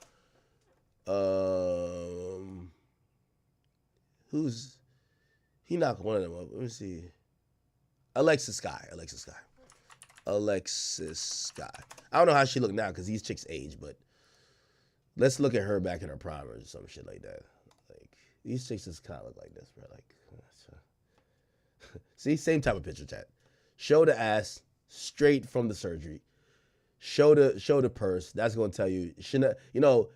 He knocked one of them up. Let me see. Alexis Sky. I don't know how she look now because these chicks age, but let's look at her back in her prime or some shit like that. Like, these chicks just kind of look like this, bro. Like, see, same type of picture, chat. Show the ass straight from the surgery. Show the purse. That's gonna tell you Chanel. You know,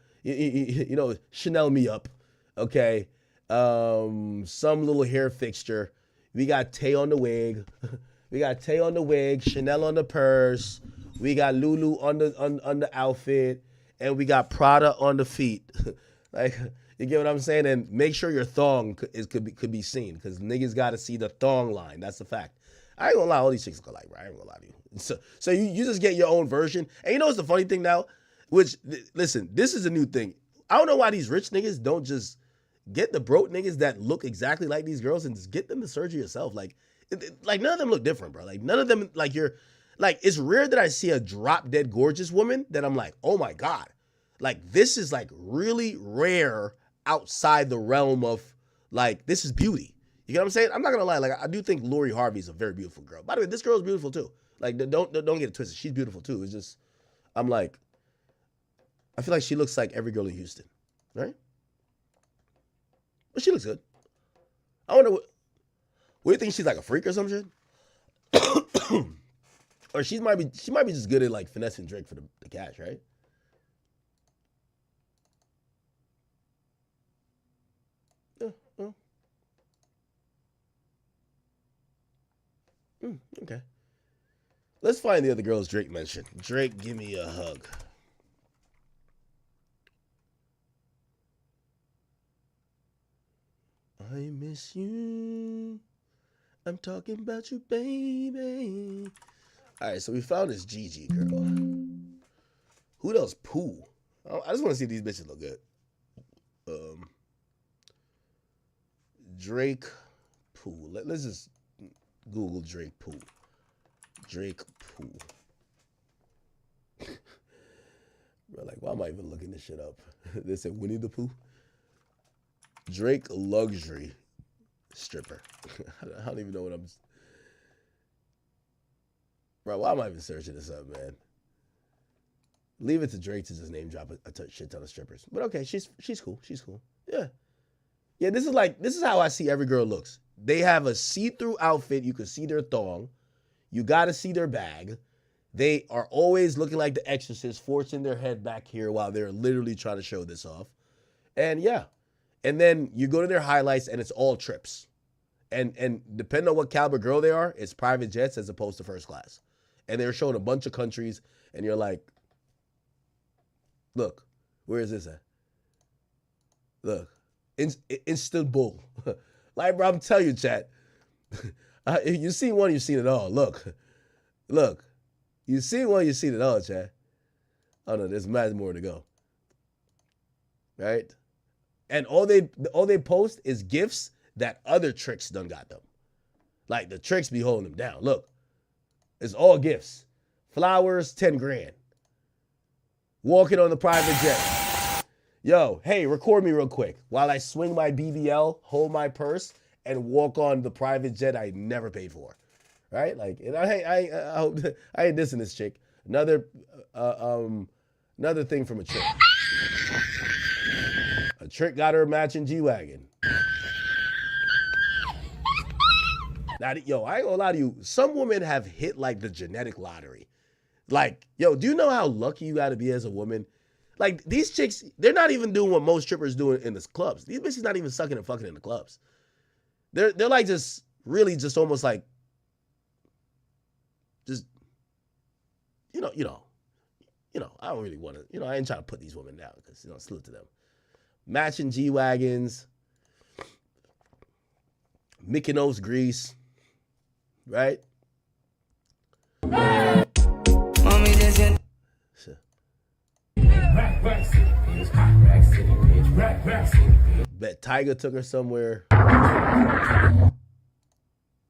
Chanel me up. Okay. Some little hair fixture. We got Tay on the wig. Chanel on the purse. We got Lulu on the outfit, and we got Prada on the feet. Like, you get what I'm saying? And make sure your thong could be seen, because niggas got to see the thong line. That's the fact. I ain't gonna lie, all these chicks look alike, bro. I ain't gonna lie to you. So you just get your own version. And you know what's the funny thing now? Which, listen, this is a new thing. I don't know why these rich niggas don't just get the broke niggas that look exactly like these girls and just get them the surgery yourself. Like none of them look different, bro. Like, none of them, like, it's rare that I see a drop dead gorgeous woman that I'm like, oh my God. Like, this is like really rare outside the realm of, like, this is beauty. You know what I'm saying? I'm not gonna lie. Like, I do think Lori Harvey is a very beautiful girl. By the way, this girl is beautiful too. Like, don't get it twisted. She's beautiful too. It's just, I'm like, I feel like she looks like every girl in Houston, right? But she looks good. I wonder what do you think? She's like a freak or some shit? Or she might be just good at like finessing Drake for the cash, right? Okay. Let's find the other girls Drake mentioned. Drake, give me a hug. I miss you. I'm talking about you, baby. All right, so we found this Gigi girl. Who else? Pooh. I just want to see if these bitches look good. Drake Pooh. Let's just Google Drake Pooh. Drake Pooh. Bro, like, why am I even looking this shit up? They said Winnie the Pooh. Drake luxury stripper. I don't even know what I'm. Bro, why am I even searching this up, man? Leave it to Drake to just name drop a shit ton of strippers. But okay, she's cool. She's cool. Yeah. Yeah, this is how I see every girl looks. They have a see-through outfit. You can see their thong. You got to see their bag. They are always looking like the Exorcist, forcing their head back here while they're literally trying to show this off. And yeah. And then you go to their highlights and it's all trips. And depending on what caliber girl they are, it's private jets as opposed to first class. And they're showing a bunch of countries and you're like, look, where is this at? Look, Istanbul. Like, bro, I'm telling you, chat. If you see one, you've seen it all. Look. You see one, you've seen it all, chat. Oh no, there's mad more to go. Right? And all they post is gifts that other tricks done got them. Like the tricks be holding them down. Look, it's all gifts. Flowers, 10 grand. Walking on the private jet. Yo, hey, record me real quick while I swing my BBL, hold my purse, and walk on the private jet I never paid for. Right? Like, and I hope I ain't dissing this chick. Another thing from a trick. A trick got her a matching G-Wagon. Now, yo, I ain't gonna lie to you. Some women have hit like the genetic lottery. Like, yo, do you know how lucky you gotta be as a woman? Like, these chicks, they're not even doing what most strippers do in the clubs. These bitches not even sucking and fucking in the clubs. They're like just really just almost like just you know, I don't really want to, I ain't trying to put these women down because, salute to them. Matching G-Wagons, Mykonos, Greece, right? Bet Tiger took her somewhere.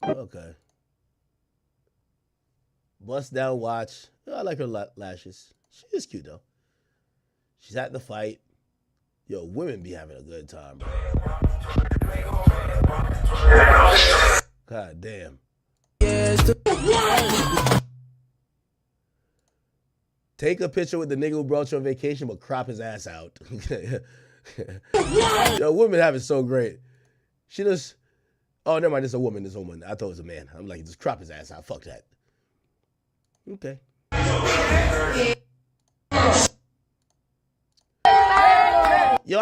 Okay. Bust down watch. I like her lashes. She is cute though. She's at the fight. Yo, women be having a good time, bro. God damn. Take a picture with the nigga who brought you on vacation, but crop his ass out. Yo, women have it so great. She just, oh, never mind, it's a woman, I thought it was a man. I'm like, just crop his ass out, fuck that. Okay. Yo,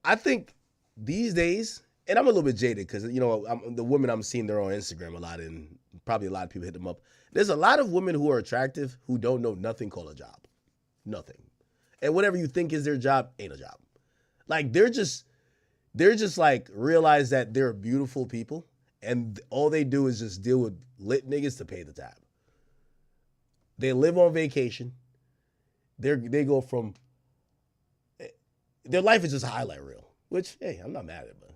I think these days, and I'm a little bit jaded because, the women I'm seeing, they're on Instagram a lot, and probably a lot of people hit them up. There's a lot of women who are attractive who don't know nothing called a job. Nothing. And whatever you think is their job ain't a job. Like, they're just like realize that they're beautiful people, and all they do is just deal with lit niggas to pay the tab. They live on vacation. They go from, their life is just a highlight reel, which, hey, I'm not mad at it, but.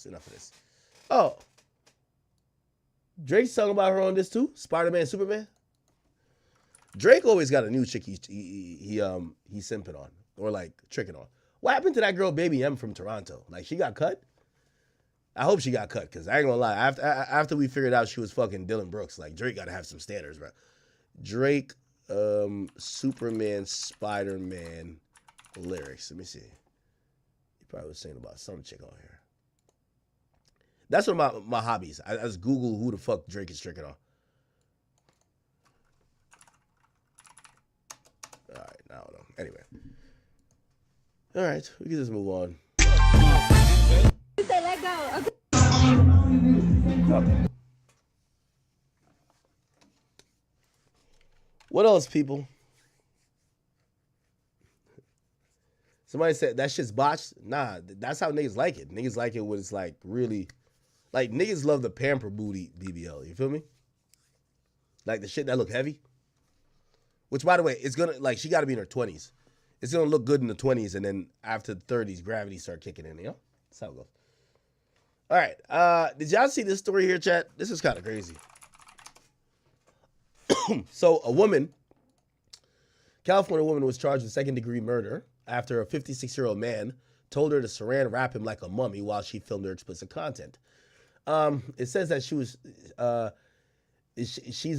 Enough of this. Oh. Drake's talking about her on this too? Spider-Man, Superman? Drake always got a new chick he's simping on, or like tricking on. What happened to that girl Baby M from Toronto? Like, she got cut? I hope she got cut, because I ain't gonna lie. After we figured out she was fucking Dylan Brooks, like, Drake gotta have some standards, bro. Drake, Superman, Spider-Man lyrics. Let me see. He probably was saying about some chick on here. That's one of my hobbies. I just Google who the fuck Drake is tricking on. All right, I don't know. Anyway. All right, we can just move on. You say let go. Okay. What else, people? Somebody said that shit's botched. Nah, that's how niggas like it. Niggas like it when it's like really, like, niggas love the pamper booty BBL. You feel me? Like the shit that look heavy. Which, by the way, it's gonna, like, she got to be in her 20s. It's gonna look good in the 20s, and then after the 30s, gravity start kicking in. That's how it goes. All right. Did y'all see this story here, chat? This is kind of crazy. So a California woman was charged with second-degree murder after a 56-year-old man told her to saran wrap him like a mummy while she filmed her explicit content. It says that she's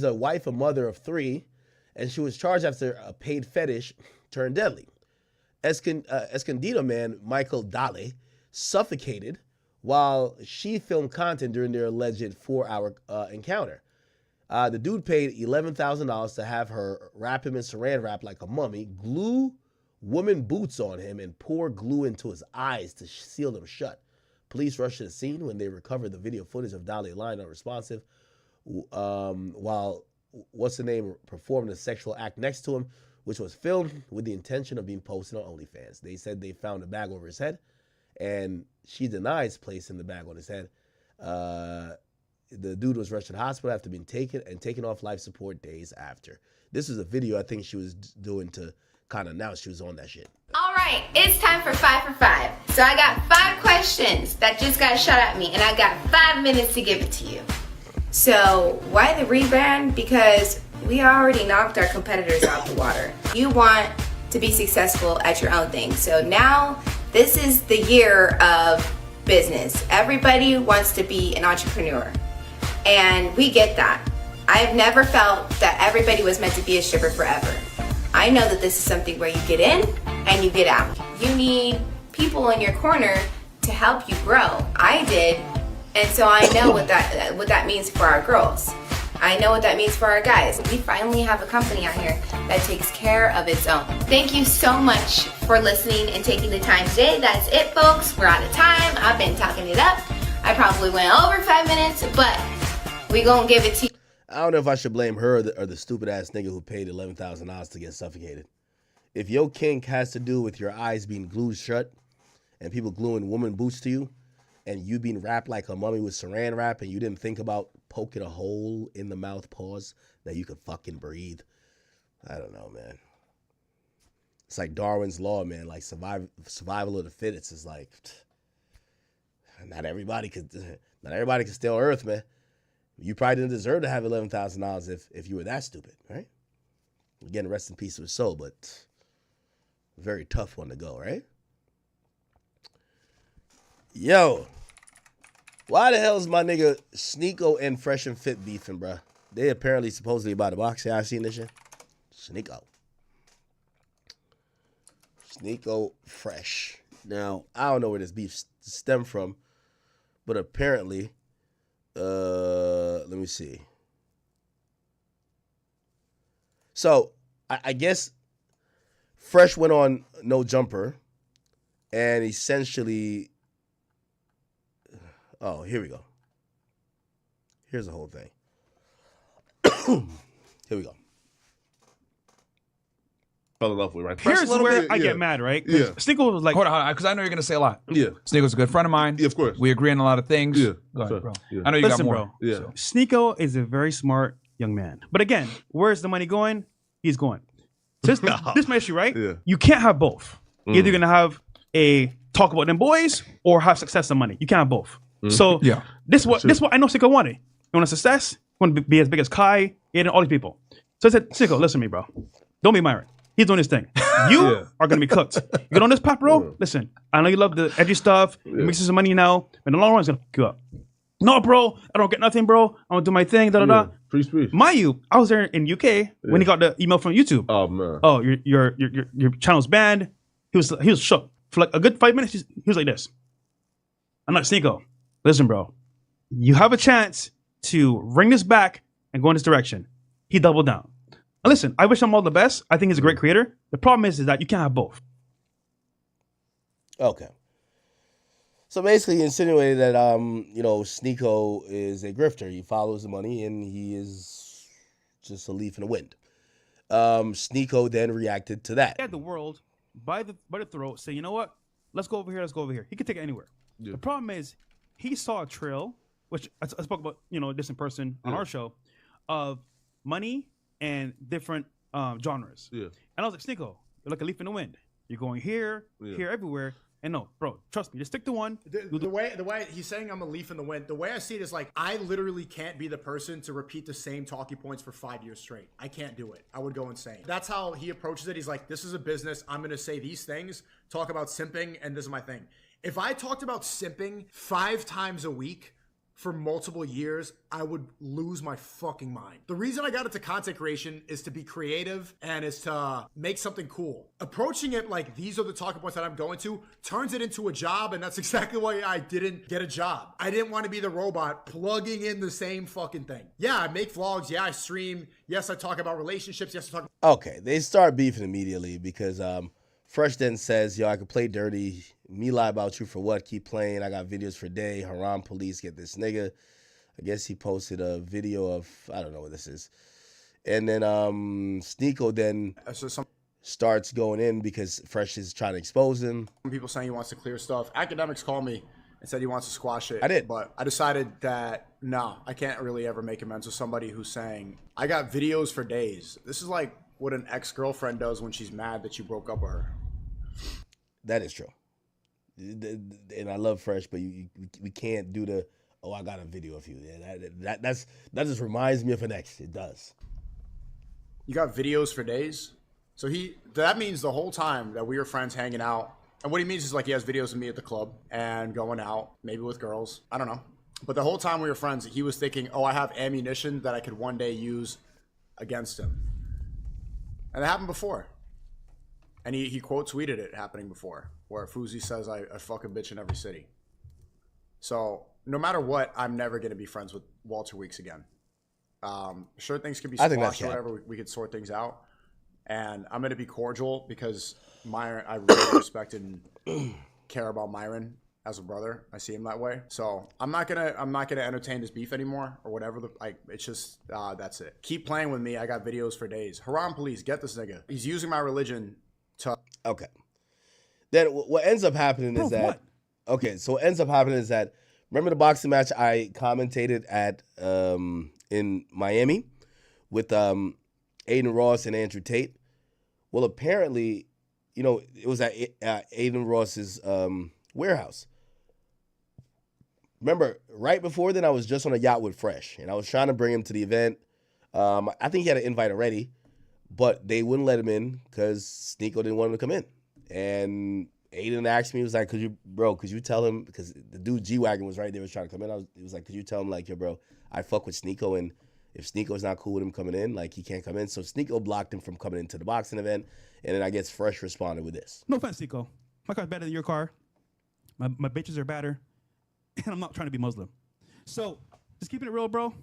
a wife, a mother of 3, and she was charged after a paid fetish turned deadly. Escondido man Michael Dale suffocated while she filmed content during their alleged 4-hour encounter. The dude paid $11,000 to have her wrap him in saran wrap like a mummy, glue woman boots on him, and pour glue into his eyes to seal them shut. Police rushed to the scene when they recovered the video footage of Dale lying unresponsive while what's-the-name performed a sexual act next to him, which was filmed with the intention of being posted on OnlyFans. They said they found a bag over his head, and she denies placing the bag on his head. the dude was rushed to the hospital after being taken off life support days after. This is a video I think she was doing to kind of announce she was on that shit. All right, it's time for 5 for 5. So I got 5 questions that just got shot at me, and I got 5 minutes to give it to you. So why the rebrand? Because we already knocked our competitors out the water. You want to be successful at your own thing. So now this is the year of business. Everybody wants to be an entrepreneur, and we get that. I've never felt that everybody was meant to be a stripper forever. I know that this is something where you get in and you get out. You need people in your corner to help you grow. I did, and so I know what that means for our girls. I know what that means for our guys. We finally have a company out here that takes care of its own. Thank you so much for listening and taking the time today. That's it, folks. We're out of time. I've been talking it up. I probably went over 5 minutes, but we gonna give it to you. I don't know if I should blame her or the stupid ass nigga who paid $11,000 to get suffocated. If your kink has to do with your eyes being glued shut and people gluing woman boots to you and you being wrapped like a mummy with saran wrap and you didn't think about poking a hole in the mouth pause that you could fucking breathe, I don't know, man. It's like Darwin's law, man. Like survival of the fittest is like, not everybody could stay on Earth, man. You probably didn't deserve to have $11,000 if you were that stupid, right? Again, rest in peace to his soul, but very tough one to go, right? Yo, why the hell is my nigga Sneako and Fresh and Fit beefing, bruh? They apparently supposedly about to box. Yeah, I seen this shit. Sneako Fresh. Now, I don't know where this beef stemmed from, but apparently, let me see. So, I guess Fresh went on No Jumper and essentially, oh, here we go. Here's the whole thing. Here we go. Fell in love with, right? Here's where I get mad, right? Yeah. Sneako was like, Hold on, because I know you're going to say a lot. Yeah. Sneako's a good friend of mine. Yeah, of course. We agree on a lot of things. Yeah. Go ahead, Sure. bro. Yeah. I know you Listen, got more. bro. Yeah. So, Sneako is a very smart young man. But again, where's the money going? He's going. So this is my issue, right? Yeah. You can't have both. Either you're going to have a talk about them boys or have success and money. You can't have both. So Yeah. this is what I know Sneako wanted. You want a success? You want to be as big as Kai, Aiden, all these people. So I said, Sneako, listen to me, bro. Don't be Myron. He's doing his thing. You are going to be cooked. You get on this path, bro? Listen, I know you love the edgy stuff. You're mixing some money now. But in the long run, it's going to fuck you up. No, bro. I don't get nothing, bro. I want to do my thing. Da-da-da. Mind you, I was there in UK when he got the email from YouTube. Oh, man. Oh, your channel's banned. He was shook. For like a good 5 minutes, he was like this. I'm like, Sneako, listen, bro. You have a chance to bring this back and go in this direction. He doubled down. And listen, I wish him all the best. I think he's a great creator. The problem is that you can't have both. Okay. So basically, he insinuated that Sneako is a grifter. He follows the money, and he is just a leaf in the wind. Sneako then reacted to that. He had the world by the throat, say, you know what? Let's go over here. Let's go over here. He could take it anywhere. Yeah. The problem is, he saw a trail, which I spoke about, this in person on our show, of money and different genres. Yeah. And I was like, Sneako, you're like a leaf in the wind. You're going here, here, everywhere. And no, bro, trust me, just stick to one. The way he's saying I'm a leaf in the wind, the way I see it is like, I literally can't be the person to repeat the same talking points for 5 years straight. I can't do it. I would go insane. That's how he approaches it. He's like, this is a business. I'm going to say these things, talk about simping, and this is my thing. If I talked about simping 5 times a week for multiple years, I would lose my fucking mind. The reason I got into content creation is to be creative and is to make something cool. Approaching it like these are the talking points that I'm going to turns it into a job, and that's exactly why I didn't get a job. I didn't want to be the robot plugging in the same fucking thing. Yeah, I make vlogs. Yeah, I stream. Yes, I talk about relationships. Yes, I talk. Okay, they start beefing immediately because Fresh then says, yo, I could play dirty. Me lie about you for what? Keep playing. I got videos for day. Haram police get this nigga. I guess he posted a video of, I don't know what this is. And then Sneako then starts going in because Fresh is trying to expose him. Some people saying he wants to clear stuff. Academics call me and said he wants to squash it. I did. But I decided that, no, I can't really ever make amends with somebody who's saying, I got videos for days. This is like what an ex-girlfriend does when she's mad that you broke up with her. That is true. And I love Fresh, but we can't do the, oh, I got a video of you. Yeah, that just reminds me of an ex. It does. You got videos for days? So that means the whole time that we were friends hanging out, and what he means is like he has videos of me at the club and going out, maybe with girls. I don't know. But the whole time we were friends, he was thinking, oh, I have ammunition that I could one day use against him. And that happened before. And he quote tweeted it happening before, where Fuzi says, I fuck a bitch in every city. So no matter what, I'm never going to be friends with Walter Weeks again. Sure, things can be squashed or whatever. We could sort things out. And I'm going to be cordial because Myron, I really respect and care about Myron as a brother. I see him that way. So I'm not gonna entertain this beef anymore or whatever. It's just that's it. Keep playing with me. I got videos for days. Haram police, get this nigga. He's using my religion to. Okay. Then what ends up happening is that. What? Okay, so what ends up happening is that. Remember the boxing match I commentated at in Miami with Aiden Ross and Andrew Tate? Well, apparently, you know, it was at Aiden Ross's warehouse. Remember, right before then, I was just on a yacht with Fresh, and I was trying to bring him to the event. I think he had an invite already, but they wouldn't let him in because Sneako didn't want him to come in. And Aiden asked me, he was like, could you tell him, because the dude G-Wagon was right there, was trying to come in. He was like, could you tell him, like, yo, bro, I fuck with Sneako, and if Sneako's not cool with him coming in, like, he can't come in. So Sneako blocked him from coming into the boxing event, and then I guess Fresh responded with this. No offense, Sneako. My car's better than your car. My bitches are better, and I'm not trying to be Muslim. So, just keeping it real, bro.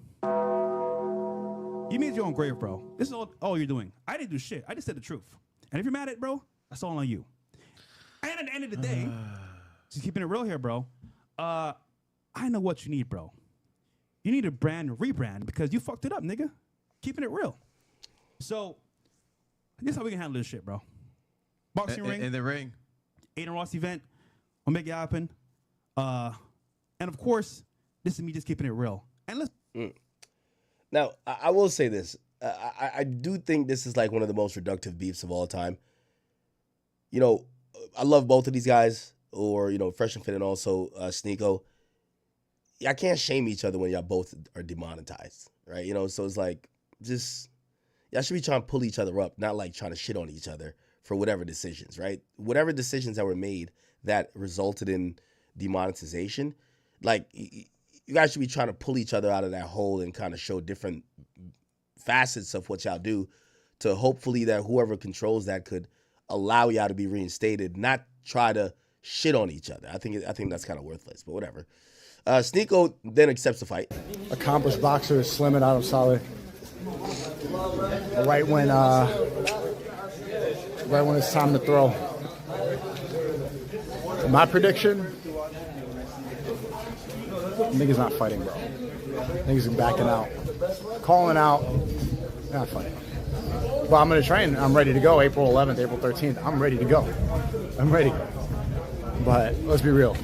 You made your own grave, bro. This is all you're doing. I didn't do shit. I just said the truth. And if you're mad at it, bro, that's all on you. And at the end of the day, just keeping it real here, bro, I know what you need, bro. You need a rebrand, because you fucked it up, nigga. Keeping it real. So, this is how we can handle this shit, bro. Boxing ring. In the ring. Aiden Ross event. We'll make it happen. And of course, this is me just keeping it real. And let's. Now, I will say this. I do think this is like one of the most reductive beefs of all time. You know, I love both of these guys, or, you know, Fresh and Fit and also Sneako. Y'all can't shame each other when y'all both are demonetized, right? You know, so it's like, just, y'all should be trying to pull each other up, not like trying to shit on each other for whatever decisions, right? Whatever decisions that were made that resulted in demonetization, like, you guys should be trying to pull each other out of that hole and kind of show different facets of what y'all do to hopefully that whoever controls that could allow y'all to be reinstated, not try to shit on each other. I think that's kind of worthless, but whatever. Sneako then accepts the fight. Accomplished boxer, slim and out of solid. Right when it's time to throw. My prediction, niggas not fighting, bro. Niggas are backing out. Calling out, not fighting. But I'm going to train. I'm ready to go. April 11th, April 13th. I'm ready to go. I'm ready. But let's be real.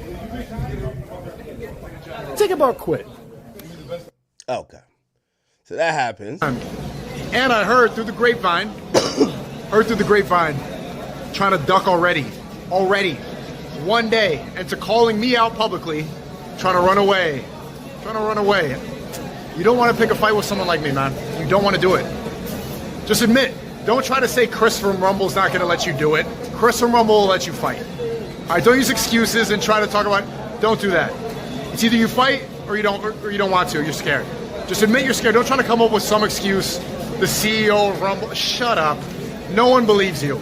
Think about quit. Okay. So that happens. And I heard through the grapevine, trying to duck already. One day. And to calling me out publicly, trying to run away. You don't want to pick a fight with someone like me, man. You don't want to do it. Just admit. Don't try to say Chris from Rumble's not going to let you do it. Chris from Rumble will let you fight. All right, don't use excuses and try to talk about. Don't do that. It's either you fight or you don't want to. You're scared. Just admit you're scared. Don't try to come up with some excuse. The CEO of Rumble. Shut up. No one believes you.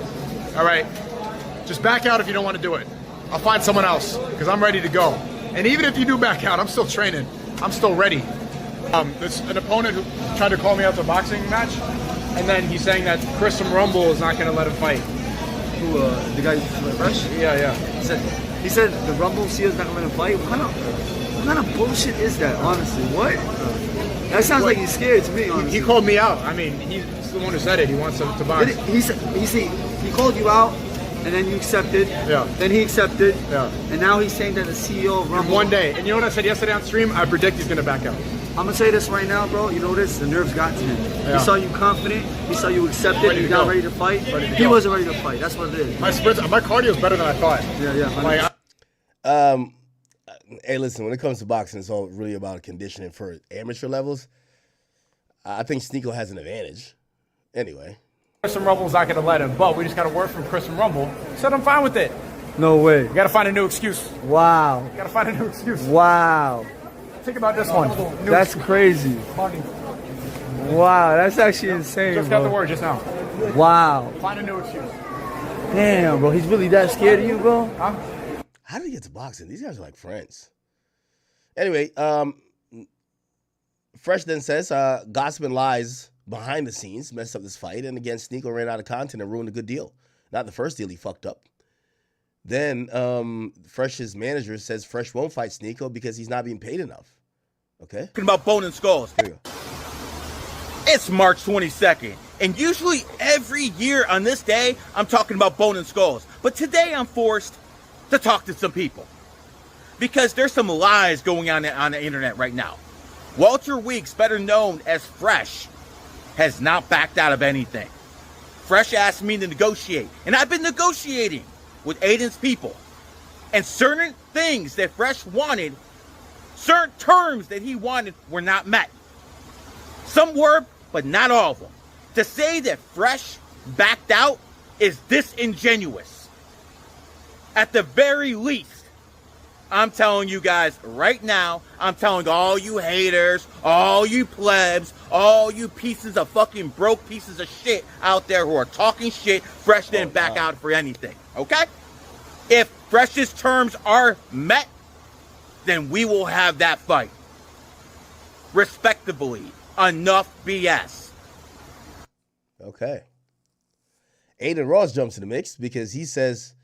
All right. Just back out if you don't want to do it. I'll find someone else because I'm ready to go. And even if you do back out, I'm still training. I'm still ready. There's an opponent who tried to call me out to a boxing match, and then he's saying that Chris from Rumble is not going to let him fight. Who, the guy from Fresh? Yeah. He said the Rumble CEO is not going to let him fight. What kind of bullshit is that, honestly? What? That sounds like he's scared to me, honestly. He called me out. I mean, he's the one who said it. He wants to box. He called you out, and then you accepted. Yeah. Then he accepted. Yeah. And now he's saying that the CEO of Rumble. In one day. And you know what I said yesterday on stream? I predict he's going to back out. I'm gonna say this right now, bro. You know this? The nerves got to him. Yeah. He saw you confident. He saw you accepted. Ready You to got go. ready to fight. Ready to He go. wasn't ready to fight. That's what it is. My cardio is better than I thought. Yeah. Hey, listen, when it comes to boxing, it's all really about conditioning for amateur levels. I think Sneako has an advantage. Anyway. Chris and Rumble's not going to let him, but we just got a word from Chris and Rumble. Said I'm fine with it. No way. You got to find a new excuse. Wow. You got to find a new excuse. Wow. Think about this one. New That's excuse. crazy. Money. Wow, that's actually insane, Just bro. got the word just now. Wow. Find a new excuse. Damn, bro. He's really that scared of you, bro? Huh? How did he get to boxing? These guys are like friends. Anyway, Fresh then says, gossip and lies behind the scenes messed up this fight, and again, Sneako ran out of content and ruined a good deal. Not the first deal he fucked up. Then Fresh's manager says Fresh won't fight Sneako because he's not being paid enough. Okay? Talking about Bone and Skulls. Here you go. It's March 22nd, and usually every year on this day, I'm talking about Bone and Skulls. But today I'm forced to talk to some people. Because there's some lies going on the internet right now. Walter Weeks, better known as Fresh, has not backed out of anything. Fresh asked me to negotiate, and I've been negotiating with Aiden's people. And certain things that Fresh wanted, certain terms that he wanted were not met. Some were, but not all of them. To say that Fresh backed out is disingenuous. At the very least, I'm telling you guys right now, I'm telling all you haters, all you plebs, all you pieces of fucking broke pieces of shit out there who are talking shit, Fresh didn't back out for anything, okay? If Fresh's terms are met, then we will have that fight. Respectably, enough BS. Okay. Aiden Ross jumps in the mix because he says,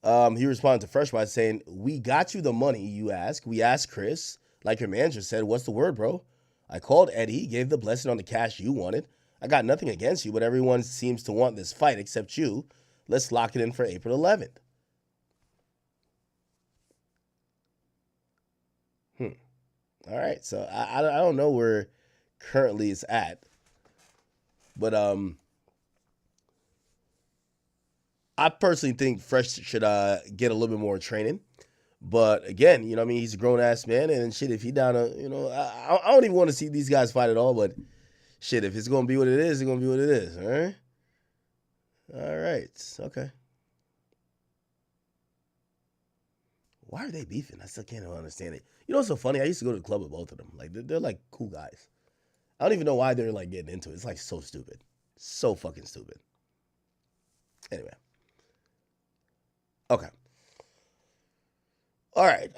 he responded to Fresh by saying, we got you the money you asked. We asked Chris, like your manager said, what's the word, bro? I called Eddie, gave the blessing on the cash you wanted. I got nothing against you, but everyone seems to want this fight except you. Let's lock it in for April 11th. All right, so I don't know where currently it's at, but I personally think Fresh should get a little bit more training. But again, you know what I mean, he's a grown-ass man, and shit, if he down to, you know, I don't even want to see these guys fight at all, but shit, if it's going to be what it is, it's going to be what it is, all right? All right, okay. Why are they beefing? I still can't understand it. You know what's so funny? I used to go to the club with both of them. Like, they're like cool guys. I don't even know why they're like getting into it. It's like so stupid. So fucking stupid. Anyway. Okay. All right.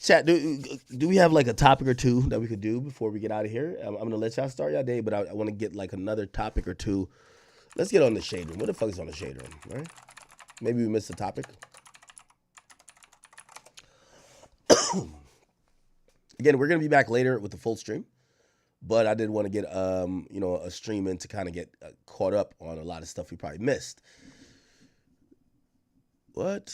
Chat, do we have like a topic or two that we could do before we get out of here? I'm going to let y'all start y'all day, but I want to get like another topic or two. Let's get on the shade room. What the fuck is on the shade room, right? Maybe we missed a topic. Again, we're going to be back later with the full stream, but I did want to get, you know, a stream in to kind of get caught up on a lot of stuff we probably missed. What?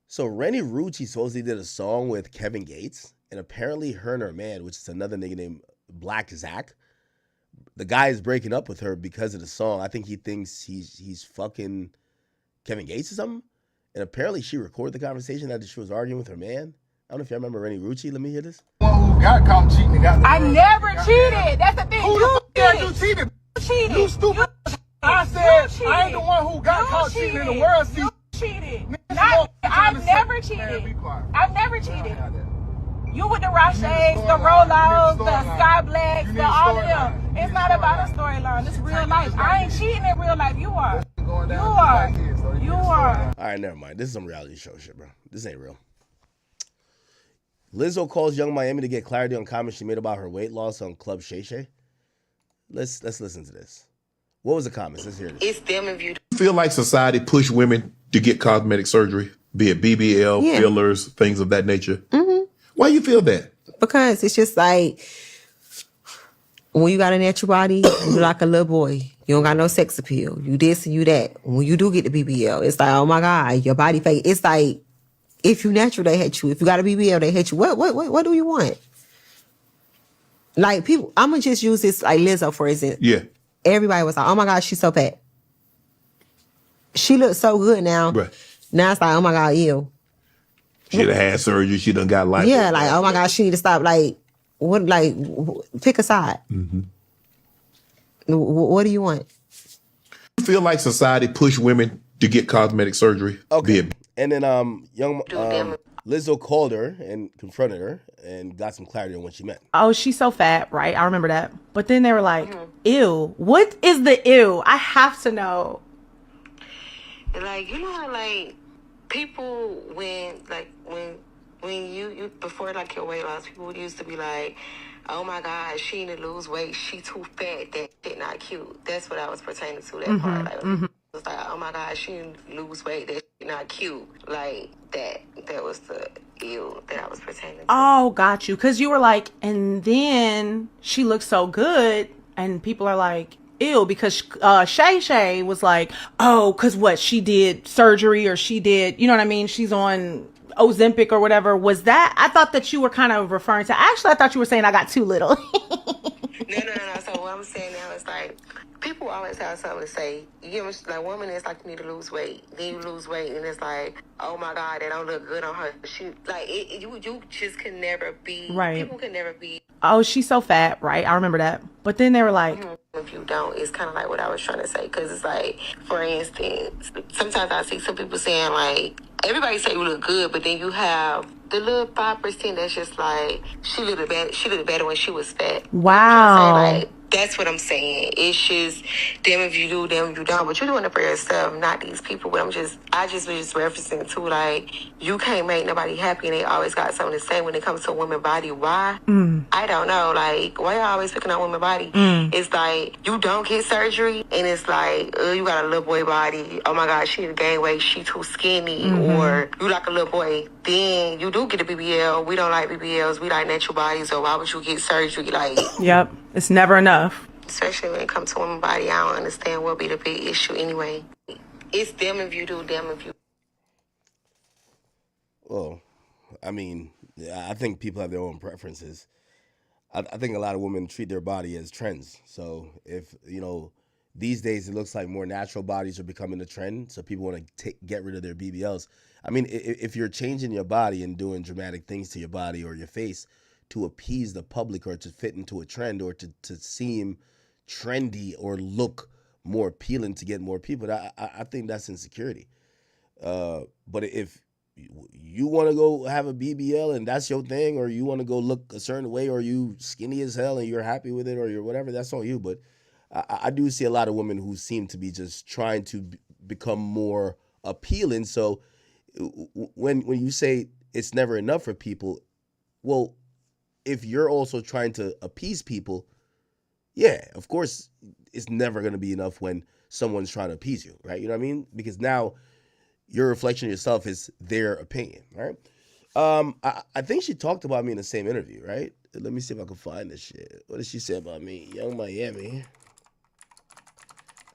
So Rennie Rucci supposedly did a song with Kevin Gates, and apparently her and her man, which is another nigga named Black Zach, the guy is breaking up with her because of the song. I think he thinks he's fucking Kevin Gates or something. And apparently she recorded the conversation that she was arguing with her man. I don't know if y'all remember Rennie Rucci. Let me hear this. Who got caught cheating? I never cheated. That's the thing. Who You you cheated? cheated. You stupid. I said I ain't the one who got caught cheating in the world. See, cheated. I've never cheated. I've never cheated. You with the Roches, the Rolos, the Sky Blacks, the all of them. It's not about a storyline. It's real life. I ain't cheating in real life. You are. You are. You are. All right, never mind. This is some reality show shit, bro. This ain't real. Lizzo calls Young Miami to get clarity on comments she made about her weight loss on Club Shay Shay. Let's listen to this. What was the comments? Let's hear this. It's them and you. Feel like society push women to get cosmetic surgery? Be it BBL, Yeah. fillers, things of that nature. Mm-hmm. Why you feel that? Because it's just like when you got a natural body, you like a little boy. You don't got no sex appeal. You this and you that. When you do get the BBL, it's like, oh my God, your body fake. It's like, if you natural, they hate you. If you got a BBL, they hate you. What do you want? Like people, I'm gonna just use this like Lizzo for example. Yeah. Everybody was like, oh my God, she's so fat. She looks so good now. Right. Now it's like, oh my God, ew. She done had surgery. She done got life. Yeah, like, oh my God, she need to stop. Like, what? Like, pick a side. Mm-hmm. What do you want? You feel like society push women to get cosmetic surgery? Okay. And then Lizzo called her and confronted her and got some clarity on what she meant. Oh, she's so fat, right? I remember that. But then they were like, ew. What is the ew? I have to know. Like, you know how, like, people, when you before, like, your weight loss, people used to be like, oh, my God, she need to lose weight. She too fat. That shit not cute. That's what I was pertaining to, that part. Like, it was like, oh, my God, she need to lose weight. That shit not cute. Like, that was the ew that I was pertaining to. Oh, got you. Because you were like, and then she looks so good. And people are like, ew, because Shay Shay was like, oh, because what, she did surgery or she did, you know what I mean? She's on Ozempic or whatever. Was that, I thought that you were kind of referring to, actually, I thought you were saying I got too little. No. So what I'm saying now is like, people always have something to say. You get me? Like, women is like, you need to lose weight. Then you lose weight, and it's like, oh my God, that don't look good on her. She like you just can never be Right. People can never be. Oh, she's so fat, right? I remember that. But then they were like, If you don't, it's kind of like what I was trying to say. Because it's like, for instance, sometimes I see some people saying like, everybody say you look good, but then you have the little 5% that's just like, she looked better when she was fat. wow. Like, that's what I'm saying. It's just, damn if you do, damn if you don't. But you're doing it for yourself, not these people. But I just was just referencing to, like, you can't make nobody happy and they always got something to say when it comes to a woman's body. Why? I don't know. Like, why y'all always picking on women's body? It's like, you don't get surgery and it's like, you got a little boy body. Oh my God, she need to gain weight. She too skinny. Or you like a little boy. Then you do get a BBL. We don't like BBLs. We like natural bodies. So why would you get surgery? Like, Yep. It's never enough. especially when it comes to women's body, I don't understand what be the big issue anyway. It's them if you do, them if you. Well, I mean, I think people have their own preferences. I think a lot of women treat their body as trends. So if, these days it looks like more natural bodies are becoming the trend. So people want to get rid of their BBLs. I mean, if you're changing your body and doing dramatic things to your body or your face to appease the public or to fit into a trend or to seem trendy or look more appealing to get more people, I think that's insecurity. But if you want to go have a BBL and that's your thing, or you want to go look a certain way, or you skinny as hell and you're happy with it, or you're whatever, that's on you. But I do see a lot of women who seem to be just trying to become more appealing. So when you say it's never enough for people, well, if you're also trying to appease people, yeah, of course, it's never going to be enough when someone's trying to appease you, right? You know what I mean? Because now your reflection of yourself is their opinion, right? I think she talked about me in the same interview, right? Let me see if I can find this shit. What did she say about me? Young Miami.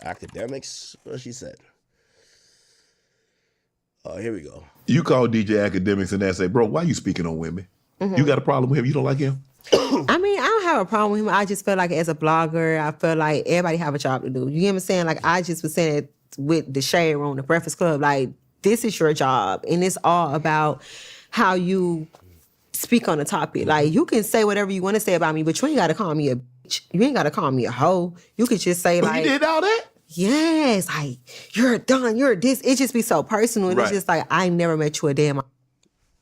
Academics. What she said? Oh, here we go. You call DJ Academics and they say, bro, why you speaking on women? You got a problem with him? You don't like him? I mean, I don't have a problem with him. I just feel like as a blogger, I feel like everybody have a job to do. You get what I'm saying? Like, I just was saying it with the Shade Room, the Breakfast Club, like, this is your job. And it's all about how you speak on a topic. Like, you can say whatever you want to say about me, but you ain't got to call me a bitch. You ain't got to call me a hoe. You could just say, like... You did all that? Yes. Like, you're done. You're this. It just be so personal. And Right. it's just like, I never met you a day in my...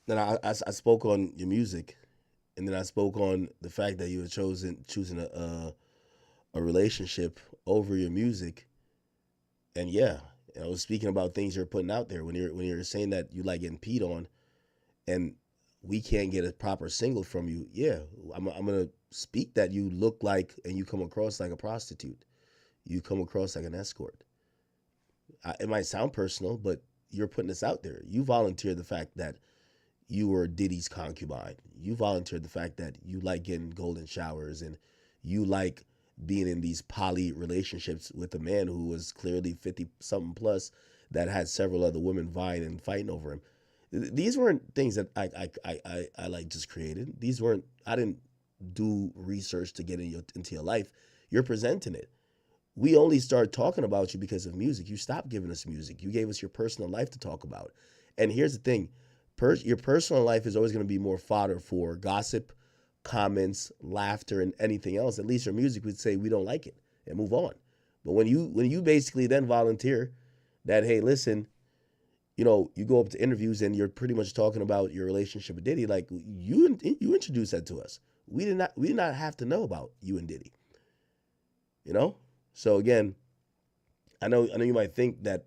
Then I spoke on your music, and then I spoke on the fact that you were choosing a relationship over your music, and yeah, I was speaking about things you're putting out there when you're saying that you like getting peed on, and we can't get a proper single from you. Yeah, I'm gonna speak that you look like and you come across like a prostitute, you come across like an escort. It might sound personal, but you're putting this out there. You volunteered the fact that you were Diddy's concubine. You volunteered the fact that you like getting golden showers and you like being in these poly relationships with a man who was clearly 50-something plus that had several other women vying and fighting over him. These weren't things that I like just created. These weren't, I didn't do research to get into your life. You're presenting it. We only started talking about you because of music. You stopped giving us music. You gave us your personal life to talk about. And here's the thing. Your personal life is always going to be more fodder for gossip, comments, laughter, and anything else. At least your music would say we don't like it and move on. But when you basically then volunteer that, hey, listen, you know, you go up to interviews and you're pretty much talking about your relationship with Diddy, like you introduced that to us. We did not have to know about you and Diddy. You know? So again, I know you might think that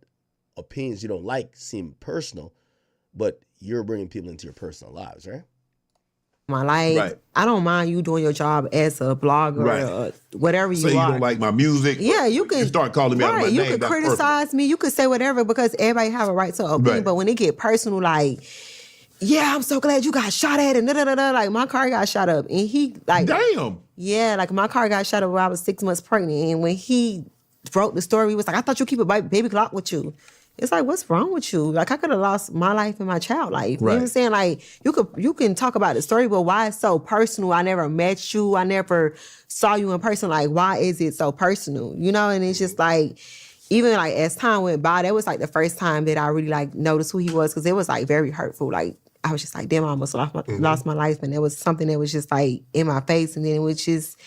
opinions you don't like seem personal, but you're bringing people into your personal lives, right? My life. Right. I don't mind you doing your job as a blogger or whatever you Say are. you don't like my music. Yeah, you can start calling me out of my you name. can That's criticize me. You can say whatever because everybody have a right to an opinion. Right. But when it get personal, like, yeah, I'm so glad you got shot at and like my car got shot up and he like damn. Yeah, like my car got shot up when I was 6 months pregnant and when he wrote the story, he was like, I thought you keep a baby clock with you. It's like, what's wrong with you? Like, I could have lost my life and my child life. You know what I'm saying? Like, you can talk about the story, but why it's so personal? I never met you. I never saw you in person. Like, why is it so personal? You know? And it's just like, even like as time went by, that was like the first time that I really like noticed who he was because it was like very hurtful. Like, I was just like, damn, I almost lost my life. And it was something that was just like in my face. And then it was just,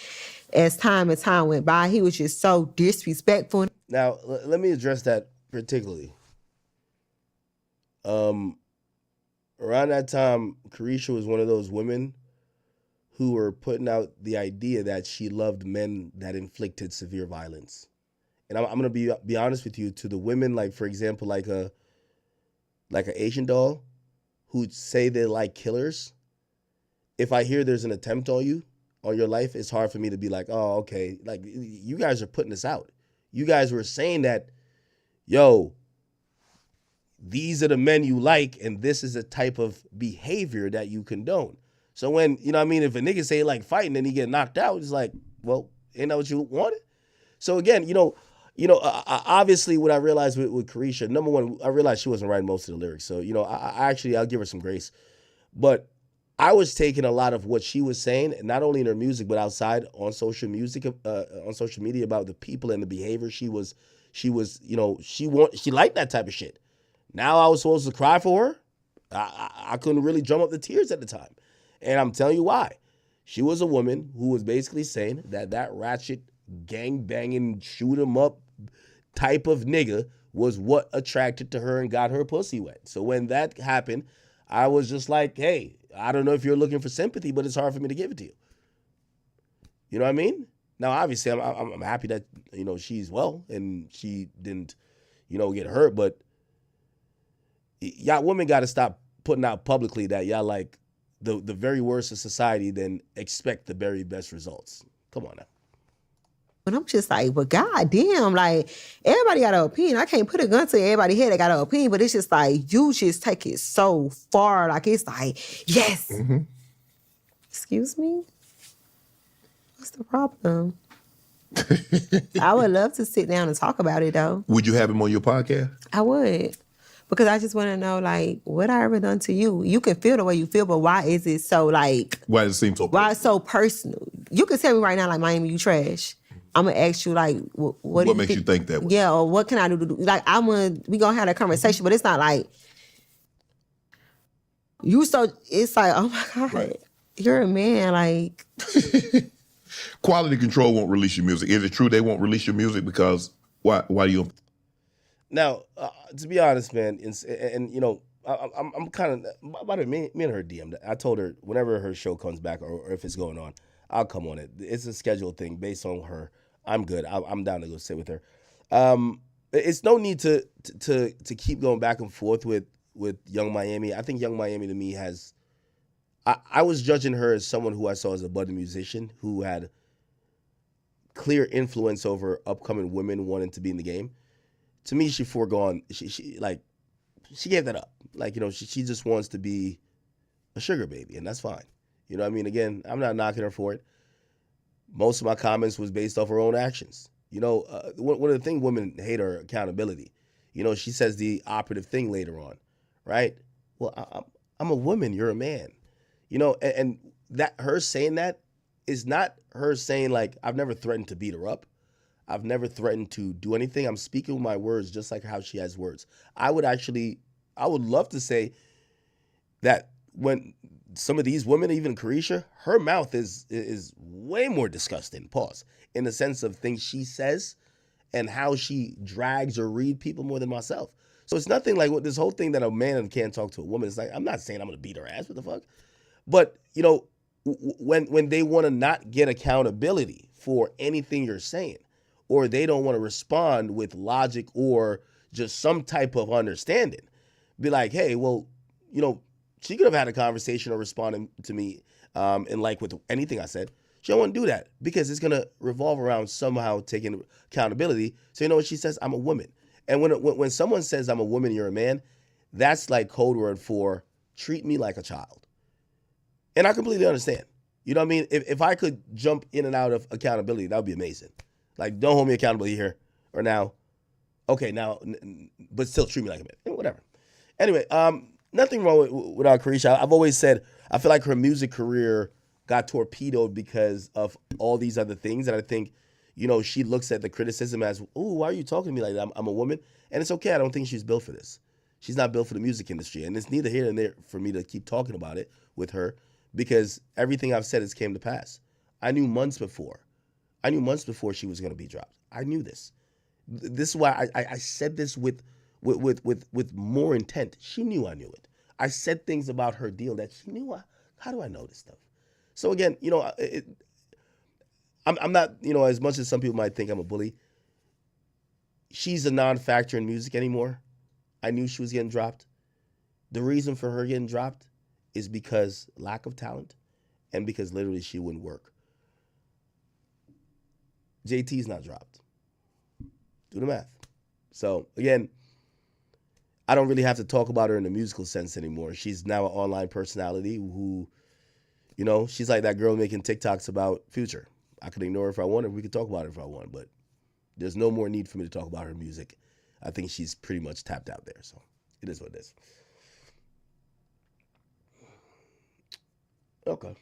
as time and time went by, he was just so disrespectful. Now, let me address that particularly. Around that time, Carisha was one of those women who were putting out the idea that she loved men that inflicted severe violence. And I'm gonna be honest with you, to the women, like for example, like an Asian doll who say they like killers. If I hear there's an attempt on you, on your life, it's hard for me to be like, oh, okay. Like, you guys are putting this out. You guys were saying that, yo, these are the men you like, and this is a type of behavior that you condone. So when, you know what I mean, if a nigga say like fighting and he get knocked out, it's like, well, ain't that what you wanted? So again, obviously what I realized with Carisha, number one, I realized she wasn't writing most of the lyrics. So, I'll give her some grace. But I was taking a lot of what she was saying, not only in her music, but outside on social media about the people and the behavior she liked that type of shit. Now I was supposed to cry for her. I couldn't really drum up the tears at the time. And I'm telling you why. She was a woman who was basically saying that ratchet, gang-banging, shoot-em-up type of nigga was what attracted to her and got her pussy wet. So when that happened, I was just like, hey, I don't know if you're looking for sympathy, but it's hard for me to give it to you. You know what I mean? Now, obviously, I'm happy that, she's well and she didn't, get hurt, but y'all women got to stop putting out publicly that y'all like the very worst of society, then expect the very best results. Come on now. And I'm just like, but goddamn, like, everybody got an opinion. I can't put a gun to everybody's head that got an opinion, but it's just like, you just take it so far. Like, it's like, yes. Mm-hmm. Excuse me? What's the problem? I would love to sit down and talk about it, though. Would you have him on your podcast? I would. Because I just want to know, like, what I ever done to you? You can feel the way you feel, but why is it so, like... Why does it seem so personal? Why it's so personal? You can tell me right now, like, Miami, you trash. I'm going to ask you, like, what makes you think that way? Yeah, or what can I do to do? Like, we going to have that conversation, but it's not like... It's like, oh, my God. Right. You're a man, like... Quality Control won't release your music. Is it true they won't release your music because... Why do you... Now, to be honest, man, and I'm kind of about it. Me and her DM'd. I told her whenever her show comes back or if it's going on, I'll come on it. It's a scheduled thing based on her. I'm good. I'm down to go sit with her. It's no need to keep going back and forth with Young Miami. I think Young Miami to me has. I was judging her as someone who I saw as a budding musician who had clear influence over upcoming women wanting to be in the game. To me, she she gave that up. Like, she just wants to be a sugar baby, and that's fine. You know what I mean? Again, I'm not knocking her for it. Most of my comments was based off her own actions. One of the things women hate are accountability. She says the operative thing later on, right? Well, I'm a woman, you're a man. And that her saying that is not her saying, like, I've never threatened to beat her up. I've never threatened to do anything. I'm speaking with my words just like how she has words. I would love to say that when some of these women, even Carisha, her mouth is way more disgusting, pause, in the sense of things she says and how she drags or read people more than myself. So it's nothing like this whole thing that a man can't talk to a woman. It's like, I'm not saying I'm going to beat her ass, what the fuck? But, when they want to not get accountability for anything you're saying, or they don't want to respond with logic or just some type of understanding, be like, hey, well, she could have had a conversation or responded to me and like with anything I said. She don't want to do that because it's going to revolve around somehow taking accountability. So you know what she says? I'm a woman. And when someone says I'm a woman, you're a man, that's like code word for treat me like a child. And I completely understand. You know what I mean? If I could jump in and out of accountability, that would be amazing. Like, don't hold me accountable here or now. Okay, now, but still treat me like a man. Whatever. Anyway, nothing wrong with Carisha. I've always said I feel like her music career got torpedoed because of all these other things. And I think, she looks at the criticism as, ooh, why are you talking to me like that? I'm a woman. And it's okay. I don't think she's built for this. She's not built for the music industry. And it's neither here nor there for me to keep talking about it with her because everything I've said has came to pass. I knew months before she was going to be dropped. I knew this. This is why I said this with more intent. She knew I knew it. I said things about her deal that she knew. How do I know this stuff? So again, I'm not, as much as some people might think I'm a bully, she's a non-factor in music anymore. I knew she was getting dropped. The reason for her getting dropped is because lack of talent and because literally she wouldn't work. JT's not dropped. Do the math. So again, I don't really have to talk about her in the musical sense anymore. She's now an online personality who, she's like that girl making TikToks about Future. I could ignore her if I wanted. We could talk about her if I want, but there's no more need for me to talk about her music. I think she's pretty much tapped out there. So it is what it is. Okay.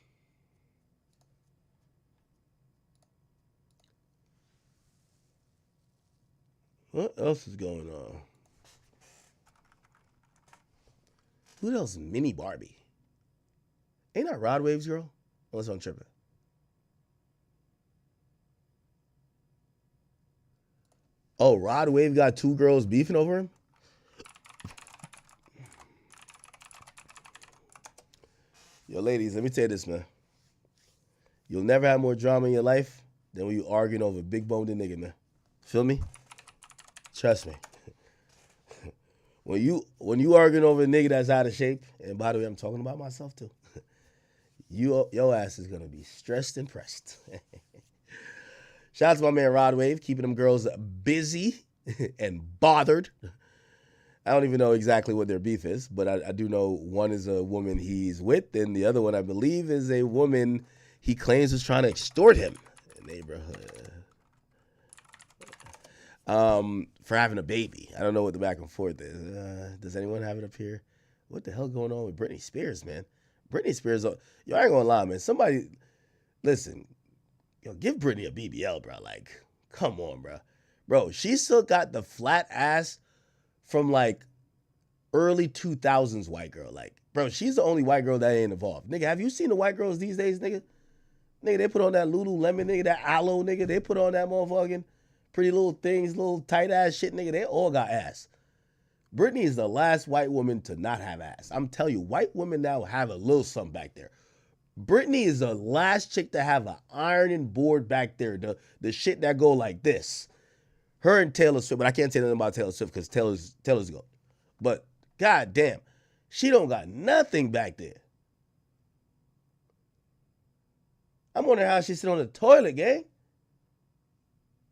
What else is going on? Who else? Mini Barbie. Ain't that Rod Wave's girl? Unless I'm tripping. Oh, Rod Wave got two girls beefing over him? Yo, ladies, let me tell you this, man. You'll never have more drama in your life than when you arguing over a big-boned nigga, man. Feel me? Trust me. When you arguing over a nigga that's out of shape, and by the way, I'm talking about myself too, your ass is gonna be stressed and pressed. Shout out to my man Rod Wave, keeping them girls busy and bothered. I don't even know exactly what their beef is, but I do know one is a woman he's with, and the other one, I believe, is a woman he claims was trying to extort him in the neighborhood. For having a baby. I don't know what the back and forth is. Does anyone have it up here? What the hell going on with Britney Spears, man? Britney Spears, yo, I ain't gonna lie, man. Somebody, listen, yo, give Britney a BBL, bro. Like, come on, bro. Bro, she still got the flat ass from like early 2000s white girl. Like, bro, she's the only white girl that ain't involved. Nigga, have you seen the white girls these days, nigga? Nigga, they put on that Lululemon, nigga, that aloe, nigga. They put on that motherfucking pretty little things, little tight ass shit, nigga. They all got ass. Britney is the last white woman to not have ass. I'm telling you, white women now have a little something back there. Britney is the last chick to have an ironing board back there. The shit that go like this. Her and Taylor Swift, but I can't say nothing about Taylor Swift because Taylor's go. But goddamn, she don't got nothing back there. I'm wondering how she sit on the toilet, gang.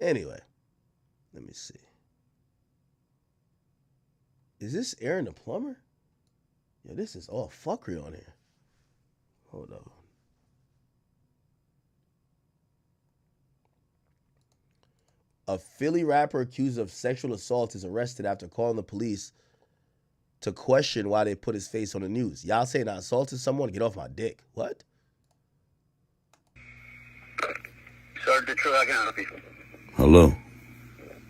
Anyway, let me see. Is this Aaron the plumber? Yeah, this is all fuckery on here. Hold on. A Philly rapper accused of sexual assault is arrested after calling the police to question why they put his face on the news. Y'all saying I assaulted someone? Get off my dick. What? Sergeant Detroit, how can I help you? Hello.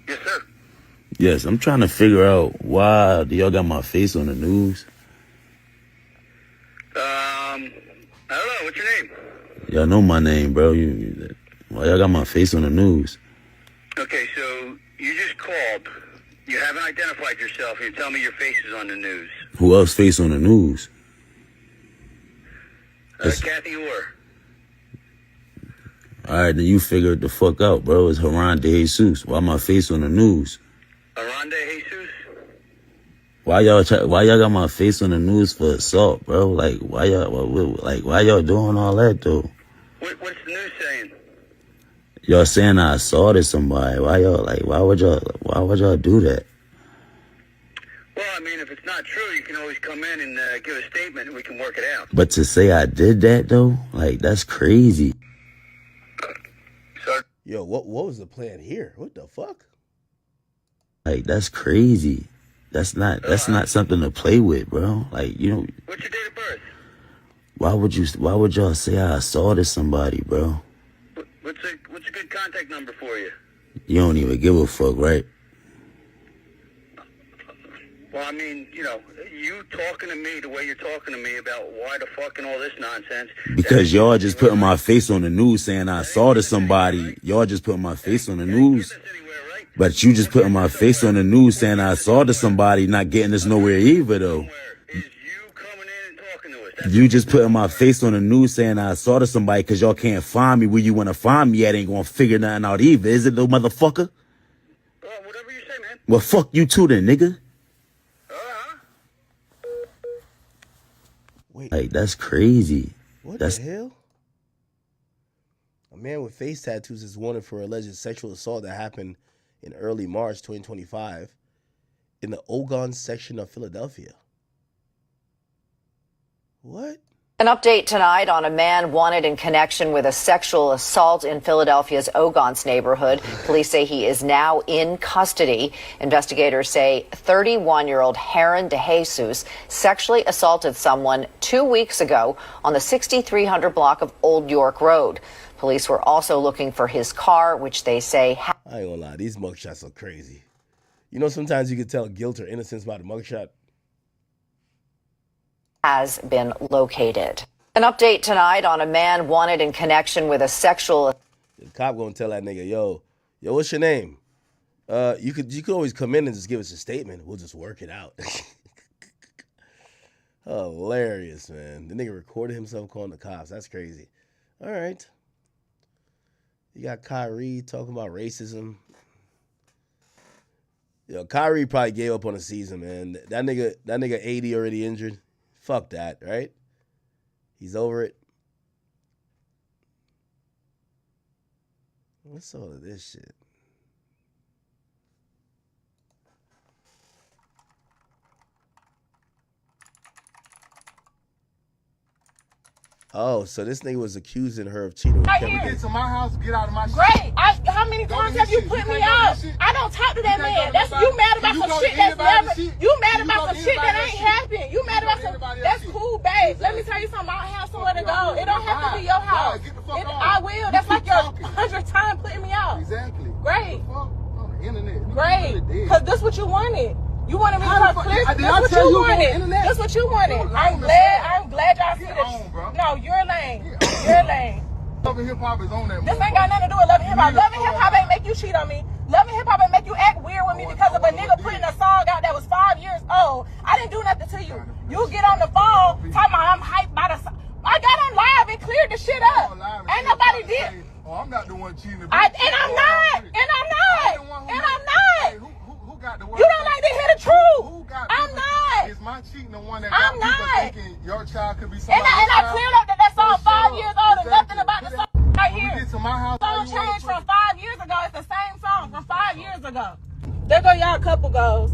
Yes, sir. Yes, I'm trying to figure out why do y'all got my face on the news? I don't know. What's your name? Y'all know my name, bro. Why y'all got my face on the news? Okay, so you just called. You haven't identified yourself. You're telling me your face is on the news. Who else face on the news? Kathy Orr. All right, then you figure it the fuck out, bro. It's Haran De Jesus. Why my face on the news? Haran De Jesus? Why y'all got my face on the news for assault, bro? Like why y'all doing all that though? What's the news saying? Y'all saying I assaulted somebody. Why would y'all do that? Well, I mean, if it's not true, you can always come in and give a statement and we can work it out. But to say I did that though, like that's crazy. Yo, what was the plan here? What the fuck? Like that's crazy. That's not something to play with, bro. Like, you know. What's your date of birth? Why would y'all say I assaulted somebody, bro? What's a good contact number for you? You don't even give a fuck, right? Well, I mean, you know, you talking to me the way you're talking to me about why the fuck and all this nonsense. Because y'all just putting my face on the news saying I assaulted somebody. Y'all just putting my face on the news. But you just putting my face on the news saying I assaulted somebody, not getting us nowhere either, though. You just putting my face on the news saying I assaulted somebody because y'all can't find me where you want to find me at. Ain't gonna figure nothing out either, is it, little motherfucker? Whatever you say, man. Well, fuck you too then, nigga. Wait. Like, that's crazy. What the hell? A man with face tattoos is wanted for alleged sexual assault that happened in early March 2025 in the Ogon section of Philadelphia. What? An update tonight on a man wanted in connection with a sexual assault in Philadelphia's Ogons neighborhood. Police say he is now in custody. Investigators say 31-year-old Haran De Jesus sexually assaulted someone 2 weeks ago on the 6300 block of Old York Road. Police were also looking for his car, which they say... I ain't gonna lie, these mugshots are crazy. You know, sometimes you can tell guilt or innocence by the mugshot. ...has been located. An update tonight on a man wanted in connection with a sexual... The cop gonna tell that nigga, yo, what's your name? You could always come in and just give us a statement. We'll just work it out. Hilarious, man. The nigga recorded himself calling the cops. That's crazy. All right. You got Kyrie talking about racism. Yo, Kyrie probably gave up on the season, man. That nigga 80 already injured. Fuck that, right? He's over it. What's all of this shit? Oh, so this nigga was accusing her of cheating with Kevin. Get to my house, get out of my shit. Great. How many times have you put me out? I don't talk to that man. That's you mad about some shit that's never. You mad about some shit that ain't happened. You mad about some. That's cool, babe. Let me tell you something. I don't have somewhere to go. It don't have to be your house. I will. That's like your 100th time putting me out. Exactly. Great. On the internet. Great. Because this what you wanted. You wanted me to talk clear. That's what you wanted. That's what you wanted. I'm glad y'all see this. No, you're lame. You're lame. Love and Hip Hop is on that. This ain't got nothing to do with Love and Hip Hop. Love and Hip Hop ain't make you cheat on me. Love and Hip Hop ain't make you act weird with me because of a nigga putting a song out that was 5 years old. I didn't do nothing to you. You get on the phone talking about I'm hyped by the song. I got on live and cleared the shit up. Ain't nobody did. Oh, I'm not the one cheating. And I'm not. You don't like to hear the truth. I'm not. Is my cheating the one that I'm got people not. thinking your child could be somebody And I cleared up that song 5 years old and nothing about the song right When here. we get to my house, The song changed from 5 years ago. It's the same song from 5 years ago. There go y'all couple goes.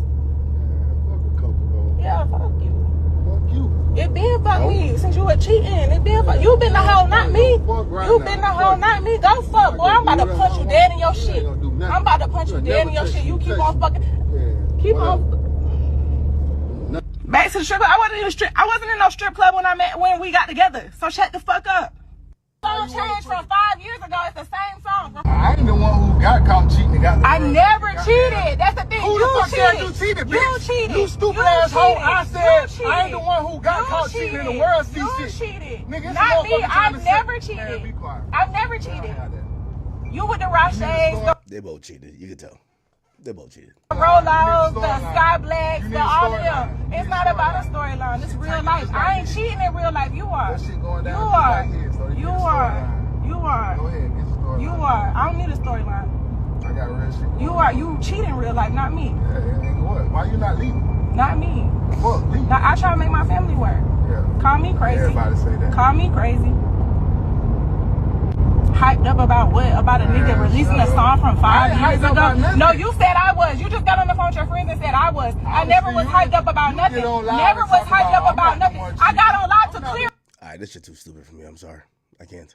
You been the hoe, not me. You been the hoe, not me. Go fuck, boy. I'm about to punch you dead in your shit. I'm about to punch you dead in your shit. You keep on fucking. Keep on. Back to the strip club. I wasn't in no strip club when we got together. So shut the fuck up. Song changed from 5 years ago. It's the same song. I ain't the one who got caught cheating. I never cheated. That's the thing. Who the fuck said you cheated, bitch? You cheated. You stupid ass hoe. I said I ain't the one who got caught cheating in the world. You cheated. Nigga, not me. I've never cheated. I've never cheated. You with the Roches. They both cheated. You can tell. They both cheated. The Rolos, the Sky Blacks, all of them. It's not about a storyline. It's real life. I ain't cheating in real life. You are. You are. You are. You are. Go ahead, get the storyline. You are. I don't need a storyline. I got real shit. You are. You cheat in real life, not me. Yeah, and what? Why you not leaving? Not me. Fuck, leave. Now, I try to make my family work. Yeah. Call me crazy. Everybody say that. Call me crazy. Hyped up about what? About a nigga releasing a song from 5 years ago? No, you said I was. You just got on the phone with your friends and said I was. I never was hyped up about nothing. Never was hyped up about nothing. I got on live to clear. All right, this shit too stupid for me. I'm sorry. I can't.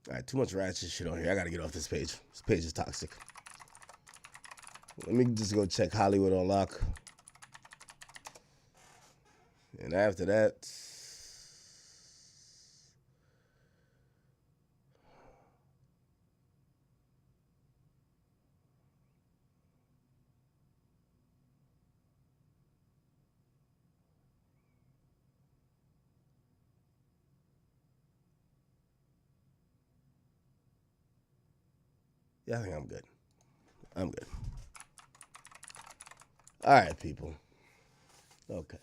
All right, too much ratchet shit on here. I gotta get off this page. This page is toxic. Let me just go check Hollywood on lock. And after that, yeah, I think I'm good. I'm good. All right, people. Okay.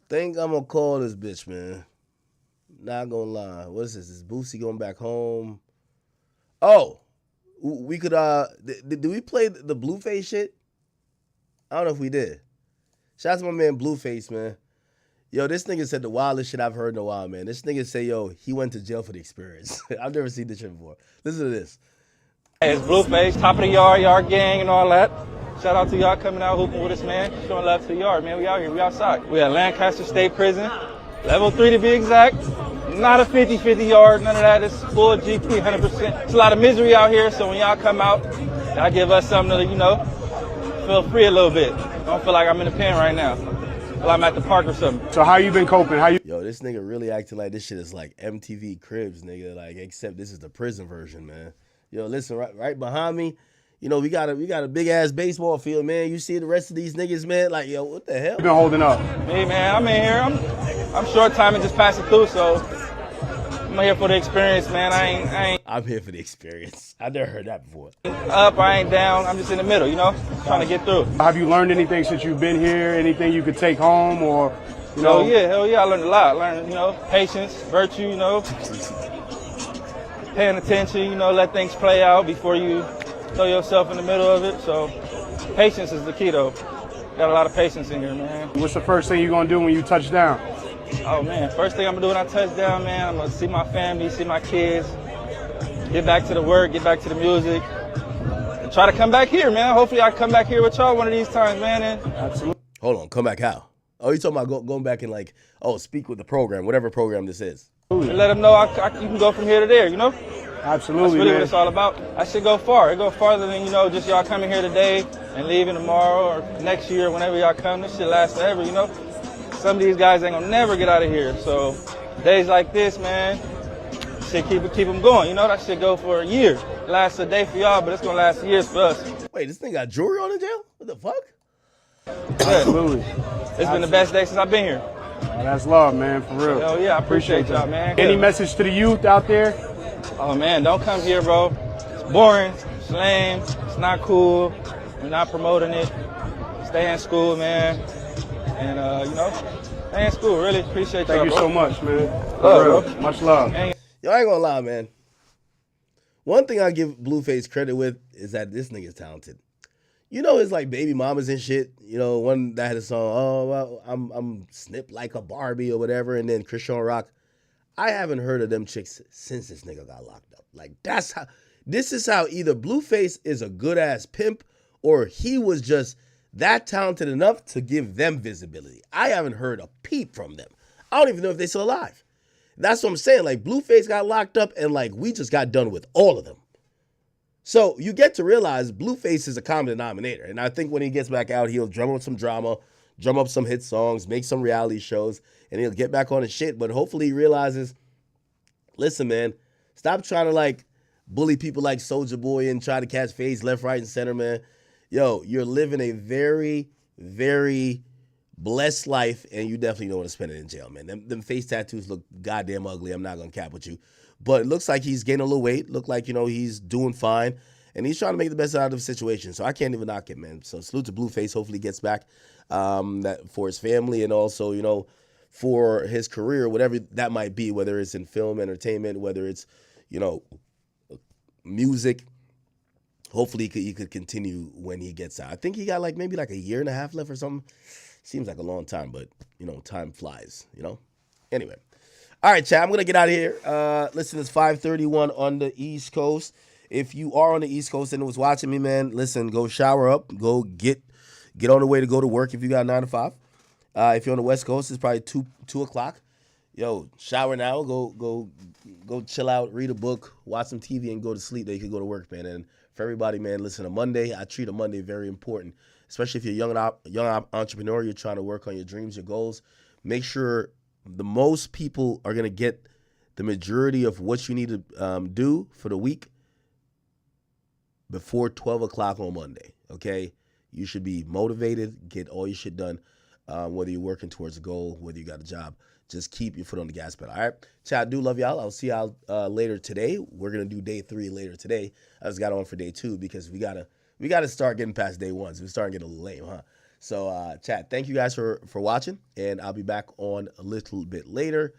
Think I'm gonna call this bitch, man. Not gonna lie. What is this? Is Boosie going back home? Oh, we could, did we play the Blueface shit? I don't know if we did. Shout out to my man Blueface, man. Yo, this nigga said the wildest shit I've heard in a while, man. This nigga say, yo, he went to jail for the experience. I've never seen this shit before. Listen to this. Hey, it's Blueface, top of the yard gang and all that. Shout out to y'all coming out hooping with us, man. Showing love to the yard, man. We out here, we outside. We at Lancaster State Prison, level 3 to be exact. Not a 50-50 yard, none of that. It's full GP, 100%. It's a lot of misery out here, so when y'all come out, y'all give us something to, you know, feel free a little bit. I don't feel like I'm in the pen right now. Well, I'm at the park or something. So how you been coping? Yo, this nigga really acting like this shit is like MTV Cribs, nigga. Like, except this is the prison version, man. Yo, listen, right behind me, you know, we got a big ass baseball field, man. You see the rest of these niggas, man. Like, yo, what the hell? You been holding up? Me, man, I'm in here. I'm short time and just passing through, so I'm here for the experience, man. I ain't. I'm here for the experience. I never heard that before. Up, I ain't down. I'm just in the middle, you know, trying to get through. Have you learned anything since you've been here? Anything you could take home, or you know? Hell yeah, I learned a lot. Learned, you know, patience, virtue, you know, paying attention, you know, let things play out before you throw yourself in the middle of it. So patience is the key, though. Got a lot of patience in here, man. What's the first thing you're gonna do when you touch down? Oh man, first thing I'm gonna do when I touch down, man, I'm gonna see my family, see my kids, get back to the work, get back to the music, and try to come back here, man. Hopefully I come back here with y'all one of these times, man. And absolutely. Hold on, come back how? Oh, you talking about going back and like, oh, speak with the program, whatever program this is. And let them know you can go from here to there, you know? Absolutely, that's really man. what it's all about. I should go far. It go farther than, you know, just y'all coming here today and leaving tomorrow or next year, whenever y'all come. This shit lasts forever, you know? Some of these guys ain't gonna never get out of here. So days like this, man, shit keep them going. You know, that shit go for a year. It lasts a day for y'all, but it's gonna last years for us. Wait, this thing got jewelry on in jail? What the fuck? Absolutely. It's been the best day since I've been here. Oh, that's love, man, for real. Hell yeah, I appreciate y'all, man. Any message to the youth out there? Oh man, don't come here, bro. It's boring, it's lame, it's not cool. We're not promoting it. Stay in school, man. And you know, stay in school. Really appreciate y'all. Thank you so much, man. Love, bro. Much love. Yo, I ain't gonna lie, man. One thing I give Blueface credit with is that this nigga's talented. You know, it's like baby mamas and shit. You know, one that had a song, oh, well, I'm snipped like a Barbie or whatever, and then Christian Rock. I haven't heard of them chicks since this nigga got locked up. Like, this is how either Blueface is a good ass pimp or he was just that talented enough to give them visibility. I haven't heard a peep from them. I don't even know if they're still alive. That's what I'm saying. Like, Blueface got locked up, and like we just got done with all of them. So you get to realize Blueface is a common denominator. And I think when he gets back out, he'll drum up some drama, drum up some hit songs, make some reality shows, and he'll get back on his shit. But hopefully he realizes, listen, man, stop trying to like bully people like Soulja Boy and try to catch fades left, right, and center, man. Yo, you're living a very, very blessed life, and you definitely don't want to spend it in jail, man. Them face tattoos look goddamn ugly. I'm not going to cap with you. But it looks like he's gaining a little weight. Look like, he's doing fine. And he's trying to make the best out of the situation. So I can't even knock it, man. So salute to Blueface. Hopefully he gets back that for his family and also, for his career, whatever that might be, whether it's in film, entertainment, whether it's, music. Hopefully he could continue when he gets out. I think he got maybe a year and a half left or something. Seems like a long time, but, time flies, Anyway. All right, chat, I'm going to get out of here. Listen, it's 5:31 on the East Coast. If you are on the East Coast and was watching me, man, listen, go shower up. Go get on the way to go to work if you got 9 to 5. If you're on the West Coast, it's probably 2 o'clock. Yo, shower now. Go chill out, read a book, watch some TV, and go to sleep. Then you can go to work, man. And for everybody, man, listen, a Monday, I treat a Monday very important, especially if you're a young entrepreneur, you're trying to work on your dreams, your goals. Make sure the most people are going to get the majority of what you need to do for the week before 12 o'clock on Monday, okay? You should be motivated, get all your shit done, whether you're working towards a goal, whether you got a job. Just keep your foot on the gas pedal, all right? Chat, I do love y'all. I'll see y'all later today. We're going to do day 3 later today. I just got on for day 2 because we gotta start getting past day 1. So we're starting to get a little lame, huh? So, chat, thank you guys for watching, and I'll be back on a little bit later.